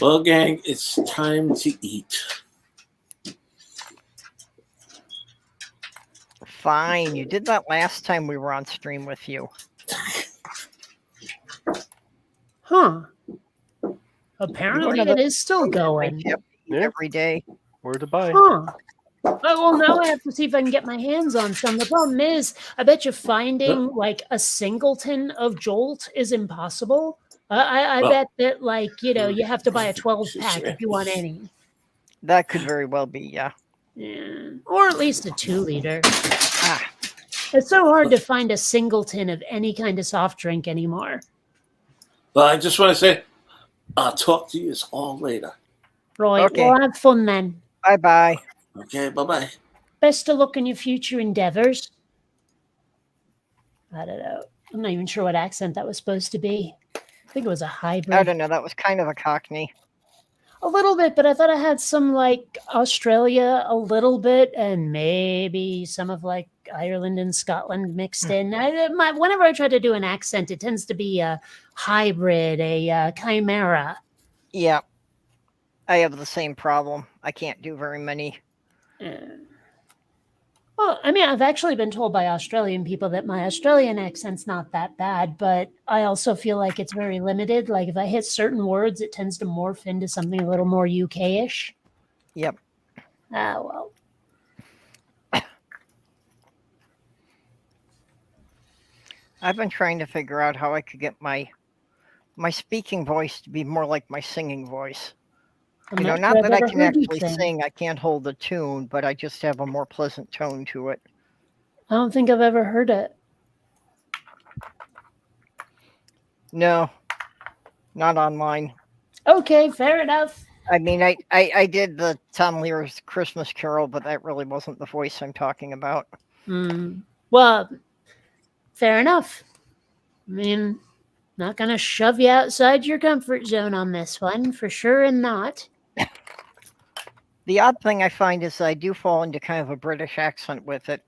Well, gang, it's time to eat. Fine. You did that last time we were on stream with you. Huh. Apparently another- it is still going. Yep. Yeah. Every day. Where to buy? Huh. Oh, well, now I have to see if I can get my hands on some. The problem is, I bet you finding like a singleton of Jolt is impossible. I Well- bet that, like, you know, you have to buy a 12 pack if you want any. That could very well be, yeah. Yeah. Or at least a 2-liter. Ah, It's so hard to find a singleton of any kind of soft drink anymore. Well, I just want to say, I'll talk to you all later. Right. Okay. Well, have fun then. bye-bye. Okay, bye-bye. Best of luck in your future endeavors. I don't know. I'm not even sure what accent that was supposed to be. I think it was a hybrid. I don't know. That was kind of a Cockney. A little bit, but I thought I had some like Australia a little bit and maybe some of like Ireland and Scotland mixed in. Whenever I try to do an accent, it tends to be a hybrid, a chimera. Yeah. I have the same problem. I can't do very many. Well, I mean, I've actually been told by Australian people that my Australian accent's not that bad, but I also feel like it's very limited. Like if I hit certain words, it tends to morph into something a little more UK-ish. Yep. Ah, well. I've been trying to figure out how I could get my speaking voice to be more like my singing voice. I'm You know, sure not I've that I ever can heard you actually sing, I can't hold a tune, but I just have a more pleasant tone to it. I don't think I've ever heard it. No, not online. Okay, fair enough. I mean, I did the Tom Lear's Christmas Carol, but that really wasn't the voice I'm talking about. Well, fair enough. I mean, not going to shove you outside your comfort zone on this one, for sure and not. The odd thing I find is I do fall into kind of a British accent with it.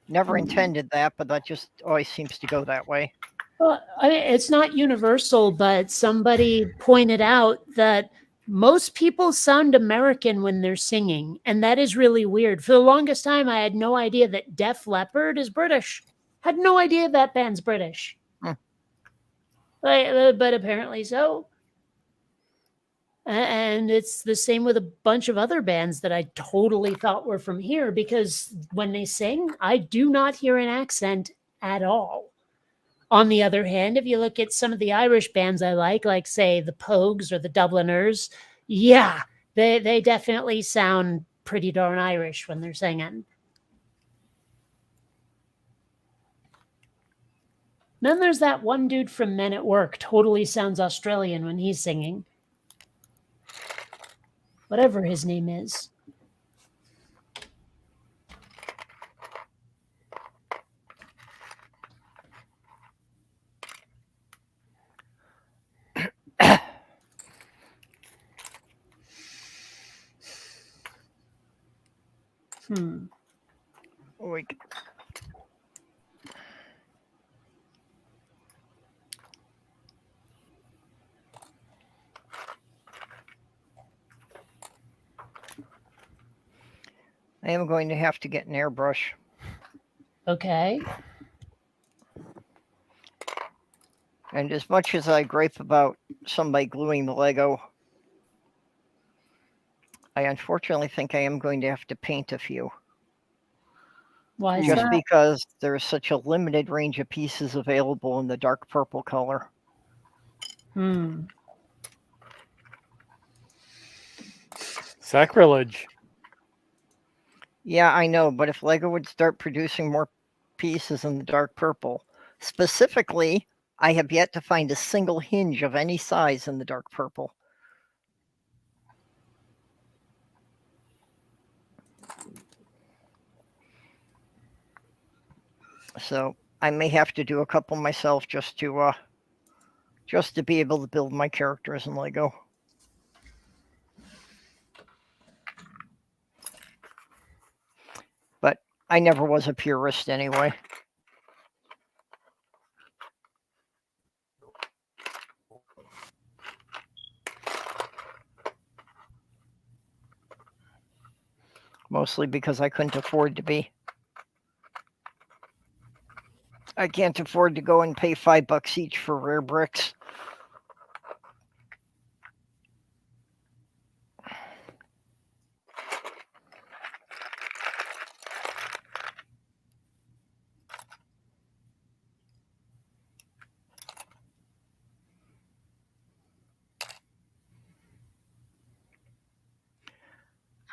Never intended that, but that just always seems to go that way. Well, I mean, it's not universal, but somebody pointed out that most people sound American when they're singing, and that is really weird. For the longest time, I had no idea that Def Leppard is British. Had no idea that band's British. But apparently so. And it's the same with a bunch of other bands that I totally thought were from here, because when they sing, I do not hear an accent at all. On the other hand, if you look at some of the Irish bands I like say the Pogues or the Dubliners, yeah, they definitely sound pretty darn Irish when they're singing. Then there's that one dude from Men at Work, totally sounds Australian when he's singing. Whatever his name is. Hmm. We c- I am going to have to get an airbrush. Okay. And as much as I gripe about somebody gluing the Lego, I unfortunately think I am going to have to paint a few. Why is Just that? because there's such a limited range of pieces available in the dark purple color. Hmm. Sacrilege. Yeah, I know, but if Lego would start producing more pieces in the dark purple, specifically, I have yet to find a single hinge of any size in the dark purple. So I may have to do a couple myself just to be able to build my characters in Lego. But I never was a purist anyway. Mostly because I couldn't afford to be. I can't afford to go and pay $5 each for rare bricks.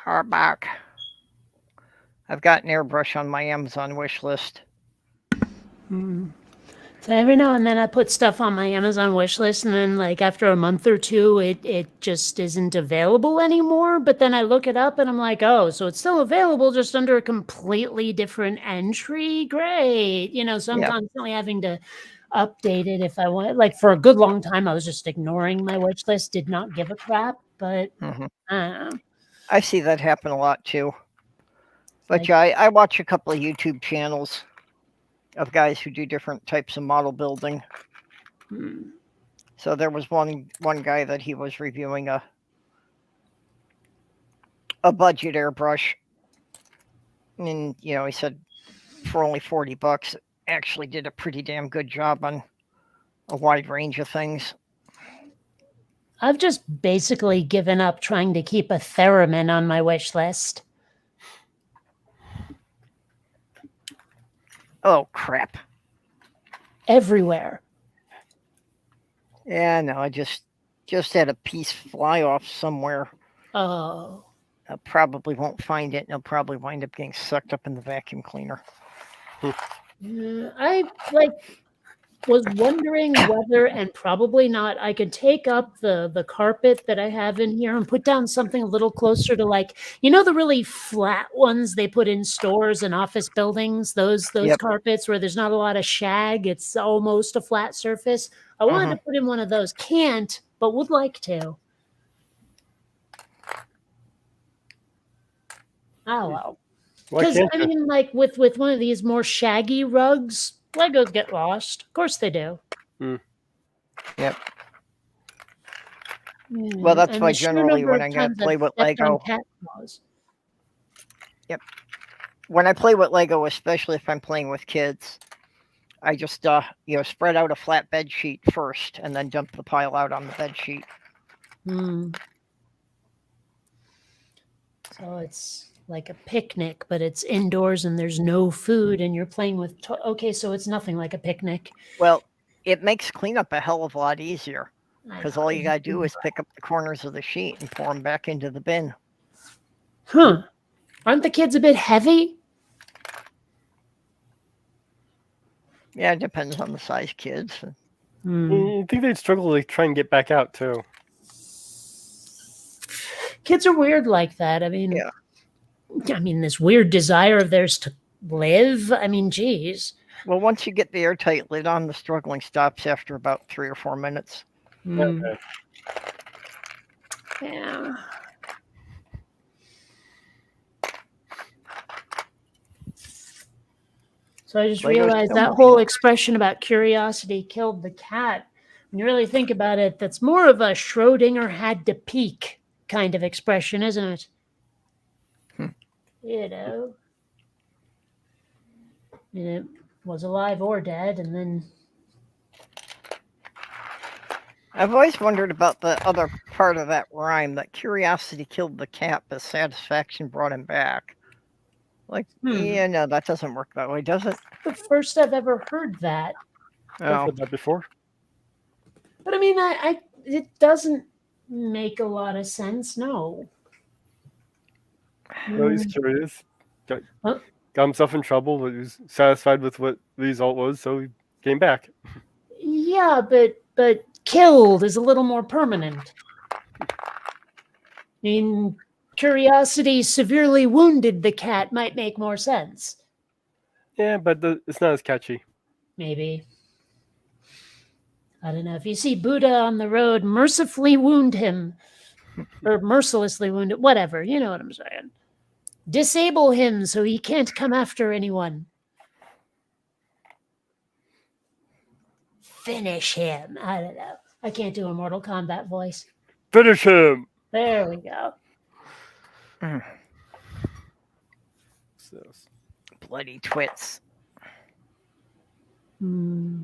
Harback. I've got an airbrush on my Amazon wish list. Hmm. So every now and then I put stuff on my Amazon wish list, and then like after a month or two, it just isn't available anymore. But then I look it up and I'm like, oh, so it's still available, just under a completely different entry. Great, so I'm Yep. constantly having to update it if I want. Like for a good long time, I was just ignoring my wish list, did not give a crap. But Mhm. I don't know. I see that happen a lot too. But Like- yeah, I watch a couple of YouTube channels of guys who do different types of model building. Hmm. So there was one guy that he was reviewing a budget airbrush, and he said for only $40, it actually did a pretty damn good job on a wide range of things. I've just basically given up trying to keep a theremin on my wish list. Oh crap! Everywhere. Yeah, no, I just had a piece fly off somewhere. Oh. I probably won't find it, and it'll probably wind up getting sucked up in the vacuum cleaner. I was wondering whether, and probably not, I could take up the carpet that I have in here and put down something a little closer to the really flat ones they put in stores and office buildings, those Yep. carpets where there's not a lot of shag, it's almost a flat surface. I wanted to put in one of those. Can't, but would like to. Oh well. Why Because can't I you? mean, with one of these more shaggy rugs, Legos get lost. Of course they do. Yep. Yeah, Well, that's and why the sheer generally number when of I'm gonna times play I've with stepped on Lego, cat claws. when I play with Lego, especially if I'm playing with kids, I just spread out a flat bed sheet first, and then dump the pile out on the bed sheet. Hmm. So it's like a picnic, but it's indoors and there's no food, and you're playing with. Okay, so it's nothing like a picnic. Well, it makes cleanup a hell of a lot easier I because know, all you gotta do it's- is pick up the corners of the sheet and pour them back into the bin. Huh? Aren't the kids a bit heavy? Yeah, it depends on the size kids. Hmm. You think they'd struggle to try and get back out too? Kids are weird like that. I mean, this weird desire of theirs to live. I mean, geez. Well, once you get the airtight lid on, the struggling stops after about 3 or 4 minutes. Hmm. Okay. Yeah. So I just Lego realized that snowmobile. whole expression about curiosity killed the cat. When you really think about it, that's more of a Schrodinger had to peek kind of expression, isn't it? You know, I mean, it was alive or dead, and then I've always wondered about the other part of that rhyme, that curiosity killed the cat, but satisfaction brought him back. Like, yeah, no, that doesn't work that way, does it? the first I've ever heard that. I've Oh, heard that before. But I mean, it doesn't make a lot of sense. No. No, he's curious. Got Huh? himself in trouble, but he was satisfied with what the result was, so he came back. Yeah, but killed is a little more permanent. I mean, curiosity severely wounded the cat might make more sense. Yeah, but it's not as catchy. Maybe. I don't know. If you see Buddha on the road, mercifully wound him. Or mercilessly wound him. Whatever. You know what I'm saying. Disable him so he can't come after anyone. Finish him. I don't know. I can't do a Mortal Kombat voice. Finish him! There we go. So, bloody twits. Hmm.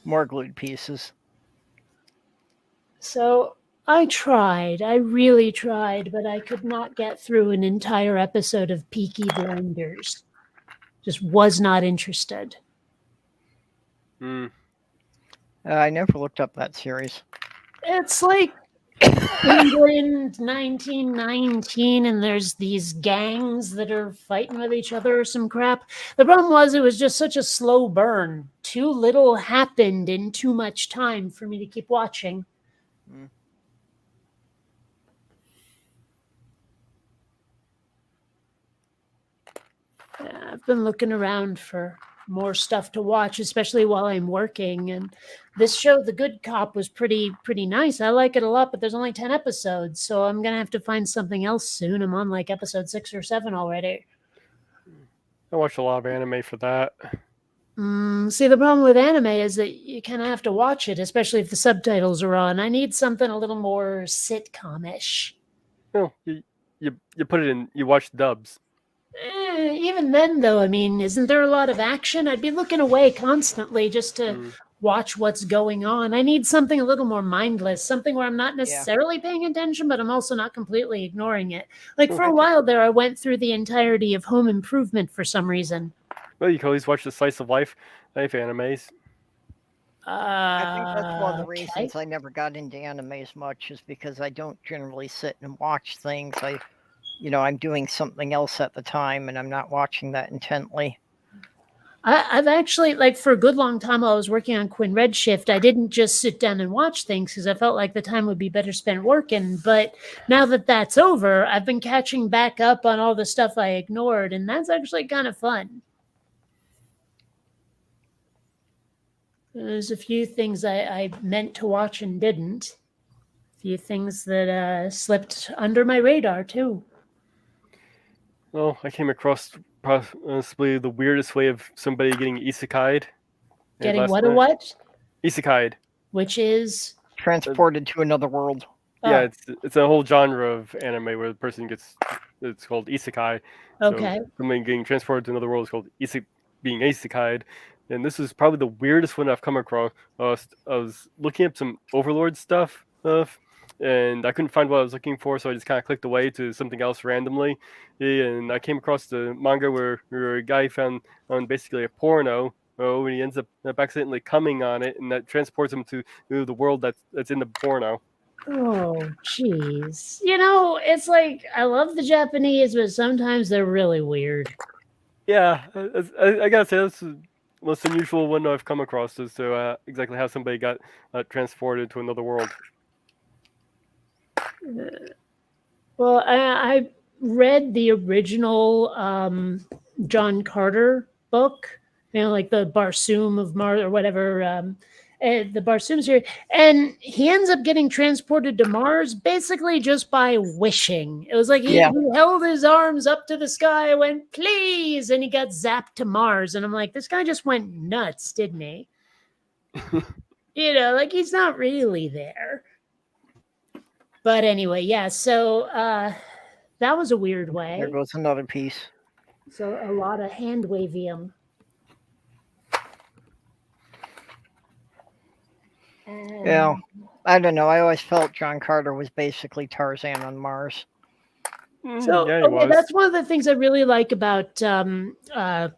More glued pieces. So I tried. I really tried, but I could not get through an entire episode of Peaky Blinders. Just was not interested. I never looked up that series. It's like England 1919, and there's these gangs that are fighting with each other or some crap. The problem was it was just such a slow burn. Too little happened in too much time for me to keep watching. I've been looking around for more stuff to watch, especially while I'm working. And this show, The Good Cop, was pretty nice. I like it a lot, but there's only 10 episodes, so I'm gonna have to find something else soon. I'm on like episode 6 or 7 already. I watch a lot of anime for that. See, the problem with anime is that you kind of have to watch it, especially if the subtitles are on. I need something a little more sitcom-ish. No, you put it in. You watch dubs. Even then, though, I mean, isn't there a lot of action? I'd be looking away constantly just to watch what's going on. I need something a little more mindless, something where I'm not necessarily paying attention, but I'm also not completely ignoring it. Like for a while there, I went through the entirety of Home Improvement for some reason. Well, you can always watch the slice of life animes. I think that's one of the Okay. reasons I never got into anime as much, is because I don't generally sit and watch things. I'm doing something else at the time, and I'm not watching that intently. I've actually, like, for a good long time while I was working on Quinn Redshift, I didn't just sit down and watch things because I felt like the time would be better spent working. But now that that's over, I've been catching back up on all the stuff I ignored, and that's actually kind of fun. There's a few things I meant to watch and didn't. A few things that slipped under my radar, too. Well, I came across possibly the weirdest way of somebody getting isekai'd. Getting what or what? Isekai'd. Which is? Transported to another world. Yeah, it's a whole genre of anime where the person it's called isekai. Okay. So somebody getting transported to another world is called being isekai'd. And this is probably the weirdest one I've come across. I was looking up some Overlord stuff, and I couldn't find what I was looking for, so I just kind of clicked away to something else randomly. And I came across the manga where a guy found on basically a porno, and he ends up accidentally coming on it, and that transports him to the world that's in the porno. Oh, jeez. It's like, I love the Japanese, but sometimes they're really weird. Yeah, I gotta say, that's the most unusual one I've come across, as to exactly how somebody got transported to another world. Well, I read the original John Carter book, like the Barsoom of Mars or whatever, the Barsoom series, and he ends up getting transported to Mars basically just by wishing. It was like he held his arms up to the sky, went please, and he got zapped to Mars. And I'm like, this guy just went nuts, didn't he? Like he's not really there. But anyway, yeah. So that was a weird way. There goes another piece. So a lot of hand wavium. Yeah, I don't know. I always felt John Carter was basically Tarzan on Mars. So yeah, he okay, was. that's one of the things I really like about The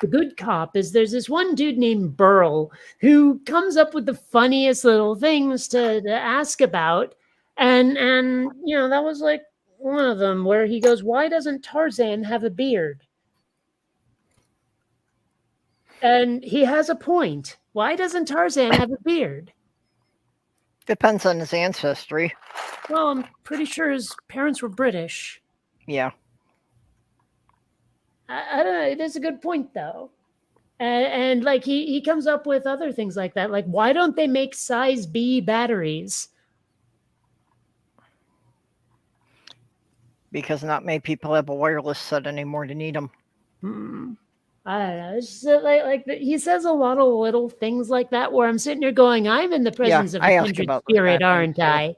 Good Cop is there's this one dude named Burl who comes up with the funniest little things to ask about, and that was like one of them where he goes, "Why doesn't Tarzan have a beard?" And he has a point. Why doesn't Tarzan have a beard? Depends on his ancestry. Well, I'm pretty sure his parents were British. Yeah. I don't know. It is a good point, though. And like he comes up with other things like that. Like, why don't they make size B batteries? Because not many people have a wireless set anymore to need them. I don't know. It's just he says a lot of little things like that where I'm sitting here going, I'm in the presence of a I ask kindred about those spirit, kind of aren't things, I?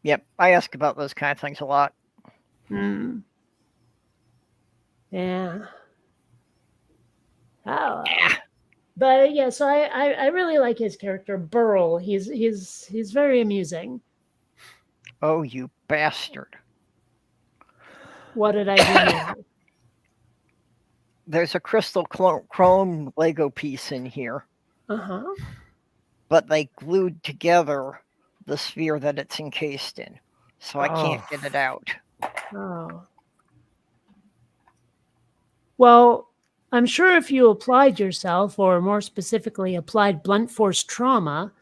Yep, I ask about those kind of things a lot. Yeah. Oh. But yeah, so I really like his character, Burl. He's very amusing. Oh, you bastard. What did I do now? There's a crystal chrome Lego piece in here, Uh-huh. but they glued together the sphere that it's encased in. So I can't get it out. Oh. Well, I'm sure if you applied yourself, or more specifically applied blunt force trauma,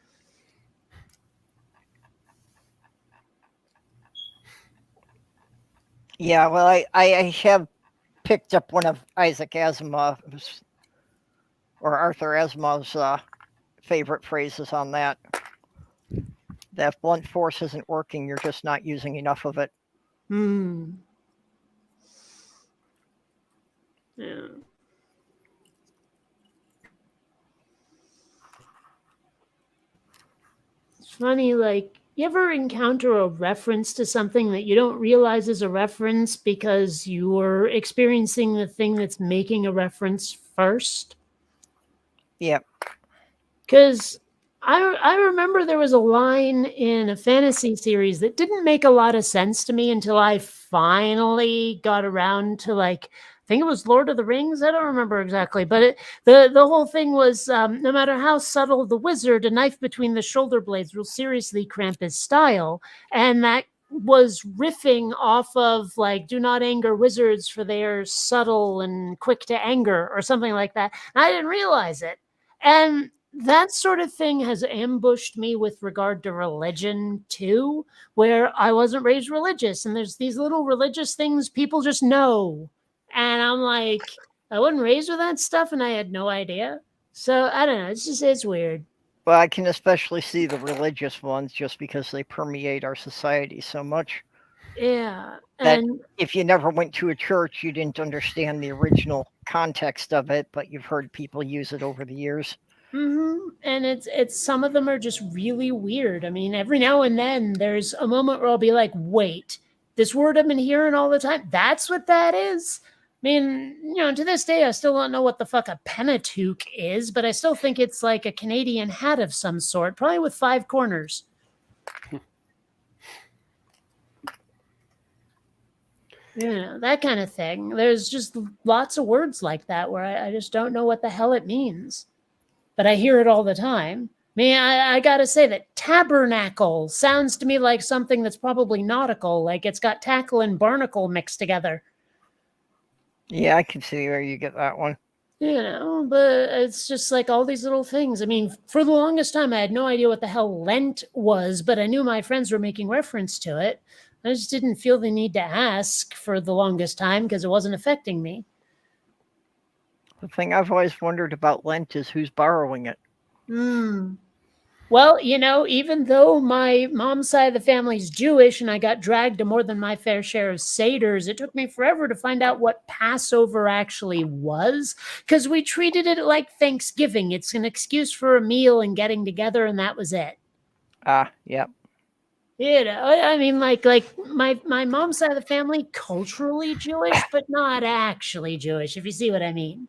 Yeah, well, I have picked up one of Isaac Asimov's or Arthur Asimov's favorite phrases on that. That if blunt force isn't working, you're just not using enough of it. Yeah. It's funny, like, you ever encounter a reference to something that you don't realize is a reference because you're experiencing the thing that's making a reference first? Yep. Because I remember there was a line in a fantasy series that didn't make a lot of sense to me until I finally got around to, like, I think it was Lord of the Rings. I don't remember exactly, but the whole thing was no matter how subtle the wizard, a knife between the shoulder blades will seriously cramp his style. And that was riffing off of, like, do not anger wizards for they are subtle and quick to anger or something like that. And I didn't realize it. And that sort of thing has ambushed me with regard to religion too, where I wasn't raised religious and there's these little religious things people just know. And I'm like, I wasn't raised with that stuff and I had no idea. So I don't know. It's weird. Well, I can especially see the religious ones just because they permeate our society so much. Yeah. That And if you never went to a church, you didn't understand the original context of it, but you've heard people use it over the years. and it's some of them are just really weird. I mean, every now and then there's a moment where I'll be like, wait, this word I've been hearing all the time, that's what that is? I mean, to this day, I still don't know what the fuck a Pentateuch is, but I still think it's like a Canadian hat of some sort, probably with 5 corners. That kind of thing. There's just lots of words like that where I just don't know what the hell it means. But I hear it all the time. I mean, I got to say that tabernacle sounds to me like something that's probably nautical, like it's got tackle and barnacle mixed together. Yeah, I can see where you get that one. But it's just like all these little things. I mean, for the longest time, I had no idea what the hell Lent was, but I knew my friends were making reference to it. I just didn't feel the need to ask for the longest time because it wasn't affecting me. The thing I've always wondered about Lent is who's borrowing it. Hmm. Well, even though my mom's side of the family's Jewish and I got dragged to more than my fair share of Seder's, it took me forever to find out what Passover actually was because we treated it like Thanksgiving. It's an excuse for a meal and getting together, and that was it. Yep. I mean, like my mom's side of the family, culturally Jewish, but not actually Jewish, if you see what I mean.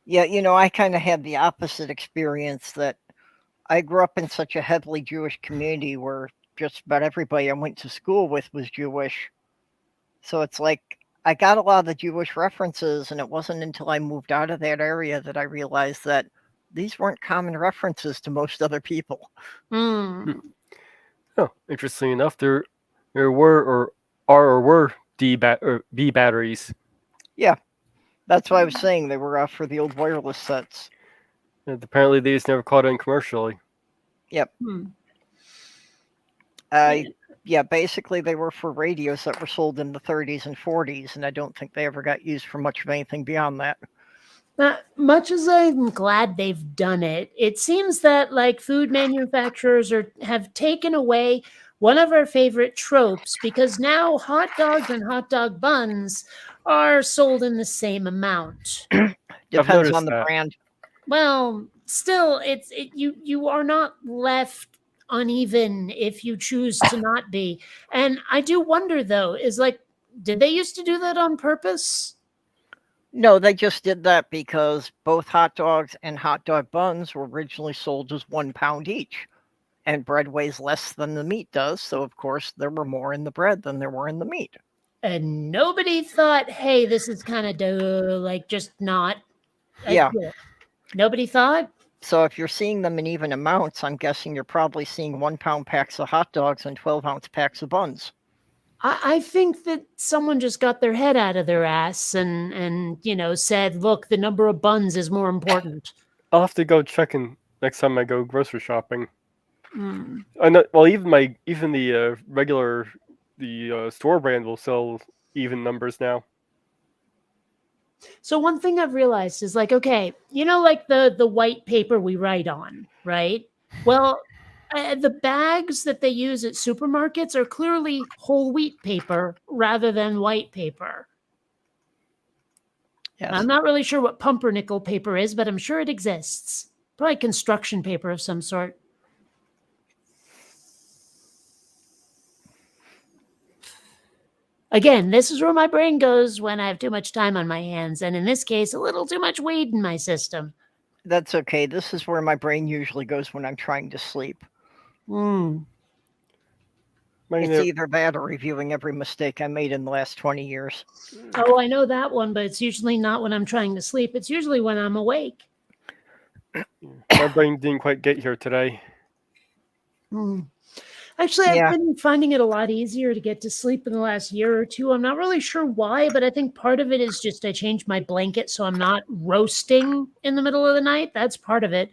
Yeah, I kind of had the opposite experience that I grew up in such a heavily Jewish community where just about everybody I went to school with was Jewish. So it's like I got a lot of the Jewish references, and it wasn't until I moved out of that area that I realized that these weren't common references to most other people. Hmm. Oh, interesting enough, there were or are or were B batteries. That's why I was saying they were for the old wireless sets. And apparently, they just never caught on commercially. Hmm. Yeah, basically they were for radios that were sold in the 30s and 40s, and I don't think they ever got used for much of anything beyond that. Much as I'm glad they've done it, it seems that like food manufacturers have taken away one of our favorite tropes because now hot dogs and hot dog buns are sold in the same amount. Depends noticed on the that. brand. Well, still, you are not left uneven if you choose to not be. And I do wonder though, did they used to do that on purpose? No, they just did that because both hot dogs and hot dog buns were originally sold as 1 pound each. And bread weighs less than the meat does, so of course there were more in the bread than there were in the meat. And nobody thought, hey, this is kind of like just not. Yeah. Nobody thought? So if you're seeing them in even amounts, I'm guessing you're probably seeing 1 pound packs of hot dogs and 12-ounce packs of buns. I think that someone just got their head out of their ass and said, look, the number of buns is more important. I'll have to go check in next time I go grocery shopping. Hmm. I know. Well, even the regular store brand will sell even numbers now. So one thing I've realized is like, okay, like the white paper we write on, right? Well, the bags that they use at supermarkets are clearly whole wheat paper rather than white paper. Yes. I'm not really sure what pumpernickel paper is, but I'm sure it exists. Probably construction paper of some sort. Again, this is where my brain goes when I have too much time on my hands, and in this case, a little too much weed in my system. That's okay. This is where my brain usually goes when I'm trying to sleep. Mm. It's either that or reviewing every mistake I made in the last 20 years. Oh, I know that one, but it's usually not when I'm trying to sleep. It's usually when I'm awake. My brain didn't quite get here today. Mm. Actually, I've been finding it a lot easier to get to sleep in the last year or two. I'm not really sure why, but I think part of it is just I changed my blanket so I'm not roasting in the middle of the night. That's part of it.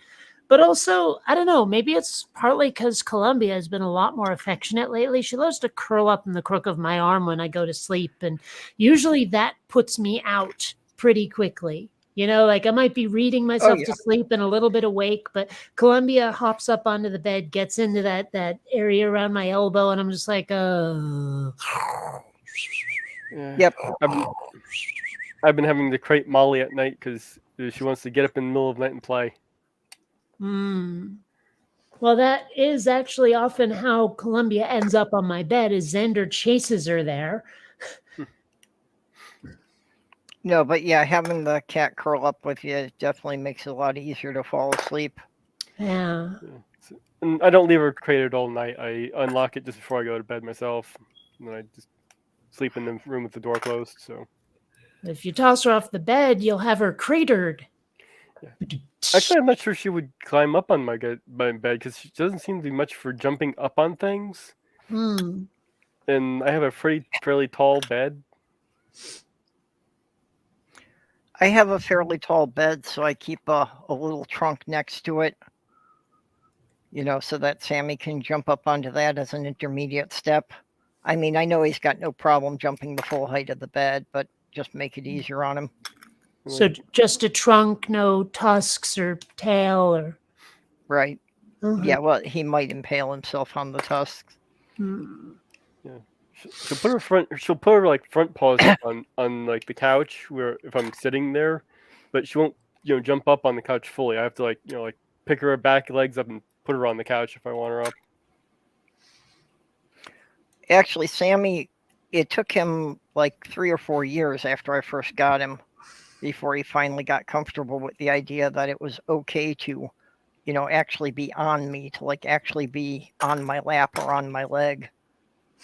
But also, I don't know, maybe it's partly because Columbia has been a lot more affectionate lately. She loves to curl up in the crook of my arm when I go to sleep. And usually that puts me out pretty quickly. Like I might be reading myself to sleep and a little bit awake, but Columbia hops up onto the bed, gets into that area around my elbow, and I'm just like, Yep. I've been having to crate Molly at night because she wants to get up in the middle of the night and play. Well, that is actually often how Columbia ends up on my bed, is Xander chases her there. No, but yeah, having the cat curl up with you definitely makes it a lot easier to fall asleep. Yeah. And I don't leave her crated all night. I unlock it just before I go to bed myself. And then I just sleep in the room with the door closed. So if you toss her off the bed, you'll have her cratered. Yeah. Actually, I'm not sure she would climb up on my bed because she doesn't seem to be much for jumping up on things. And I have a fairly tall bed. I have a fairly tall bed, so I keep a little trunk next to it, so that Sammy can jump up onto that as an intermediate step. I mean, I know he's got no problem jumping the full height of the bed, but just make it easier on him. So just a trunk, no tusks or tail or... Right. Uh-huh. Yeah. Well, he might impale himself on the tusks. Hmm. She'll put her front. She'll put her like front paws up on like the couch where if I'm sitting there, but she won't jump up on the couch fully. I have to like pick her back legs up and put her on the couch if I want her up. Actually, Sammy, it took him like 3 or 4 years after I first got him before he finally got comfortable with the idea that it was okay to, actually be on me, to like actually be on my lap or on my leg.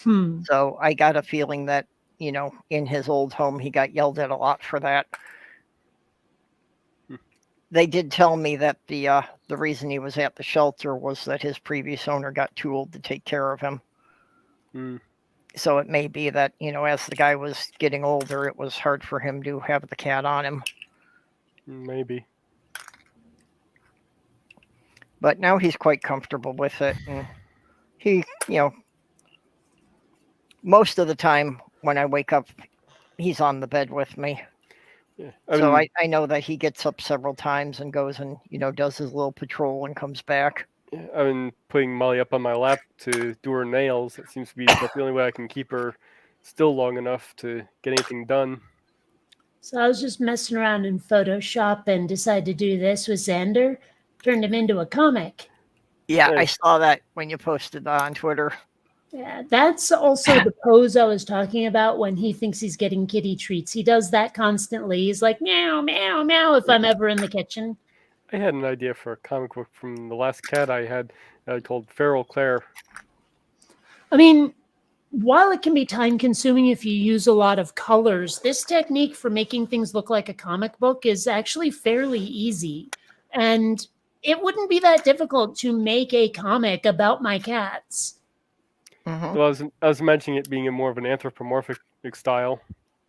Hmm. So I got a feeling that, in his old home, he got yelled at a lot for that. They did tell me that the reason he was at the shelter was that his previous owner got too old to take care of him. Hmm. So it may be that, as the guy was getting older, it was hard for him to have the cat on him. Maybe. But now he's quite comfortable with it. And he, most of the time when I wake up, he's on the bed with me. Yeah. So I know that he gets up several times and goes and, does his little patrol and comes back. I've been putting Molly up on my lap to do her nails. It seems to be about the only way I can keep her still long enough to get anything done. So I was just messing around in Photoshop and decided to do this with Xander. Turned him into a comic. Yeah, I Nice. saw that when you posted that on Twitter. Yeah, that's also the pose I was talking about when he thinks he's getting kitty treats. He does that constantly. He's like, meow, meow, meow, if I'm ever in the kitchen. I had an idea for a comic book from the last cat I had called Feral Claire. I mean, while it can be time consuming if you use a lot of colors, this technique for making things look like a comic book is actually fairly easy. And it wouldn't be that difficult to make a comic about my cats. Mhm. So I was imagining it being a more of an anthropomorphic style.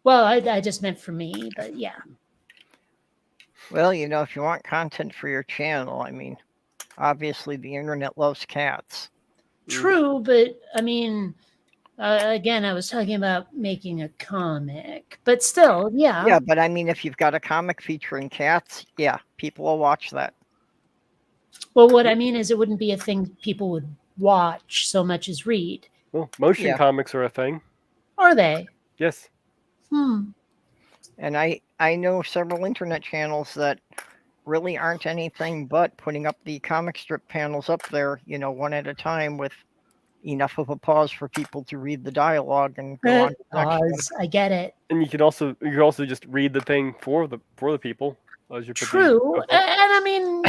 Well, I just meant for me, but yeah. Well, if you want content for your channel, I mean, obviously the internet loves cats. True, but I mean, again, I was talking about making a comic, but still, yeah. Yeah, but I mean, if you've got a comic featuring cats, yeah, people will watch that. Well, what I mean is it wouldn't be a thing people would watch so much as read. Well, motion Yeah. comics are a thing. Are they? Yes. And I know several internet channels that really aren't anything but putting up the comic strip panels up there, one at a time with enough of a pause for people to read the dialogue and go on to the next one. Pause. I get it. And you could also just read the thing for the people as you put True. the, And I mean,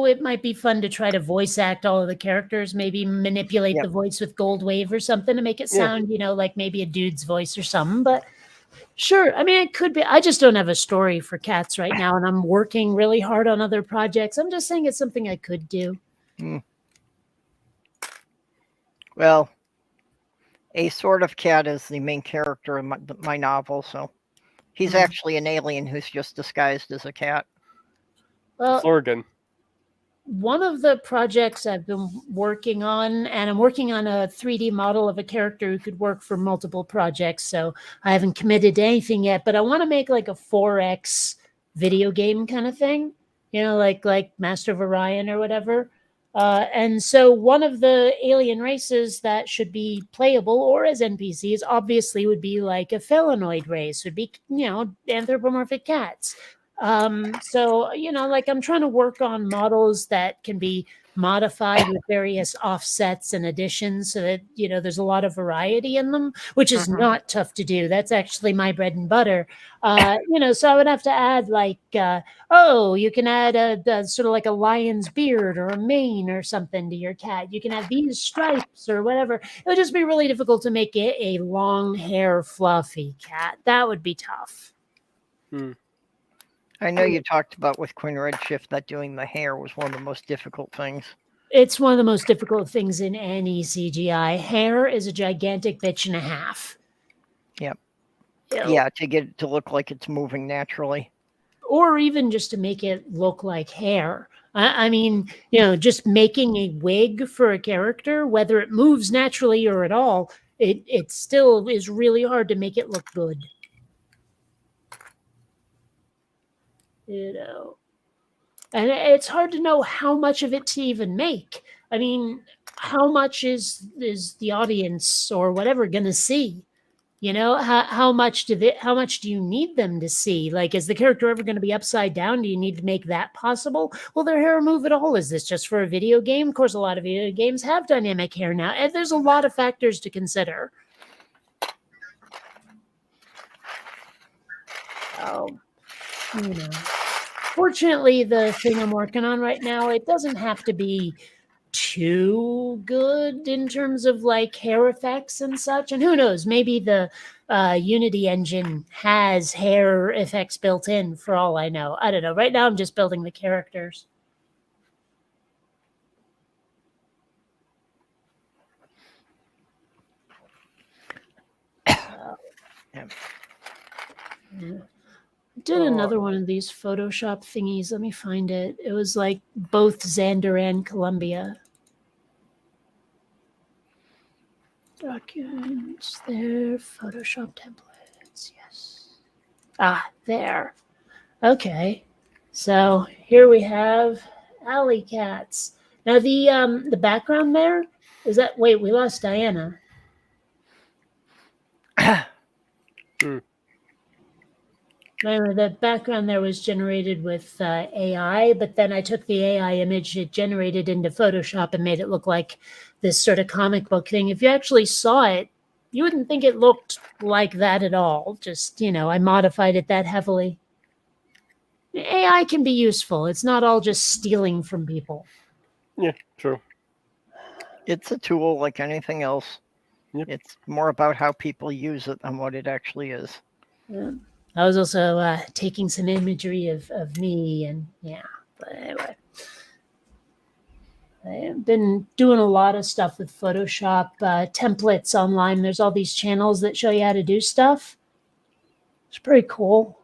it might be fun to try to voice act all of the characters, maybe manipulate Yep. the voice with Gold Wave or something to make it Yeah. sound, like maybe a dude's voice or something. But sure, I mean, it could be. I just don't have a story for cats right now, and I'm working really hard on other projects. I'm just saying it's something I could do. Well, a sort of cat is the main character in my novel, so he's actually an alien who's just disguised as a cat. Well, Florgan. one of the projects I've been working on, and I'm working on a 3D model of a character who could work for multiple projects. So I haven't committed to anything yet, but I want to make like a 4X video game kind of thing, like Master of Orion or whatever. And so one of the alien races that should be playable or as NPCs obviously would be like a felinoid race, would be, anthropomorphic cats. So, like I'm trying to work on models that can be modified with various offsets and additions so that, there's a lot of variety in them, which is not tough to do. That's actually my bread and butter. So I would have to add like, you can add a sort of like a lion's beard or a mane or something to your cat. You can have these stripes or whatever. It would just be really difficult to make it a long hair, fluffy cat. That would be tough. I know you talked about with Quinn Redshift that doing the hair was one of the most difficult things. It's one of the most difficult things in any CGI. Hair is a gigantic bitch and a half. Yep. Ew. Yeah, to get it to look like it's moving naturally. Or even just to make it look like hair. I mean, just making a wig for a character, whether it moves naturally or at all, it still is really hard to make it look good. And it's hard to know how much of it to even make. I mean, how much is the audience or whatever going to see? You know, how much do you need them to see? Like, is the character ever going to be upside down? Do you need to make that possible? Will their hair move at all? Is this just for a video game? Of course, a lot of video games have dynamic hair now, and there's a lot of factors to consider. So, you know, fortunately, the thing I'm working on right now, it doesn't have to be too good in terms of like hair effects and such. And who knows, maybe the Unity engine has hair effects built in for all I know. I don't know. Right now, I'm just building the characters. Yeah. Did another one of these Photoshop thingies. Let me find it. It was like both Xander and Columbia. Documents there, Photoshop templates, yes. Ah, there. Okay. So here we have Alley Cats. Now the background there, is that, wait, we lost Diana. Remember, the background there was generated with AI, but then I took the AI image it generated into Photoshop and made it look like this sort of comic book thing. If you actually saw it, you wouldn't think it looked like that at all. Just, you know, I modified it that heavily. AI can be useful. It's not all just stealing from people. Yeah, true. It's a tool like anything else. Yep. It's more about how people use it than what it actually is. Yeah. I was also taking some imagery of me, and yeah, but anyway. I've been doing a lot of stuff with Photoshop templates online. There's all these channels that show you how to do stuff. It's pretty cool.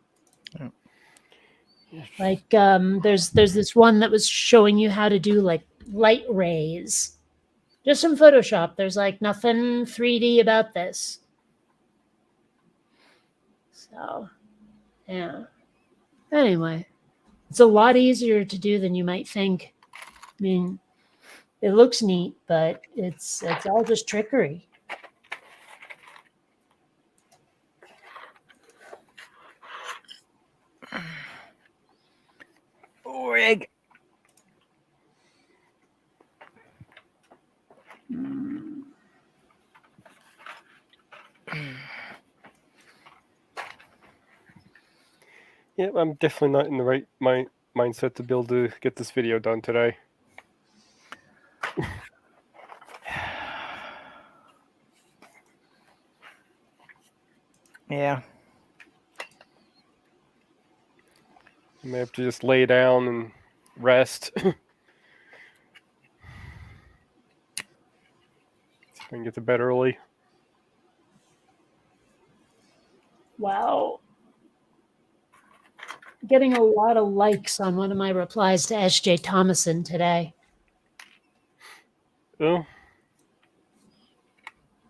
Yeah. Like there's this one that was showing you how to do like light rays. Just in Photoshop. There's like nothing 3D about this. So, yeah. Anyway, it's a lot easier to do than you might think. I mean, it looks neat, but it's all just trickery. Rig. Yeah, I'm definitely not in the right mindset to be able to get this video done today. Yeah. I may have to just lay down and rest. See if I can get to bed early. Wow. Getting a lot of likes on one of my replies to S.J. Thomason today. Oh,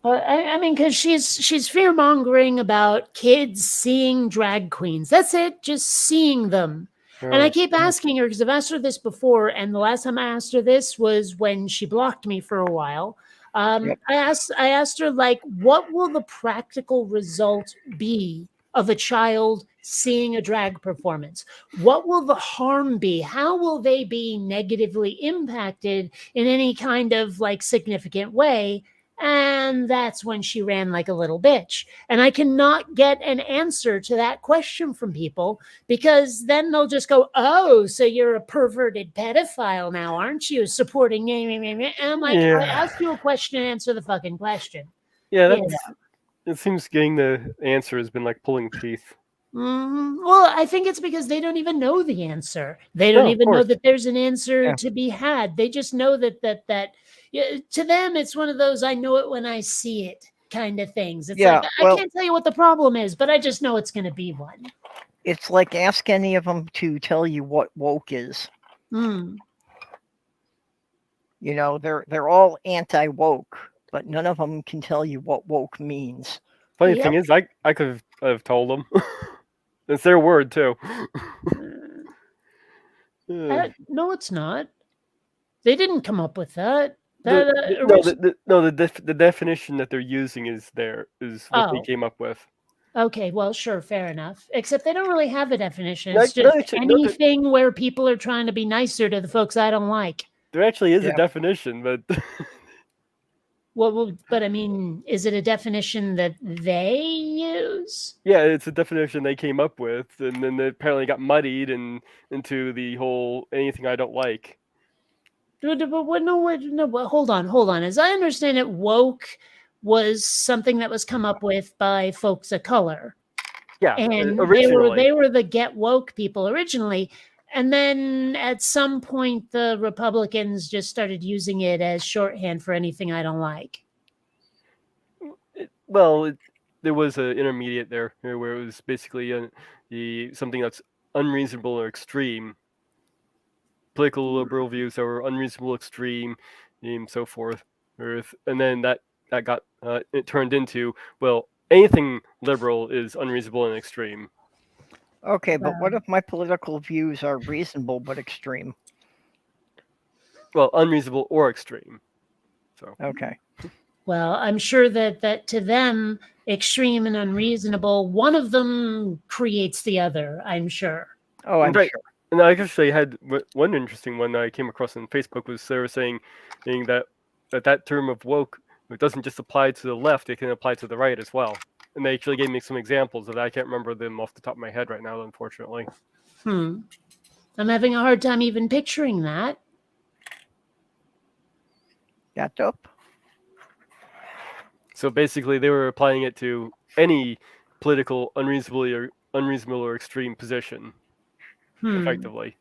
I mean, because she's fear mongering about kids seeing drag queens. That's it, just seeing them. And I keep asking her, because I've asked her this before, and the last time I asked her this was when she blocked me for a while. Yep. I asked her, like, what will the practical result be of a child seeing a drag performance? What will the harm be? How will they be negatively impacted in any kind of like significant way? And that's when she ran like a little bitch. And I cannot get an answer to that question from people, because then they'll just go, oh, so you're a perverted pedophile now, aren't you? Supporting me. And I'm like, Yeah. I asked you a question, answer the fucking question. yeah, You that's, it seems getting the answer has been like pulling teeth. Well, I think it's because they don't even know the answer. They don't No, of even know course. that there's an answer Yeah. to be had. They just know that yeah, to them, it's one of those I know it when I see it kind of things. It's Yeah, like, well- I can't tell you what the problem is, but I just know it's going to be one. It's like ask any of them to tell you what woke is. Hmm. You know, they're all anti-woke, but none of them can tell you what woke means. Funny Yep. thing is, I could have told them. It's their word too. No, it's not. They didn't come up with that. The definition that they're using is what they Oh. came up with. Okay, well, sure, fair enough. Except they don't really have a definition. No, It's no, just actually, no, anything where people are trying to be nicer to the folks I don't like. There actually is Yeah. a definition, but Well, but I mean, is it a definition that they use? yeah, it's a definition they came up with, and then it apparently got muddied into the whole anything I don't like. But hold on. As I understand it, woke was something that was come up with by folks of color. Yeah, And originally. they were the get woke people originally. And then at some point, the Republicans just started using it as shorthand for anything I don't like. There was an intermediate there where it was basically something that's unreasonable or extreme. Political liberal views that were unreasonable, extreme, and so forth. And then that got it turned into, well, anything liberal is unreasonable and extreme. Okay, but what if my political views are reasonable but extreme? Well, unreasonable or extreme. So Okay. Well, I'm sure that to them, extreme and unreasonable, one of them creates the other, I'm sure. Oh, I'm Right. sure. And I actually had one interesting one that I came across on Facebook was they were saying that term of woke, it doesn't just apply to the left, it can apply to the right as well. And they actually gave me some examples that I can't remember them off the top of my head right now, unfortunately. I'm having a hard time even picturing that. Got up. So basically, they were applying it to any political unreasonable or extreme position, effectively,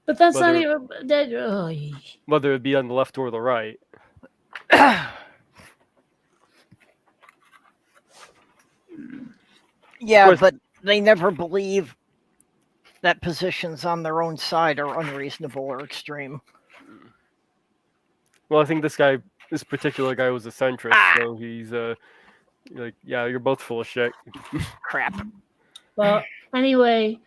But that's not Whether- even that. whether it be on the left or the right. Yeah, course- but they never believe that positions on their own side are unreasonable or extreme. Well, I think this particular guy was a centrist, so he's like, yeah, you're both full of shit. Crap. Well, anyway,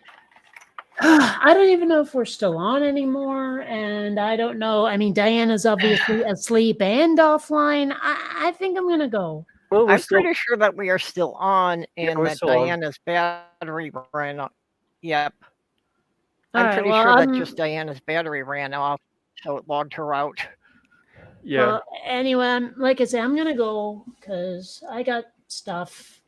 I don't even know if we're still on anymore, and I don't know. I mean, Diana's obviously asleep and offline. I think I'm gonna go. Well, we're I'm still, pretty sure that we are still on and we're that still on. Diana's battery ran off. Yep. All I'm right, pretty well, sure that I'm- just Diana's battery ran off, so it logged her out. yeah. Well, anyway, like I said, I'm gonna go because I got stuff.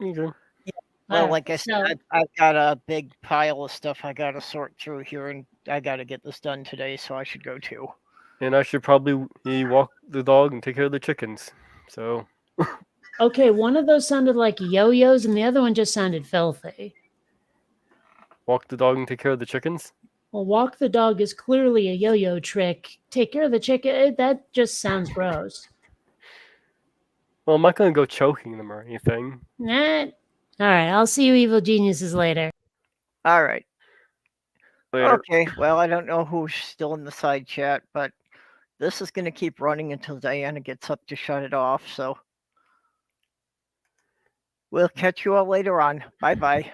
Okay. Well, Alright, like I said, so- I've got a big pile of stuff I got to sort through here, and I got to get this done today, so I should go too. And I should probably walk the dog and take care of the chickens. So Okay, one of those sounded like yo-yos, and the other one just sounded filthy. walk the dog and take care of the chickens. Well, walk the dog is clearly a yo-yo trick. Take care of the chicken. That just sounds gross. Well, I'm not gonna go choking them or anything. Nah. All right, I'll see you evil geniuses later. All right. Later. Okay. Well, I don't know who's still in the side chat, but this is going to keep running until Diana gets up to shut it off. So we'll catch you all later on. Bye bye.